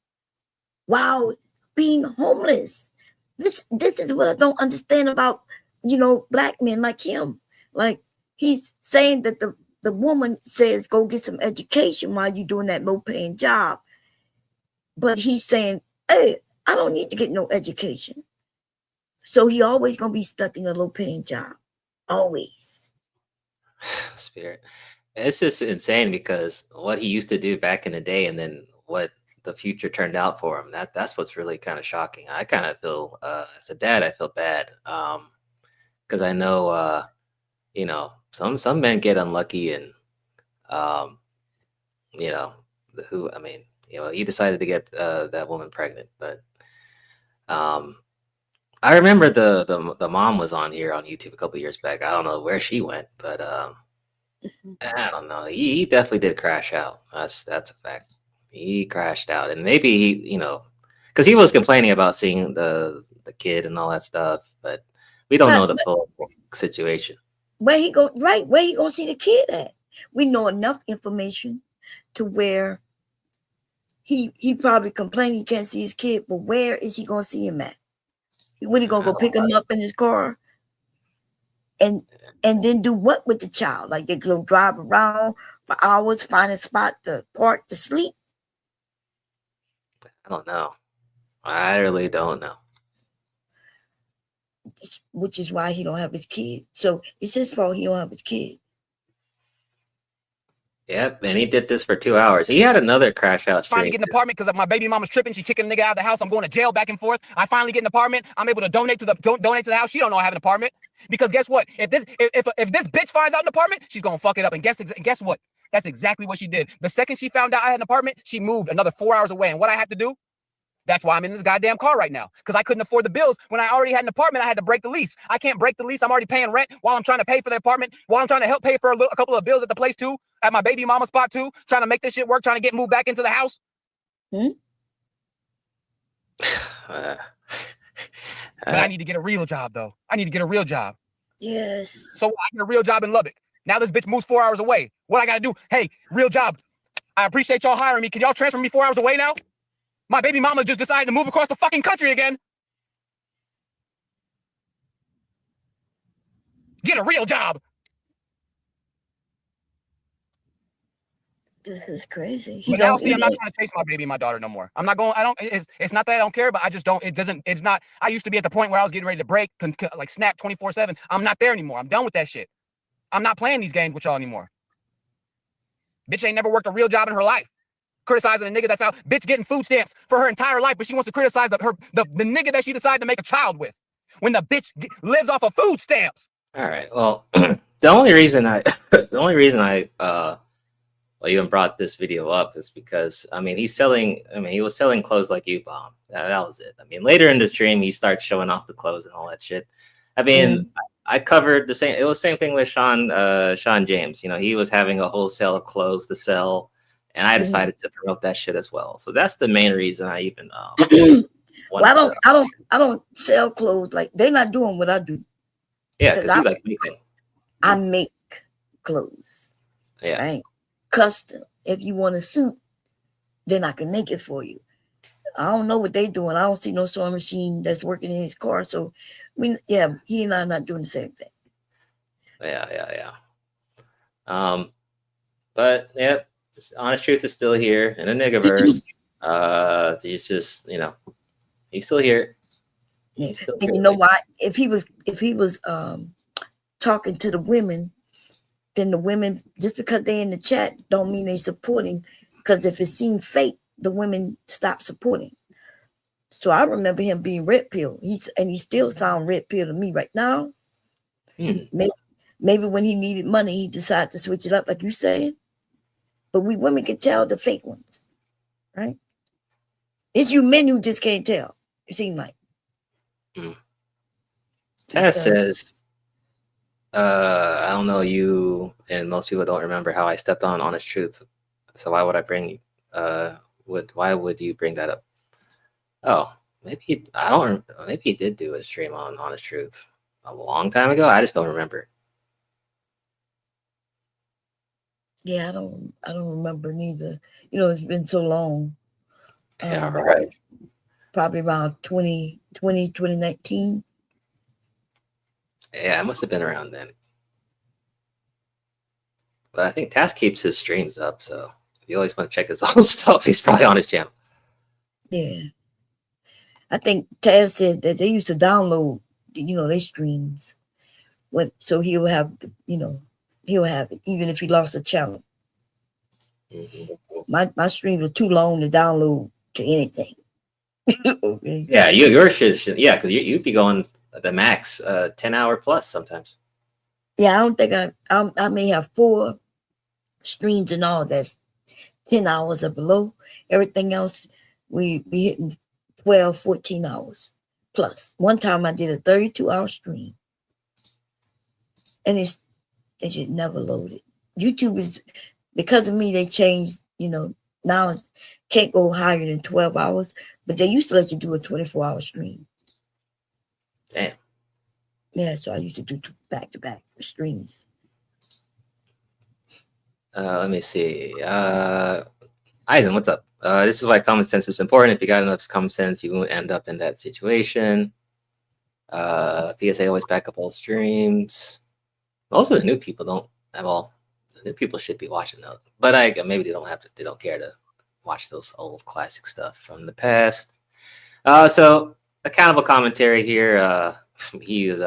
while being homeless. This is what I don't understand about, black men like him. Like, he's saying that the woman says, go get some education while you're doing that low-paying job. But he's saying, hey, I don't need to get no education. So he always going to be stuck in a low-paying job. Always. Spirit. It's just insane because what he used to do back in the day and then what the future turned out for him. That's what's really kind of shocking. I kind of feel, as a dad, I feel bad. Because I know, some men get unlucky and, he decided to get that woman pregnant. But I remember the mom was on here on YouTube a couple years back. I don't know where she went, but I don't know. He definitely did crash out. That's a fact. He crashed out, and maybe he, because he was complaining about seeing the kid and all that stuff, but we don't know the full situation. Where he gonna see the kid at? We know enough information to where he probably complaining he can't see his kid, but where is he gonna see him at? When he gonna go pick him up in his car? And then do what with the child? Like they go drive around for hours, find a spot to park to sleep? I don't know. I really don't know. Which is why he don't have his kid. So it's his fault he don't have his kid. Yep, and he did this for 2 hours. He had another crash out stream. Finally get an apartment because my baby mama's tripping. She kicking a nigga out of the house. I'm going to jail back and forth. I finally get an apartment. I'm able to donate to the house. She don't know I have an apartment because guess what? If this bitch finds out an apartment, she's gonna fuck it up. And guess what? That's exactly what she did. The second she found out I had an apartment, she moved another 4 hours away. And what I had to do? That's why I'm in this goddamn car right now, because I couldn't afford the bills. When I already had an apartment, I had to break the lease. I can't break the lease. I'm already paying rent while I'm trying to pay for the apartment, while I'm trying to help pay for a couple of bills at the place too, at my baby mama spot too, trying to make this shit work, trying to get moved back into the house. But I need to get a real job, though. I need to get a real job. Yes. So I get a real job in Lubbock. Now this bitch moves 4 hours away. What I got to do? Hey, real job. I appreciate y'all hiring me. Can y'all transfer me 4 hours away now? My baby mama just decided to move across the fucking country again. Get a real job. This is crazy. But now, see, I'm not trying to chase my baby and my daughter no more. I'm not going. It's not that I don't care, but I just don't. It's not. I used to be at the point where I was getting ready to break, like snap 24/7. I'm not there anymore. I'm done with that shit. I'm not playing these games with y'all anymore. Bitch ain't never worked a real job in her life. Criticizing a nigga that's out, bitch getting food stamps for her entire life, but she wants to criticize the nigga that she decided to make a child with, when the bitch lives off of food stamps. All right. Well, the only reason I even brought this video up is because he was selling clothes like U-Bomb. That was it. Later in the stream, he starts showing off the clothes and all that shit. I covered the same. It was the same thing with Sean James. He was having a wholesale of clothes to sell. And I decided to promote that shit as well. So that's the main reason I even. Well, I don't sell clothes. Like, they're not doing what I do. Yeah, because you like making. I make clothes. Yeah. Right? Custom. If you want a suit, then I can make it for you. I don't know what they're doing. I don't see no sewing machine that's working in his car. So, he and I are not doing the same thing. Yeah. But yeah. Honest Truth is still here in the Negaverse. He's just, he's still here. He's still and you know why? If he was talking to the women, then the women, just because they in the chat, don't mean they supporting. Because if it seemed fake, the women stop supporting. So I remember him being red pill. He still sound red pill to me right now. Maybe when he needed money, he decided to switch it up, like you saying. But we women can tell the fake ones, right? It's you men who just can't tell. It seems like. Tess says, I don't know, you and most people don't remember how I stepped on Honest Truth. So why would I bring? Why would you bring that up? Oh, maybe maybe he did do a stream on Honest Truth a long time ago. I just don't remember. Yeah, I don't remember neither. You know, it's been so long. Yeah, right. Probably around 2019. Yeah, it must have been around then. But I think Taz keeps his streams up, so if you always want to check his old stuff, he's probably on his channel. Yeah. I think Taz said that they used to download, their streams. So he'll have, he'll have it even if he lost a channel. Mm-hmm. My streams are too long to download to anything. Okay. Yeah, your shit, yeah, because you'd be going the max 10-hour plus sometimes. Yeah, I don't think I may have 4 streams and all that's 10 hours or below. Everything else we be hitting 12, 14 hours plus. One time I did a 32-hour stream and it just never loaded. YouTube is, because of me, they changed, now it can't go higher than 12 hours, but they used to let you do a 24-hour stream. Damn. Yeah, so I used to do back-to-back streams. Let me see. Eisen, what's up? This is why common sense is important. If you got enough common sense, you won't end up in that situation. PSA always back up all streams. Most of the new people don't have all. The new people should be watching those, but maybe they don't have to. They don't care to watch those old classic stuff from the past. So accountable commentary here. He is.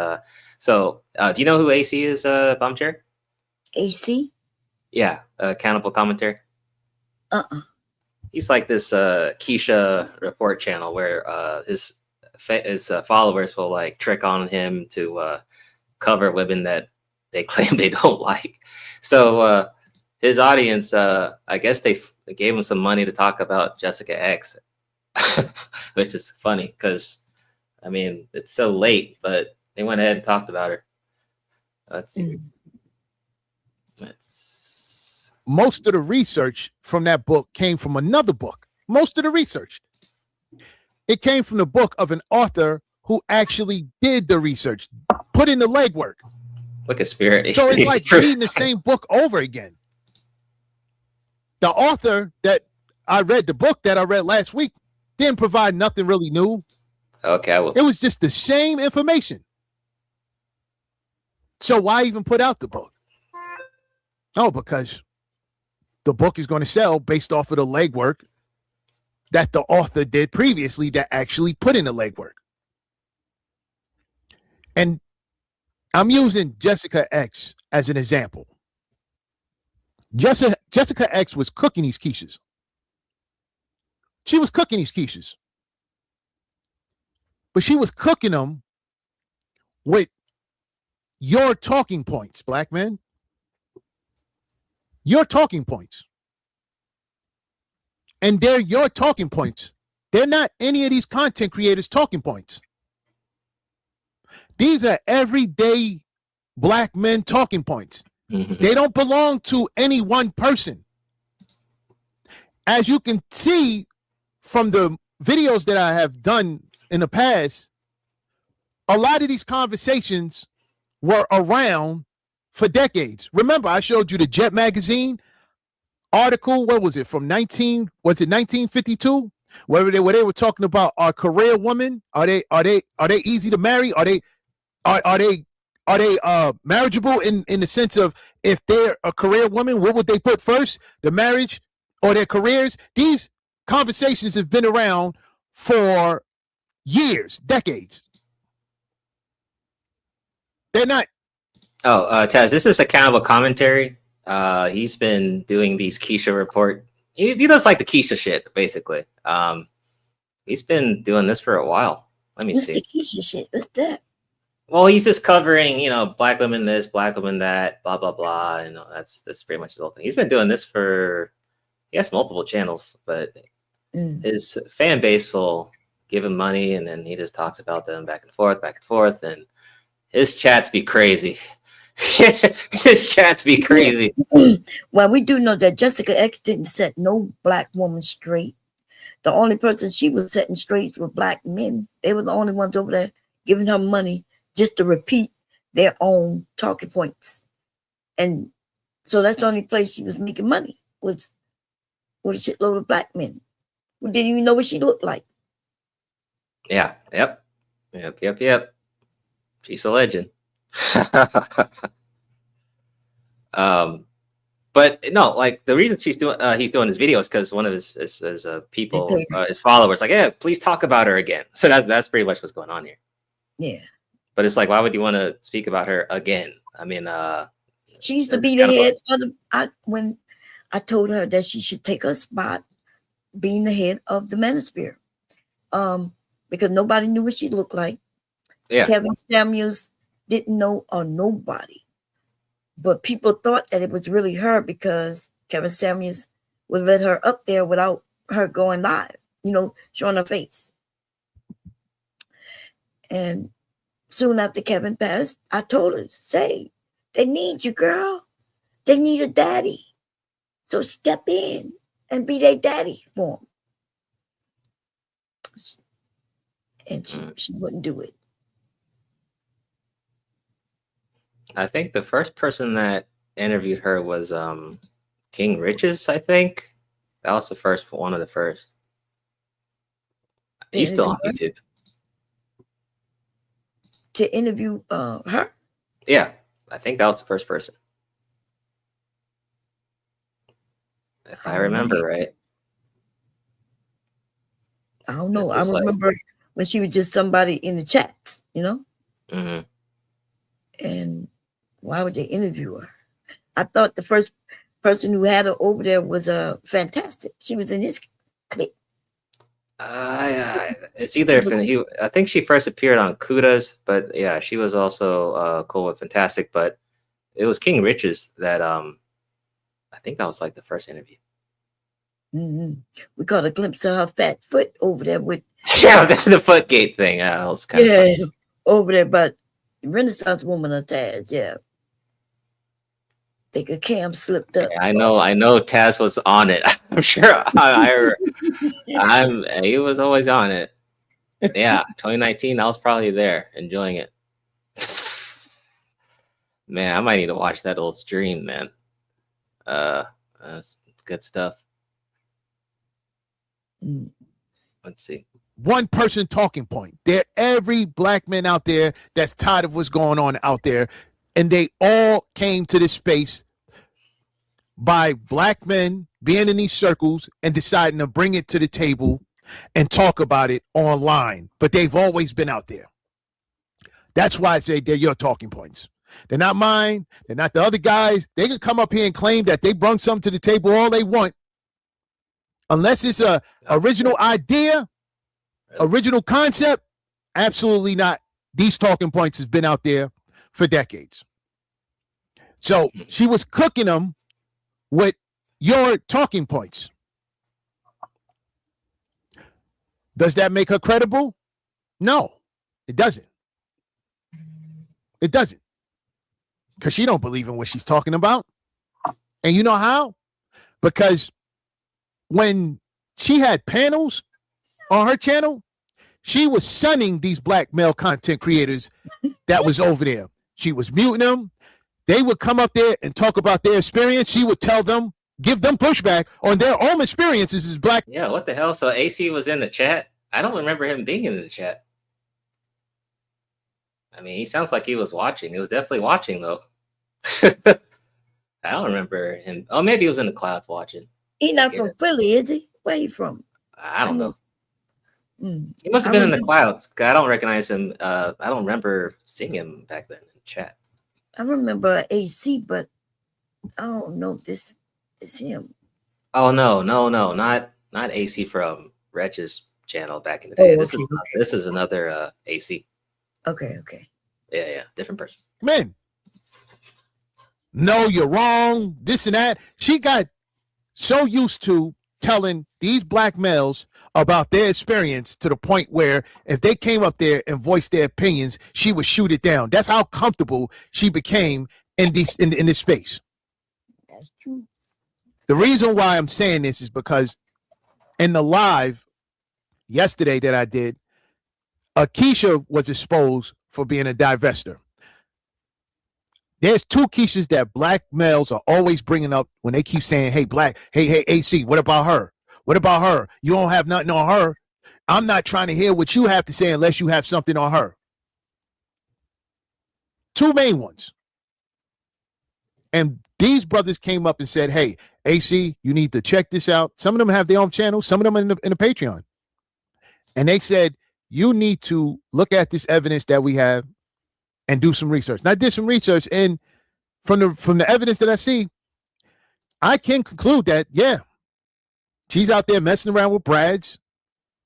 So do you know who AC is? Bombchair. AC. Yeah, accountable commentary. He's like this Keisha report channel where his followers will like trick on him to cover women that they claim they don't like. So his audience, I guess they gave him some money to talk about Jessica X, which is funny because I mean it's so late, but they went ahead and talked about her. Let's see. Most of the research from that book came from another book. Most of the research. It came from the book of an author who actually did the research, put in the legwork. Look at Spirit. So it's like reading the same book over again. The author that I read, the book that I read last week, didn't provide nothing really new. Okay. It was just the same information. So why even put out the book? Oh, because the book is going to sell based off of the legwork that the author did previously that actually put in the legwork. And I'm using Jessica X as an example. Jessica X was cooking these quiches. She was cooking these quiches. But she was cooking them with your talking points, black men. Your talking points. And they're your talking points. They're not any of these content creators' talking points. These are everyday black men talking points. They don't belong to any one person. As you can see from the videos that I have done in the past, a lot of these conversations were around for decades. Remember, I showed you the Jet magazine article. What was it from 1952? Where they were talking about our career women. Are they easy to marry? Are they marriageable in the sense of if they're a career woman, what would they put first? The marriage or their careers? These conversations have been around for years, decades. They're not. Oh, Taz, this is accountable commentary. He's been doing these Keisha report. He does like the Keisha shit, basically. He's been doing this for a while. Let me see. What's the Keisha shit? What's that? Well, he's just covering, black women this, black women that, blah blah blah. That's pretty much the whole thing. He's been doing this for, he has multiple channels, but his fan base will give him money, and then he just talks about them back and forth, and his chats be crazy. His chats be crazy. Well, we do know that Jessica X didn't set no black woman straight. The only person she was setting straight were black men. They were the only ones over there giving her money just to repeat their own talking points. And So that's the only place she was making money, was with a shitload of black men who didn't even know what she looked like. Yeah. Yep. She's a legend. But no, like the reason he's doing his videos because one of his people, his followers, like, yeah, please talk about her again. So that's pretty much what's going on here. Yeah. But it's like, why would you want to speak about her again? I mean, she used to be the head of the. When I told her that she should take her spot, being the head of the Manosphere, because nobody knew what she looked like. Yeah. Kevin Samuels didn't know or nobody. But people thought that it was really her because Kevin Samuels would let her up there without her going live, showing her face. And soon after Kevin passed, I told her, say, they need you, girl. They need a daddy. So step in and be their daddy for them. And she wouldn't do it. I think the first person that interviewed her was King Riches, I think. That was one of the first. He's still on YouTube. To interview her? Yeah, I think that was the first person. If I remember right. I don't know. I remember when she was just somebody in the chats, Mm-hmm. And why would they interview her? I thought the first person who had her over there was fantastic. She was in his clip. It's either I think she first appeared on Kudas, but yeah, she was also cool with Fantastic. But it was King Riches that I think that was like the first interview. Mm-hmm. We got a glimpse of her fat foot over there with the Footgate thing. That was kind of funny. Over there, but Renaissance woman of Taz, yeah. Think a cam slipped up. I know Taz was on it. I'm sure he was always on it. Yeah, 2019, I was probably there enjoying it. Man, I might need to watch that old stream, man. That's good stuff. Let's see. One person talking point. There, every black man out there that's tired of what's going on out there, and they all came to this space by black men being in these circles and deciding to bring it to the table and talk about it online. But they've always been out there. That's why I say they're your talking points. They're not mine. They're not the other guys. They can come up here and claim that they brought something to the table all they want. Unless it's a original idea, original concept, absolutely not. These talking points has been out there for decades. So she was cooking them with your talking points. Does that make her credible? No, it doesn't. It doesn't. Because she don't believe in what she's talking about. And you know how? Because when she had panels on her channel, she was sunning these black male content creators that was over there. She was muting them. They would come up there and talk about their experience. She would tell them, give them pushback on their own experiences as black. Yeah, what the hell? So AC was in the chat? I don't remember him being in the chat. I mean, he sounds like he was watching. He was definitely watching, though. I don't remember him. Oh, maybe he was in the clouds watching. He not from Philly, is he? Where he from? I don't know. He must have been in the clouds. I don't recognize him. I don't remember seeing him back then in the chat. I remember AC, but I don't know if this is him. Oh no, not AC from Wretch's channel back in the day. This is another AC. Okay. Yeah, different person. Man, no, you're wrong. This and that. She got so used to telling these black males about their experience to the point where if they came up there and voiced their opinions, she would shoot it down. That's how comfortable she became in this space. That's true. The reason why I'm saying this is because in the live yesterday that I did, Keisha was exposed for being a divester. There's two Keishas that black males are always bringing up when they keep saying, hey, black, hey, AC, what about her? What about her? You don't have nothing on her. I'm not trying to hear what you have to say unless you have something on her. Two main ones. And these brothers came up and said, hey, AC, you need to check this out. Some of them have their own channel. Some of them in the Patreon. And they said, you need to look at this evidence that we have and do some research. And I did some research, and from the evidence that I see, I can conclude that, yeah, she's out there messing around with Brads,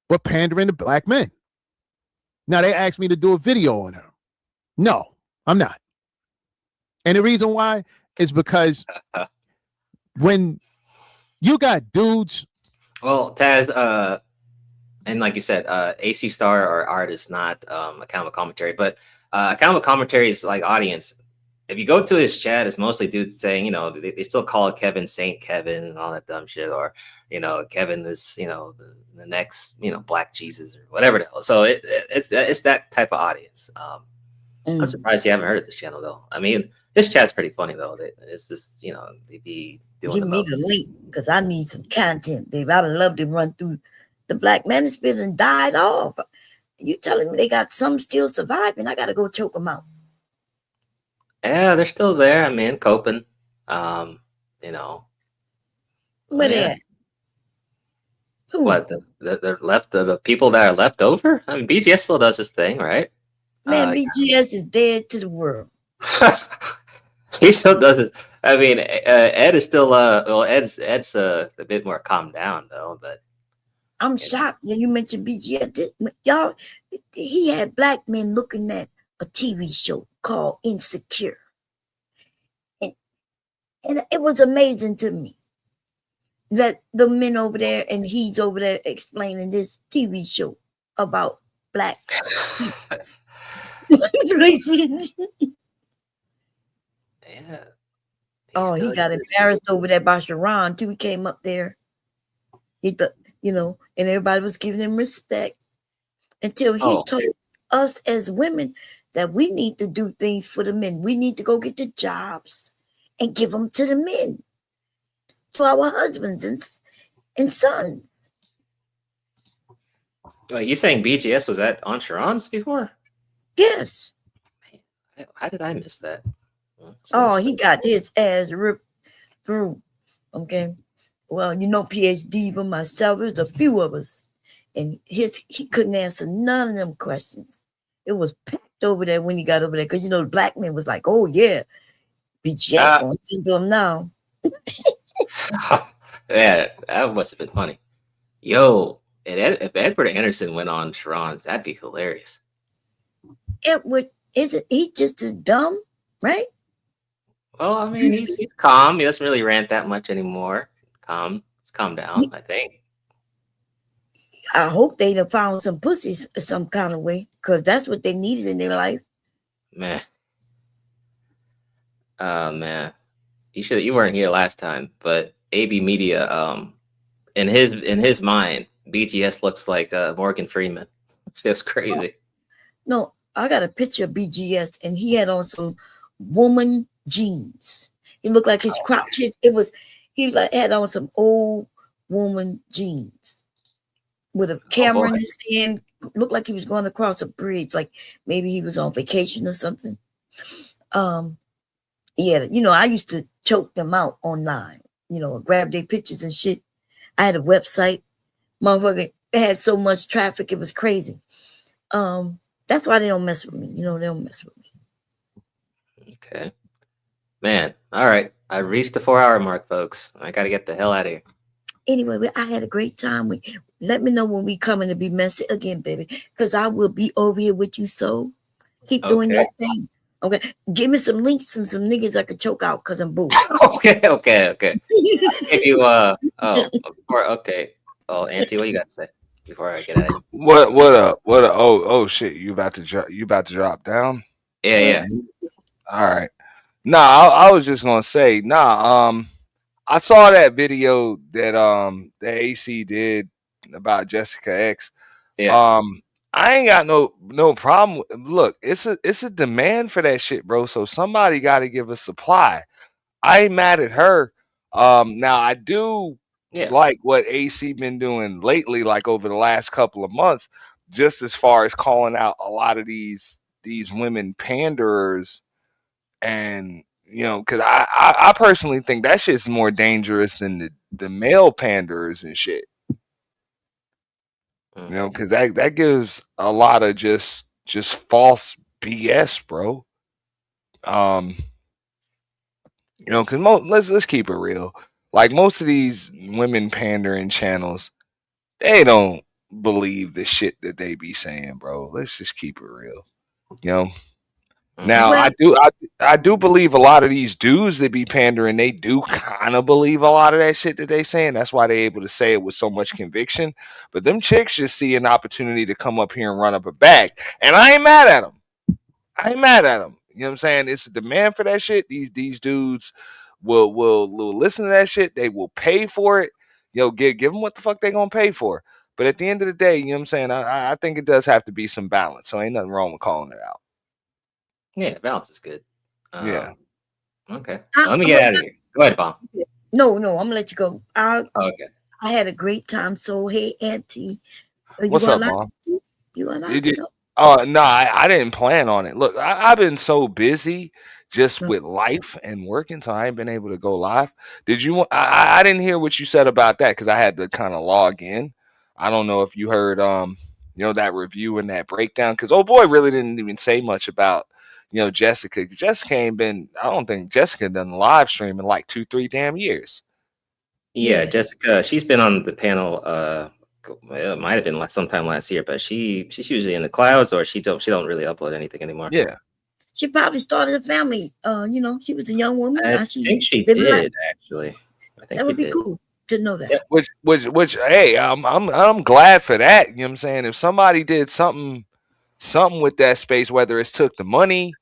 but pandering to black men. Now, they asked me to do a video on her. No, I'm not. And the reason why is because when you got dudes. Well, Taz, and like you said, AC Star or art is not accountable commentary, but accountable commentary is like audience. If you go to his chat, it's mostly dudes saying, you know, they still call Kevin Saint Kevin and all that dumb shit, or, you know, Kevin is, you know, the next, you know, Black Jesus or whatever the hell. So it's that type of audience. I'm surprised you haven't heard of this channel though. I mean, this chat's pretty funny though. It's just, you know, they be doing. Give me the link because I need some content, baby. I'd love to run through the Black Manosphere and died off. You telling me they got some still surviving? I got to go choke them out. Yeah, they're still there. I mean, coping. You know. Where they at? Who? What the left? The people that are left over? I mean, BGS still does his thing, right? Man, BGS is dead to the world. He still does it. I mean, Ed is still. Well, Ed's a bit more calmed down though, but. I'm shocked when you mentioned BGS. Y'all, he had black men looking at a TV show called Insecure. And it was amazing to me that the men over there and he's over there explaining this TV show about black people. Yeah. Oh, he got embarrassed over there by Sharon too. He came up there. He thought, you know, and everybody was giving him respect until he told us as women that we need to do things for the men. We need to go get the jobs and give them to the men, for our husbands and sons. Wait, you saying BGS was at on Sharon's before? Yes. Man, how did I miss that? Oh, he got his ass ripped through. Okay. Well, you know, PhD for myself, there's a few of us. And he couldn't answer none of them questions. It was packed over there when he got over there. Because, you know, the black man was like, oh, yeah, BGS going to do him now. Yeah, that must have been funny. Yo, if Edward Anderson went on Sharon's, that'd be hilarious. Edward, isn't he just as dumb, right? Well, I mean, he's calm. He doesn't really rant that much anymore. It's calmed down, I think. I hope they'd have found some pussies some kind of way, because that's what they needed in their life. Man. Man. You weren't here last time, but AB Media, in his mind, BGS looks like Morgan Freeman. It's crazy. No, I got a picture of BGS, and he had on some woman jeans. He looked like his crop. Had on some old woman jeans with a camera in his hand. Looked like he was going across a bridge, like maybe he was on vacation or something. Yeah, you know, I used to choke them out online, you know, grab their pictures and shit. I had a website. Motherfucker, it had so much traffic, it was crazy. That's why they don't mess with me. You know, they don't mess with me. Okay. Man, all right. I reached the 4-hour mark, folks. I got to get the hell out of here. Anyway, I had a great time. Let me know when we coming to be messy again, baby, because I will be over here with you. So keep doing your thing. Okay, give me some links and some niggas I could choke out because I'm bored. Okay. If you okay. Oh, Auntie, what you got to say before I get out of here? What up? Oh shit! You about to drop down? Yeah. All right. Nah, I was just gonna say, I saw that video that AC did about Jessica X. Yeah. I ain't got no problem. Look, it's a demand for that shit, bro. So somebody got to give a supply. I ain't mad at her. Now I do like what AC been doing lately, like over the last couple of months, just as far as calling out a lot of these women panderers, and because I personally think that shit's more dangerous than the male panderers and shit. Because that gives a lot of just false BS, bro. Because let's keep it real. Like most of these women pandering channels, they don't believe the shit that they be saying, bro. Let's just keep it real. Now Well, I do believe a lot of these dudes that be pandering, they do kind of believe a lot of that shit that they saying. That's why they able to say it with so much conviction. But them chicks just see an opportunity to come up here and run up a bag, and I ain't mad at them. I ain't mad at them. You know what I'm saying? It's a demand for that shit. These dudes will listen to that shit. They will pay for it. Give them what the fuck they gonna pay for. But at the end of the day, you know what I'm saying? I think it does have to be some balance. So ain't nothing wrong with calling it out. Yeah, balance is good. Yeah. Okay. Well, let me get out of here. Go ahead, Bomb. No, I'm gonna let you go. Okay. I had a great time. So hey, Auntie, What's up, Mom? You and I? You did? No, I didn't plan on it. Look, I've been so busy just with life and working, so I ain't been able to go live. Did you? I didn't hear what you said about that because I had to kind of log in. I don't know if you heard that review and that breakdown, because old boy really didn't even say much about Jessica. Jessica ain't been. I don't think Jessica done live stream in like 2-3 damn years. Yeah, Jessica, she's been on the panel. It might have been sometime last year, but she's usually in the clouds, or she don't really upload anything anymore. Yeah. She probably started a family. She was a young woman. I think she did actually. I think that would she be did. cool to know that. Yeah. Which hey, I'm glad for that. You know what I'm saying? If somebody did something with that space, whether it's took the money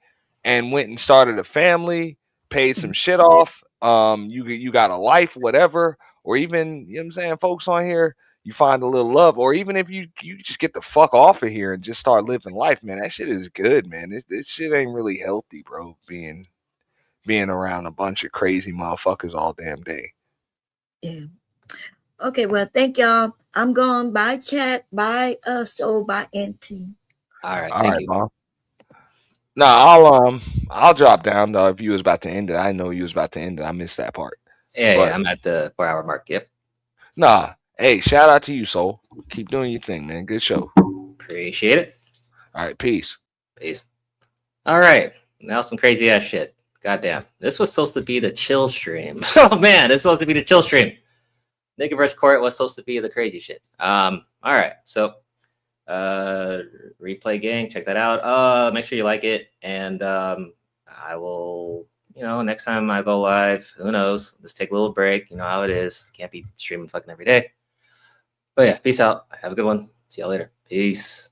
and went and started a family, paid some shit off, you got a life, whatever, or even, you know what I'm saying, folks on here, you find a little love, or even if you just get the fuck off of here and just start living life, man, that shit is good, man. This shit ain't really healthy, bro, being around a bunch of crazy motherfuckers all damn day. Yeah. Okay, well, thank y'all. I'm gone. Bye, chat. Bye, Soul. Bye, Auntie. All right, All right, Mom. No, I'll drop down though if you was about to end it. I know you was about to end it. I missed that part. Yeah, I'm at the 4-hour mark. Yep. Nah, hey, shout out to you, Soul. Keep doing your thing, man. Good show. Appreciate it. All right, peace. Peace. All right, now some crazy ass shit. Goddamn, this was supposed to be the chill stream. Oh man, this was supposed to be the chill stream. Negaverse Court was supposed to be the crazy shit. All right, so replay gang, check that out. Make sure you like it, and I will, next time I go live, who knows, just take a little break. You know how it is, can't be streaming fucking every day. But yeah, peace out, have a good one, see y'all later, peace.